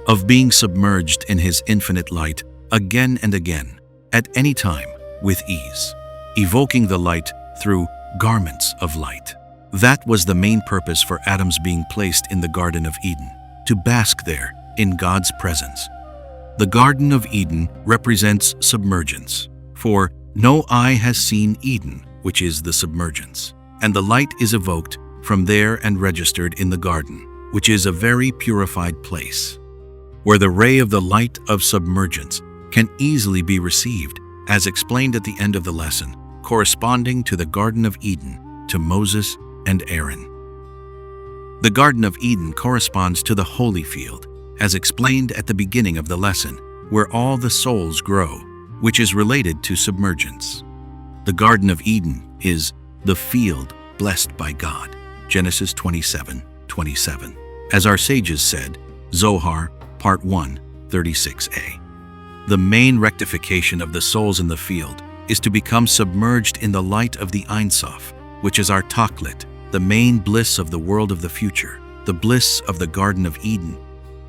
of being submerged in his infinite light again and again, at any time, with ease, evoking the light through garments of light. That was the main purpose for Adam's being placed in the Garden of Eden, to bask there in God's presence. The Garden of Eden represents submergence, for no eye has seen Eden, which is the submergence, and the light is evoked from there and registered in the garden, which is a very purified place, where the ray of the light of submergence can easily be received, as explained at the end of the lesson, corresponding to the Garden of Eden, to Moses and Aaron. The Garden of Eden corresponds to the holy field, as explained at the beginning of the lesson, where all the souls grow, which is related to submergence. The Garden of Eden is the field blessed by God. Genesis 27:27. As our sages said, Zohar, Part 1, 36a. The main rectification of the souls in the field is to become submerged in the light of the Ein Sof, which is our Tachlit, the main bliss of the world of the future, the bliss of the Garden of Eden,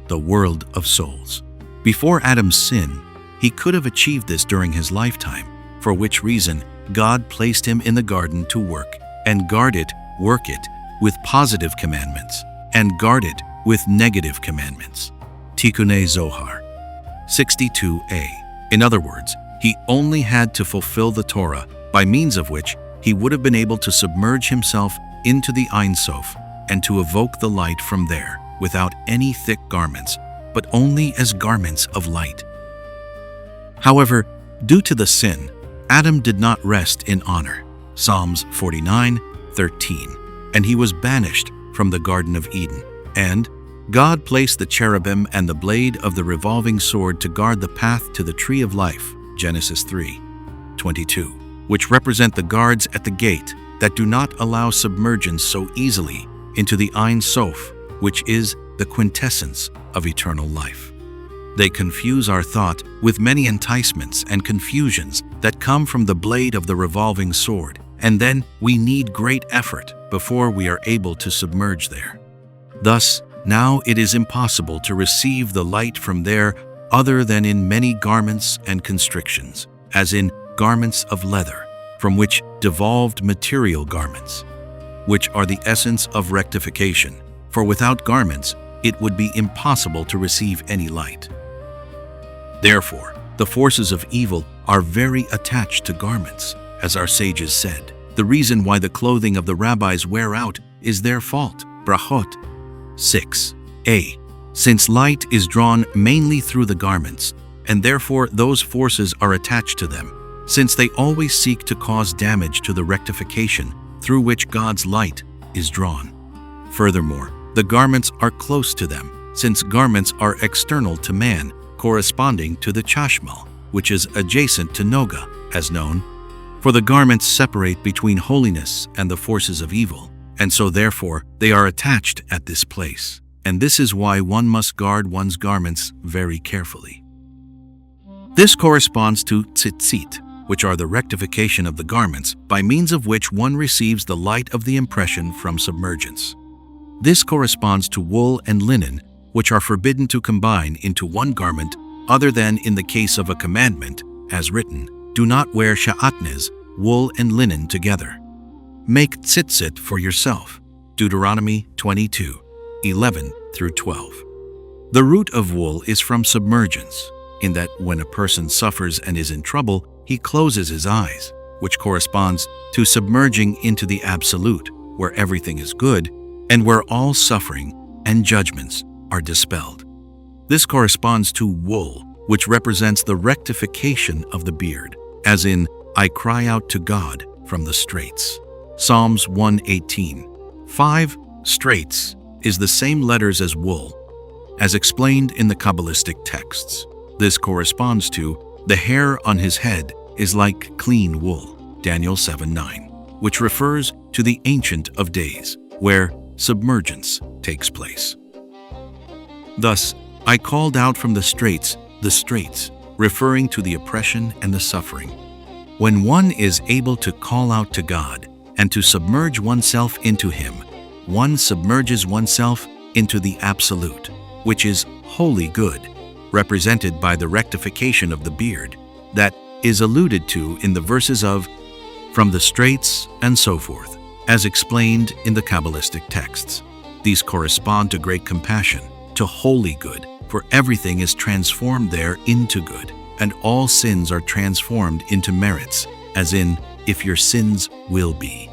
the world of souls. Before Adam's sin, he could have achieved this during his lifetime, for which reason God placed him in the garden to work and guard it, work it, with positive commandments, and guard it with negative commandments. Tikkunei Zohar 62a. In other words, he only had to fulfill the Torah, by means of which he would have been able to submerge himself into the Ein Sof and to evoke the light from there without any thick garments, but only as garments of light. However, due to the sin, Adam did not rest in honor. Psalms 49:13. And he was banished from the Garden of Eden. And God placed the cherubim and the blade of the revolving sword to guard the path to the tree of life, Genesis 3:22, which represent the guards at the gate that do not allow submergence so easily into the Ein Sof, which is the quintessence of eternal life. They confuse our thought with many enticements and confusions that come from the blade of the revolving sword, and then we need great effort before we are able to submerge there. Thus, now it is impossible to receive the light from there other than in many garments and constrictions, as in garments of leather, from which devolved material garments, which are the essence of rectification, for without garments it would be impossible to receive any light. Therefore, the forces of evil are very attached to garments, as our sages said. The reason why the clothing of the rabbis wear out is their fault. Brachot 6a. Since light is drawn mainly through the garments, and therefore those forces are attached to them, since they always seek to cause damage to the rectification through which God's light is drawn. Furthermore, the garments are close to them, since garments are external to man, corresponding to the chashmal, which is adjacent to noga, as known. For the garments separate between holiness and the forces of evil, and so therefore they are attached at this place. And this is why one must guard one's garments very carefully. This corresponds to tzitzit, which are the rectification of the garments, by means of which one receives the light of the impression from submergence. This corresponds to wool and linen, which are forbidden to combine into one garment other than in the case of a commandment, as written, "Do not wear sha'atnez, wool and linen together. Make tzitzit for yourself." Deuteronomy 22:11-12. The root of wool is from submergence, in that when a person suffers and is in trouble, he closes his eyes, which corresponds to submerging into the absolute, where everything is good, and where all suffering and judgments are dispelled. This corresponds to wool, which represents the rectification of the beard, as in, "I cry out to God from the straits." Psalms 118. 5. Straits is the same letters as wool, as explained in the Kabbalistic texts. This corresponds to, "The hair on his head is like clean wool," Daniel 7:9, which refers to the Ancient of Days, where submergence takes place. Thus, "I called out from the straits," referring to the oppression and the suffering. When one is able to call out to God and to submerge oneself into Him, one submerges oneself into the Absolute, which is wholly good, represented by the rectification of the beard, that is alluded to in the verses of "from the straits" and so forth, as explained in the Kabbalistic texts. These correspond to great compassion, to wholly good, for everything is transformed there into good, and all sins are transformed into merits, as in, "if your sins will be.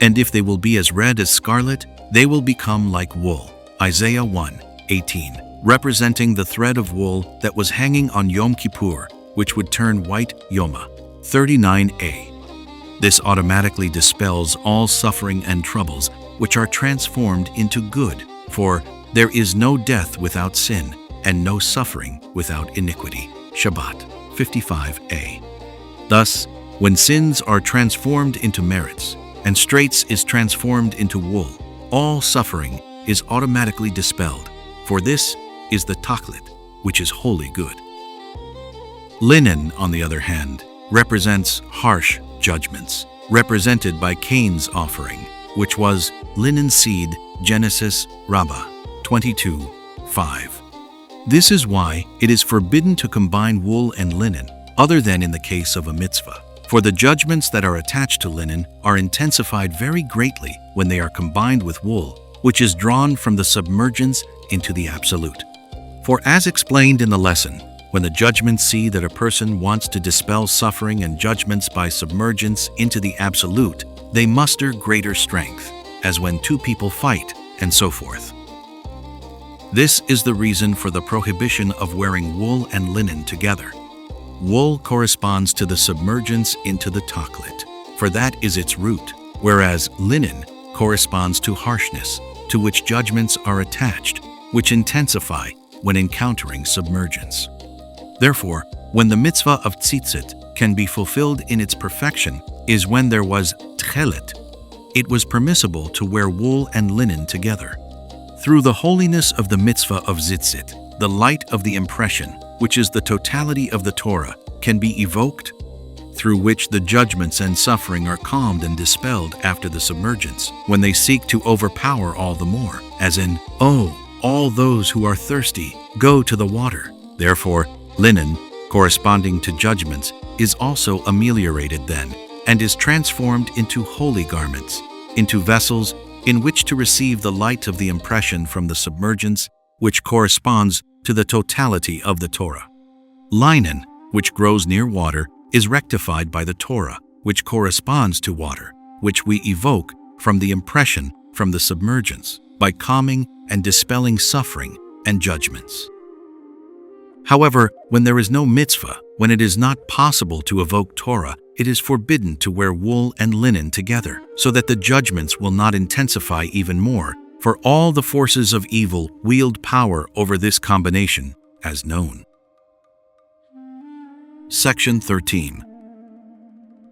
And if they will be as red as scarlet, they will become like wool." Isaiah 1:18, representing the thread of wool that was hanging on Yom Kippur, which would turn white Yoma. 39a. This automatically dispels all suffering and troubles, which are transformed into good, for there is no death without sin, and no suffering without iniquity. Shabbat 55a. Thus, when sins are transformed into merits, and straits is transformed into wool, all suffering is automatically dispelled, for this is the taklit, which is wholly good. Linen, on the other hand, represents harsh judgments, represented by Cain's offering, which was linen seed, Genesis Rabbah 22:5. This is why it is forbidden to combine wool and linen, other than in the case of a mitzvah. For the judgments that are attached to linen are intensified very greatly when they are combined with wool, which is drawn from the submergence into the Absolute. For as explained in the lesson, when the judgments see that a person wants to dispel suffering and judgments by submergence into the Absolute, they muster greater strength, as when two people fight, and so forth. This is the reason for the prohibition of wearing wool and linen together. Wool corresponds to the submergence into the Taklit, for that is its root, whereas linen corresponds to harshness, to which judgments are attached, which intensify when encountering submergence. Therefore, when the mitzvah of tzitzit can be fulfilled in its perfection is when there was tchelet. It was permissible to wear wool and linen together. Through the holiness of the mitzvah of tzitzit, the light of the impression, which is the totality of the Torah, can be evoked, through which the judgments and suffering are calmed and dispelled after the submergence, when they seek to overpower all the more, as in, "Oh, all those who are thirsty, go to the water." Therefore, linen, corresponding to judgments, is also ameliorated then, and is transformed into holy garments, into vessels in which to receive the light of the impression from the submergence, which corresponds to the totality of the Torah. Linen, which grows near water, is rectified by the Torah, which corresponds to water, which we evoke from the impression from the submergence, by calming and dispelling suffering and judgments. However, when there is no mitzvah, when it is not possible to evoke Torah, it is forbidden to wear wool and linen together, so that the judgments will not intensify even more, for all the forces of evil wield power over this combination, as known. Section 13.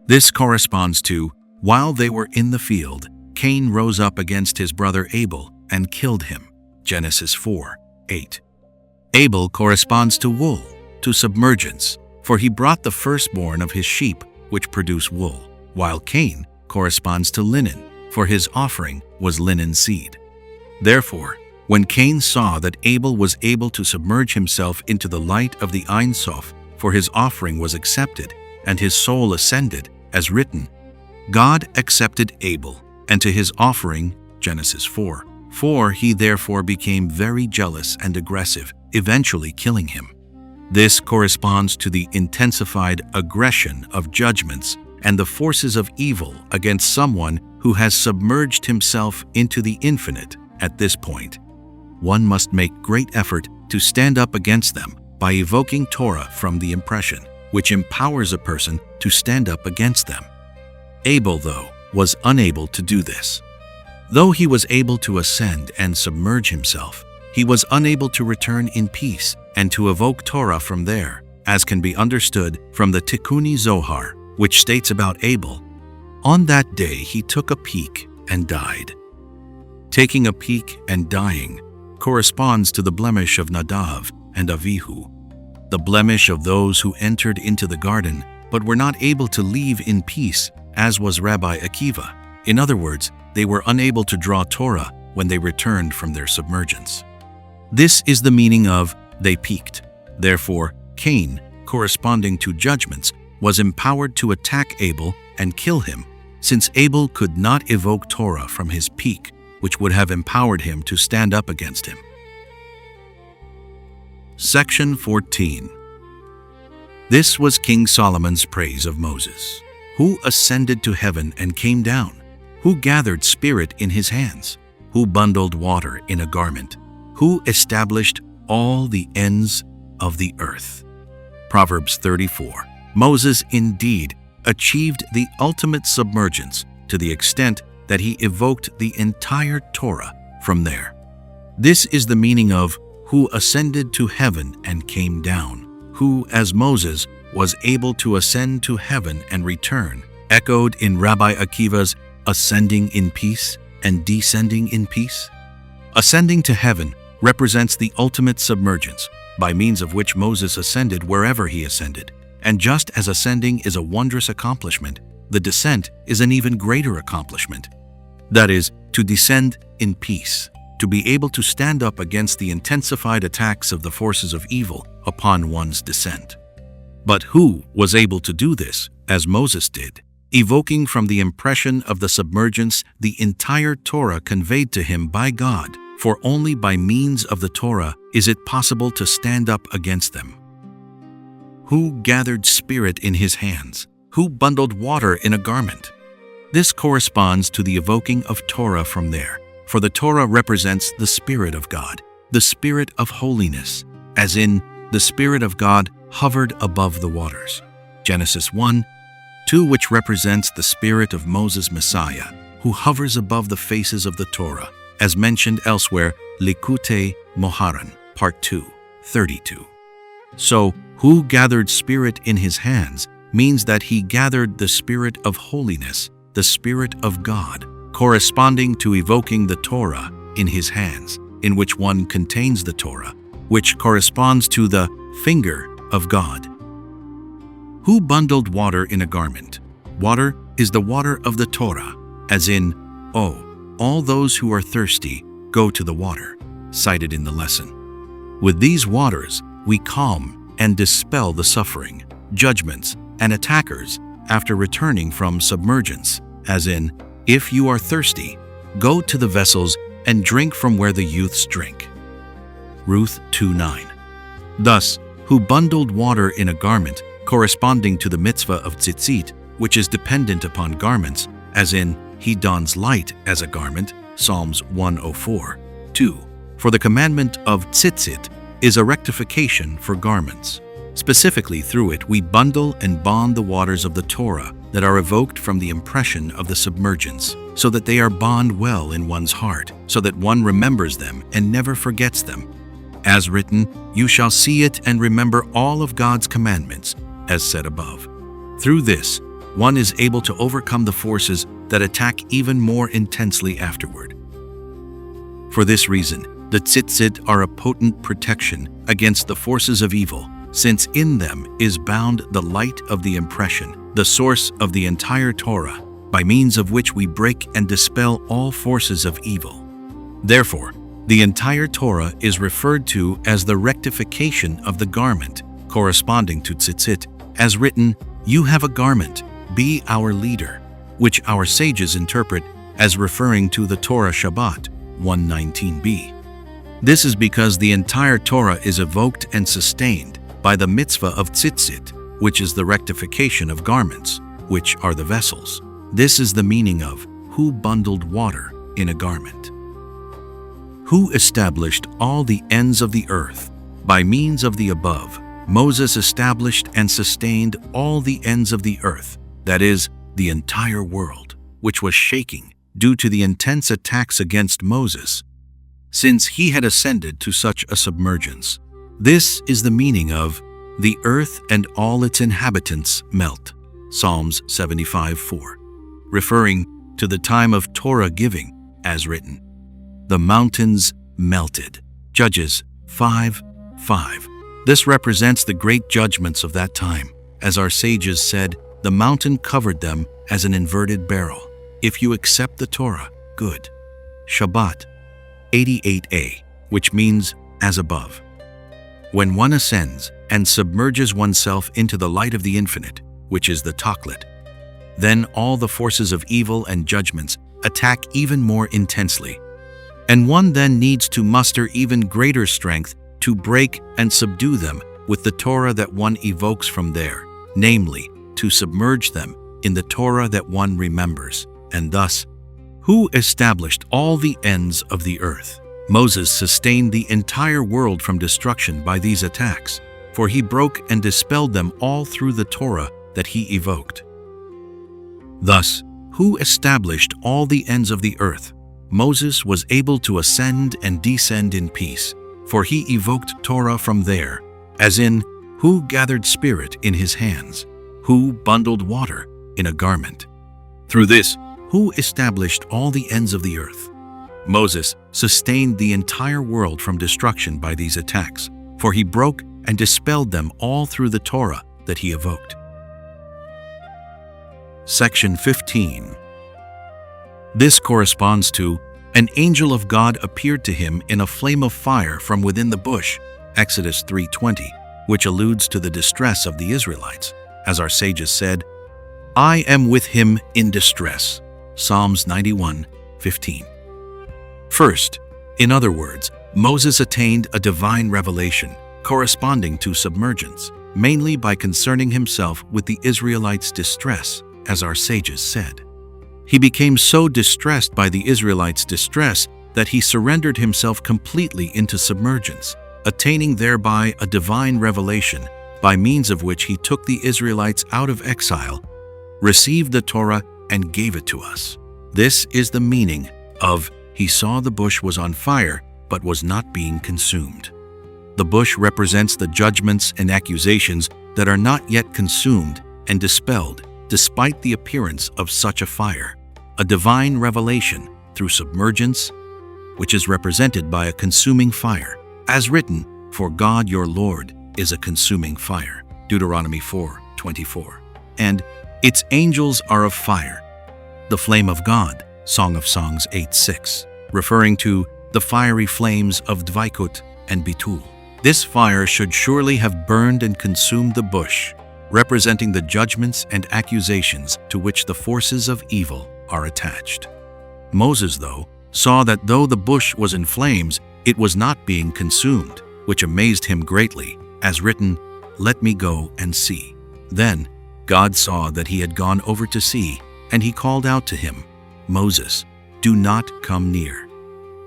This corresponds to, while they were in the field, Cain rose up against his brother Abel and killed him. Genesis 4:8. Abel corresponds to wool, to submergence, for he brought the firstborn of his sheep, which produce wool, while Cain corresponds to linen, for his offering was linen seed. Therefore, when Cain saw that Abel was able to submerge himself into the light of the Ein Sof, for his offering was accepted, and his soul ascended, as written, God accepted Abel, and to his offering, Genesis 4:4, he therefore became very jealous and aggressive, eventually killing him. This corresponds to the intensified aggression of judgments and the forces of evil against someone who has submerged himself into the infinite at this point. One must make great effort to stand up against them by evoking Torah from the impression, which empowers a person to stand up against them. Abel, though, was unable to do this. Though he was able to ascend and submerge himself, he was unable to return in peace and to evoke Torah from there, as can be understood from the Tikkuni Zohar, which states about Abel, on that day he took a peek and died. Taking a peek and dying corresponds to the blemish of Nadav and Avihu, the blemish of those who entered into the garden but were not able to leave in peace, as was Rabbi Akiva. In other words, they were unable to draw Torah when they returned from their submergence. This is the meaning of they peaked. Therefore, Cain, corresponding to judgments, was empowered to attack Abel and kill him, since Abel could not evoke Torah from his peak, which would have empowered him to stand up against him. Section 14. This was King Solomon's praise of Moses, who ascended to heaven and came down, who gathered spirit in his hands, who bundled water in a garment, who established all the ends of the earth. Proverbs 34. Moses indeed achieved the ultimate submergence to the extent that he evoked the entire Torah from there. This is the meaning of who ascended to heaven and came down, who, as Moses, was able to ascend to heaven and return, echoed in Rabbi Akiva's ascending in peace and descending in peace. Ascending to heaven represents the ultimate submergence, by means of which Moses ascended wherever he ascended. And just as ascending is a wondrous accomplishment, the descent is an even greater accomplishment. That is, to descend in peace, to be able to stand up against the intensified attacks of the forces of evil upon one's descent. But who was able to do this, as Moses did, evoking from the impression of the submergence the entire Torah conveyed to him by God for only by means of the Torah is it possible to stand up against them. Who gathered spirit in his hands? Who bundled water in a garment? This corresponds to the evoking of Torah from there, for the Torah represents the Spirit of God, the Spirit of holiness, as in, the Spirit of God hovered above the waters. Genesis 1:2, which represents the Spirit of Moses Messiah, who hovers above the faces of the Torah, as mentioned elsewhere, Likutey Halakhot, Part 2, 32. So, who gathered spirit in his hands means that he gathered the Spirit of holiness, the Spirit of God, corresponding to evoking the Torah in his hands, in which one contains the Torah, which corresponds to the finger of God. Who bundled water in a garment? Water is the water of the Torah, as in, all those who are thirsty, go to the water, cited in the lesson. With these waters, we calm and dispel the suffering, judgments, and attackers after returning from submergence, as in, if you are thirsty, go to the vessels and drink from where the youths drink. Ruth 2:9. Thus, who bundled water in a garment, corresponding to the mitzvah of tzitzit, which is dependent upon garments, as in, he dons light as a garment, Psalms 104:2. For the commandment of tzitzit is a rectification for garments. Specifically through it, we bundle and bond the waters of the Torah that are evoked from the impression of the submergence, so that they are bond well in one's heart, so that one remembers them and never forgets them. As written, you shall see it and remember all of God's commandments, as said above. Through this, one is able to overcome the forces that attack even more intensely afterward. For this reason, the tzitzit are a potent protection against the forces of evil, since in them is bound the light of the impression, the source of the entire Torah, by means of which we break and dispel all forces of evil. Therefore, the entire Torah is referred to as the rectification of the garment, corresponding to tzitzit, as written, you have a garment, be our leader, which our sages interpret as referring to the Torah Shabbat, 119b. This is because the entire Torah is evoked and sustained by the mitzvah of tzitzit, which is the rectification of garments, which are the vessels. This is the meaning of who bundled water in a garment. Who established all the ends of the earth? By means of the above, Moses established and sustained all the ends of the earth, that is, the entire world, which was shaking due to the intense attacks against Moses, since he had ascended to such a submergence. This is the meaning of the earth and all its inhabitants melt, Psalms 75:4, referring to the time of Torah giving, as written. The mountains melted, Judges 5:5. This represents the great judgments of that time. As our sages said, the mountain covered them as an inverted barrel. If you accept the Torah, good. Shabbat 88a, which means as above. When one ascends and submerges oneself into the light of the infinite, which is the Tachlit, then all the forces of evil and judgments attack even more intensely. And one then needs to muster even greater strength to break and subdue them with the Torah that one evokes from there, namely, to submerge them in the Torah that one remembers. And thus, who established all the ends of the earth? Moses sustained the entire world from destruction by these attacks, for he broke and dispelled them all through the Torah that he evoked. Thus, who established all the ends of the earth? Moses was able to ascend and descend in peace, for he evoked Torah from there, as in, who gathered spirit in his hands? Who bundled water in a garment? Through this, who established all the ends of the earth? Moses sustained the entire world from destruction by these attacks, for he broke and dispelled them all through the Torah that he evoked. Section 15. This corresponds to, an angel of God appeared to him in a flame of fire from within the bush, Exodus 3:20, which alludes to the distress of the Israelites. As our sages said, I am with him in distress, Psalms 91:15. First, In other words, Moses attained a divine revelation corresponding to submergence, mainly by concerning himself with the Israelites' distress, as our sages said. He became so distressed by the Israelites' distress that he surrendered himself completely into submergence, attaining thereby a divine revelation by means of which he took the Israelites out of exile, received the Torah, and gave it to us. This is the meaning of "he saw the bush was on fire, but was not being consumed." The bush represents the judgments and accusations that are not yet consumed and dispelled despite the appearance of such a fire. A divine revelation through submergence, which is represented by a consuming fire, as written, "For God your Lord is a consuming fire," Deuteronomy 4:24. And its angels are of fire. The flame of God, Song of Songs 8:6, referring to the fiery flames of Dvaikut and Bitul. This fire should surely have burned and consumed the bush, representing the judgments and accusations to which the forces of evil are attached. Moses, though, saw that though the bush was in flames, it was not being consumed, which amazed him greatly, as written, "Let me go and see." Then God saw that he had gone over to see, and he called out to him, "Moses, do not come near.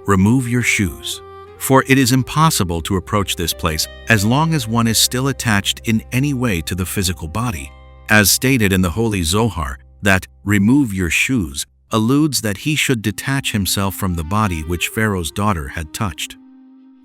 Remove your shoes, for it is impossible to approach this place as long as one is still attached in any way to the physical body." As stated in the Holy Zohar, that "remove your shoes" alludes that he should detach himself from the body which Pharaoh's daughter had touched.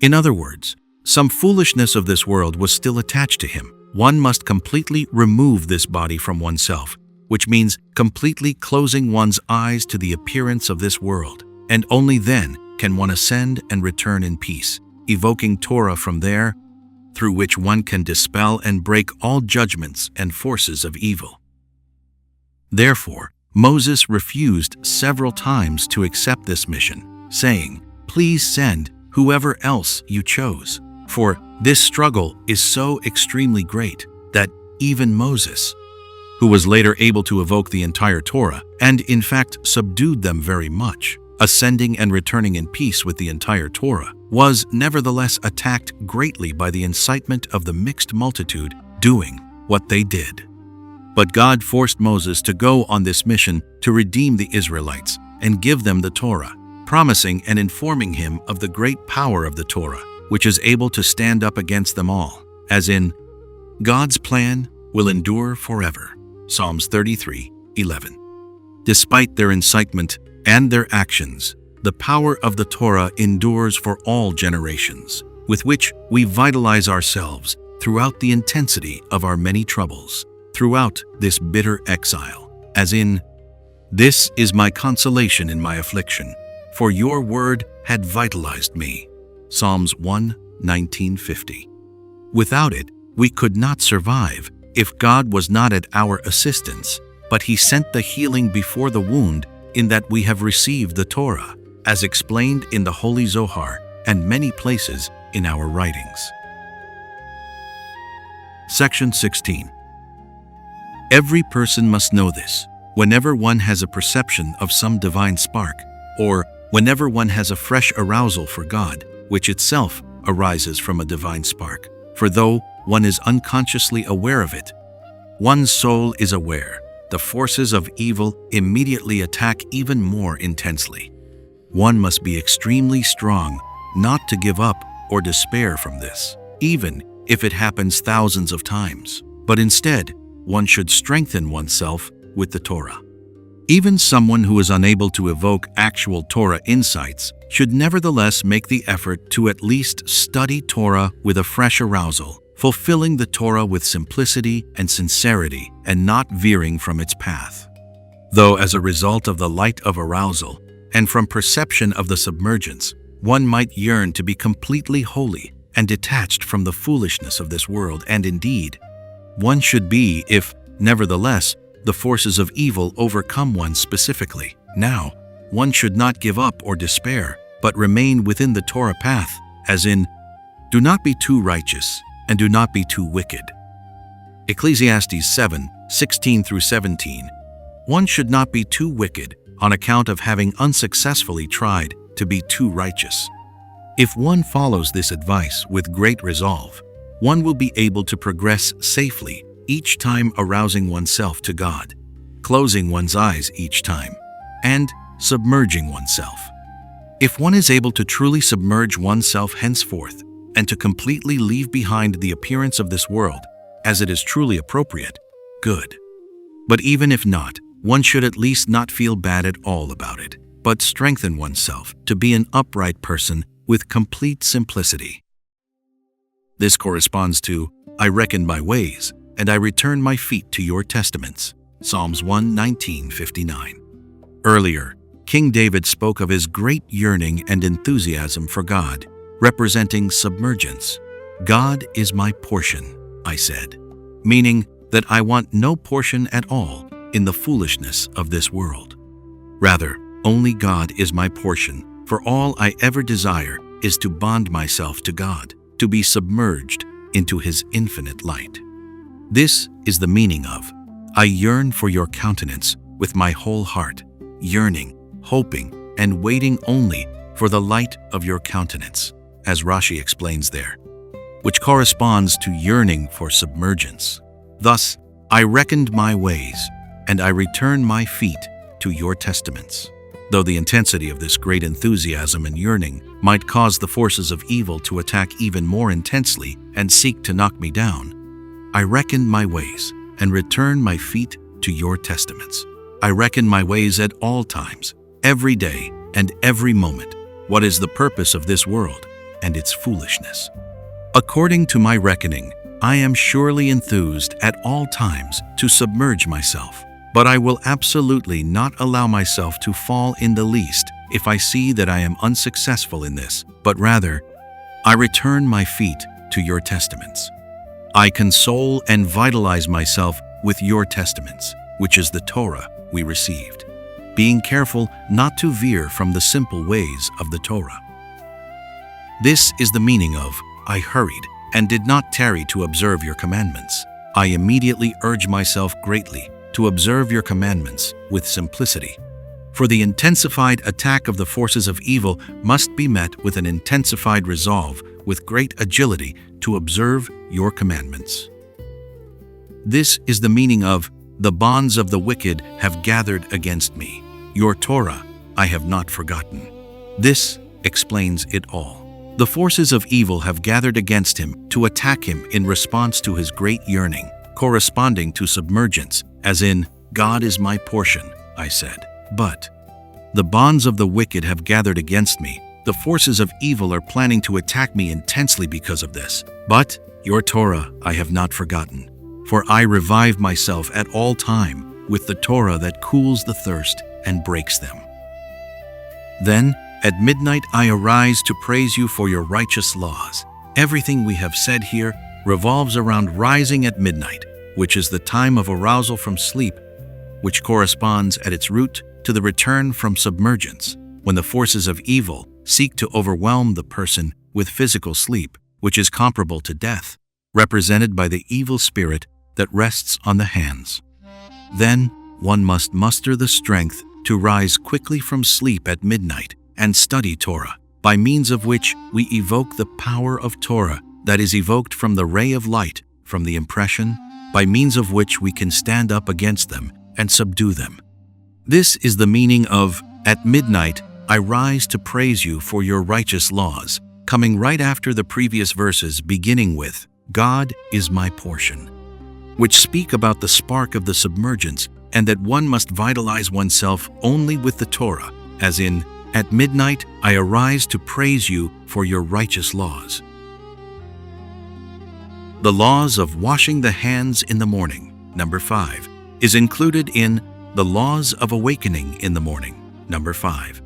In other words, some foolishness of this world was still attached to him. One must completely remove this body from oneself, which means completely closing one's eyes to the appearance of this world, and only then can one ascend and return in peace, evoking Torah from there, through which one can dispel and break all judgments and forces of evil. Therefore, Moses refused several times to accept this mission, saying, "Please send whoever else you chose, for this struggle is so extremely great that even Moses, who was later able to evoke the entire Torah, and in fact subdued them very much, ascending and returning in peace with the entire Torah, was nevertheless attacked greatly by the incitement of the mixed multitude doing what they did. But God forced Moses to go on this mission to redeem the Israelites and give them the Torah, promising and informing him of the great power of the Torah, which is able to stand up against them all, as in, "God's plan will endure forever," Psalms 33:11. Despite their incitement and their actions, the power of the Torah endures for all generations, with which we vitalize ourselves throughout the intensity of our many troubles, throughout this bitter exile, as in, "This is my consolation in my affliction, for your word had vitalized me," Psalms 1:19-50. Without it, we could not survive if God was not at our assistance, but he sent the healing before the wound in that we have received the Torah, as explained in the Holy Zohar and many places in our writings. Section 16. Every person must know this. Whenever one has a perception of some divine spark, or whenever one has a fresh arousal for God, which itself arises from a divine spark, for though one is unconsciously aware of it, one's soul is aware, the forces of evil immediately attack even more intensely. One must be extremely strong not to give up or despair from this, even if it happens thousands of times, but instead, one should strengthen oneself with the Torah. Even someone who is unable to evoke actual Torah insights should nevertheless make the effort to at least study Torah with a fresh arousal, fulfilling the Torah with simplicity and sincerity and not veering from its path. Though as a result of the light of arousal and from perception of the submergence, one might yearn to be completely holy and detached from the foolishness of this world, and indeed, one should be if, nevertheless, the forces of evil overcome one specifically. Now, one should not give up or despair, but remain within the Torah path, as in, "Do not be too righteous, and do not be too wicked." Ecclesiastes 7:16-17. One should not be too wicked on account of having unsuccessfully tried to be too righteous. If one follows this advice with great resolve, one will be able to progress safely each time arousing oneself to God, closing one's eyes each time, and submerging oneself. If one is able to truly submerge oneself henceforth and to completely leave behind the appearance of this world as it is truly appropriate, good. But even if not, one should at least not feel bad at all about it, but strengthen oneself to be an upright person with complete simplicity. This corresponds to, I reckon my ways, and I return my feet to your testaments. Psalms 119:59. Earlier, King David spoke of his great yearning and enthusiasm for God, representing submergence. God is my portion, I said, meaning that I want no portion at all in the foolishness of this world. Rather, only God is my portion, for all I ever desire is to bond myself to God, to be submerged into His infinite light. This is the meaning of, I yearn for your countenance with my whole heart, yearning, hoping, and waiting only for the light of your countenance, as Rashi explains there, which corresponds to yearning for submergence. Thus, I reckoned my ways, and I return my feet to your testaments. Though the intensity of this great enthusiasm and yearning might cause the forces of evil to attack even more intensely and seek to knock me down, I reckon my ways and return my feet to your testaments. I reckon my ways at all times, every day and every moment, what is the purpose of this world and its foolishness. According to my reckoning, I am surely enthused at all times to submerge myself, but I will absolutely not allow myself to fall in the least if I see that I am unsuccessful in this, but rather, I return my feet to your testaments. I console and vitalize myself with your testaments, which is the Torah we received, being careful not to veer from the simple ways of the Torah. This is the meaning of, I hurried and did not tarry to observe your commandments. I immediately urge myself greatly to observe your commandments with simplicity. For the intensified attack of the forces of evil must be met with an intensified resolve with great agility to observe your commandments. This is the meaning of, the bonds of the wicked have gathered against me. Your Torah I have not forgotten. This explains it all. The forces of evil have gathered against him to attack him in response to his great yearning, corresponding to submergence, as in, God is my portion, I said. But the bonds of the wicked have gathered against me. The forces of evil are planning to attack me intensely because of this. But your Torah I have not forgotten, for I revive myself at all time with the Torah that cools the thirst and breaks them. Then, at midnight I arise to praise you for your righteous laws. Everything we have said here revolves around rising at midnight, which is the time of arousal from sleep, which corresponds at its root to the return from submergence, when the forces of evil seek to overwhelm the person with physical sleep, which is comparable to death, represented by the evil spirit that rests on the hands. Then one must muster the strength to rise quickly from sleep at midnight and study Torah, by means of which we evoke the power of Torah that is evoked from the ray of light, from the impression, by means of which we can stand up against them and subdue them. This is the meaning of, at midnight I rise to praise you for your righteous laws, coming right after the previous verses beginning with, God is my portion, which speak about the spark of the submergence and that one must vitalize oneself only with the Torah, as in, at midnight I arise to praise you for your righteous laws. The laws of washing the hands in the morning, number 5, is included in the laws of awakening in the morning, number 5.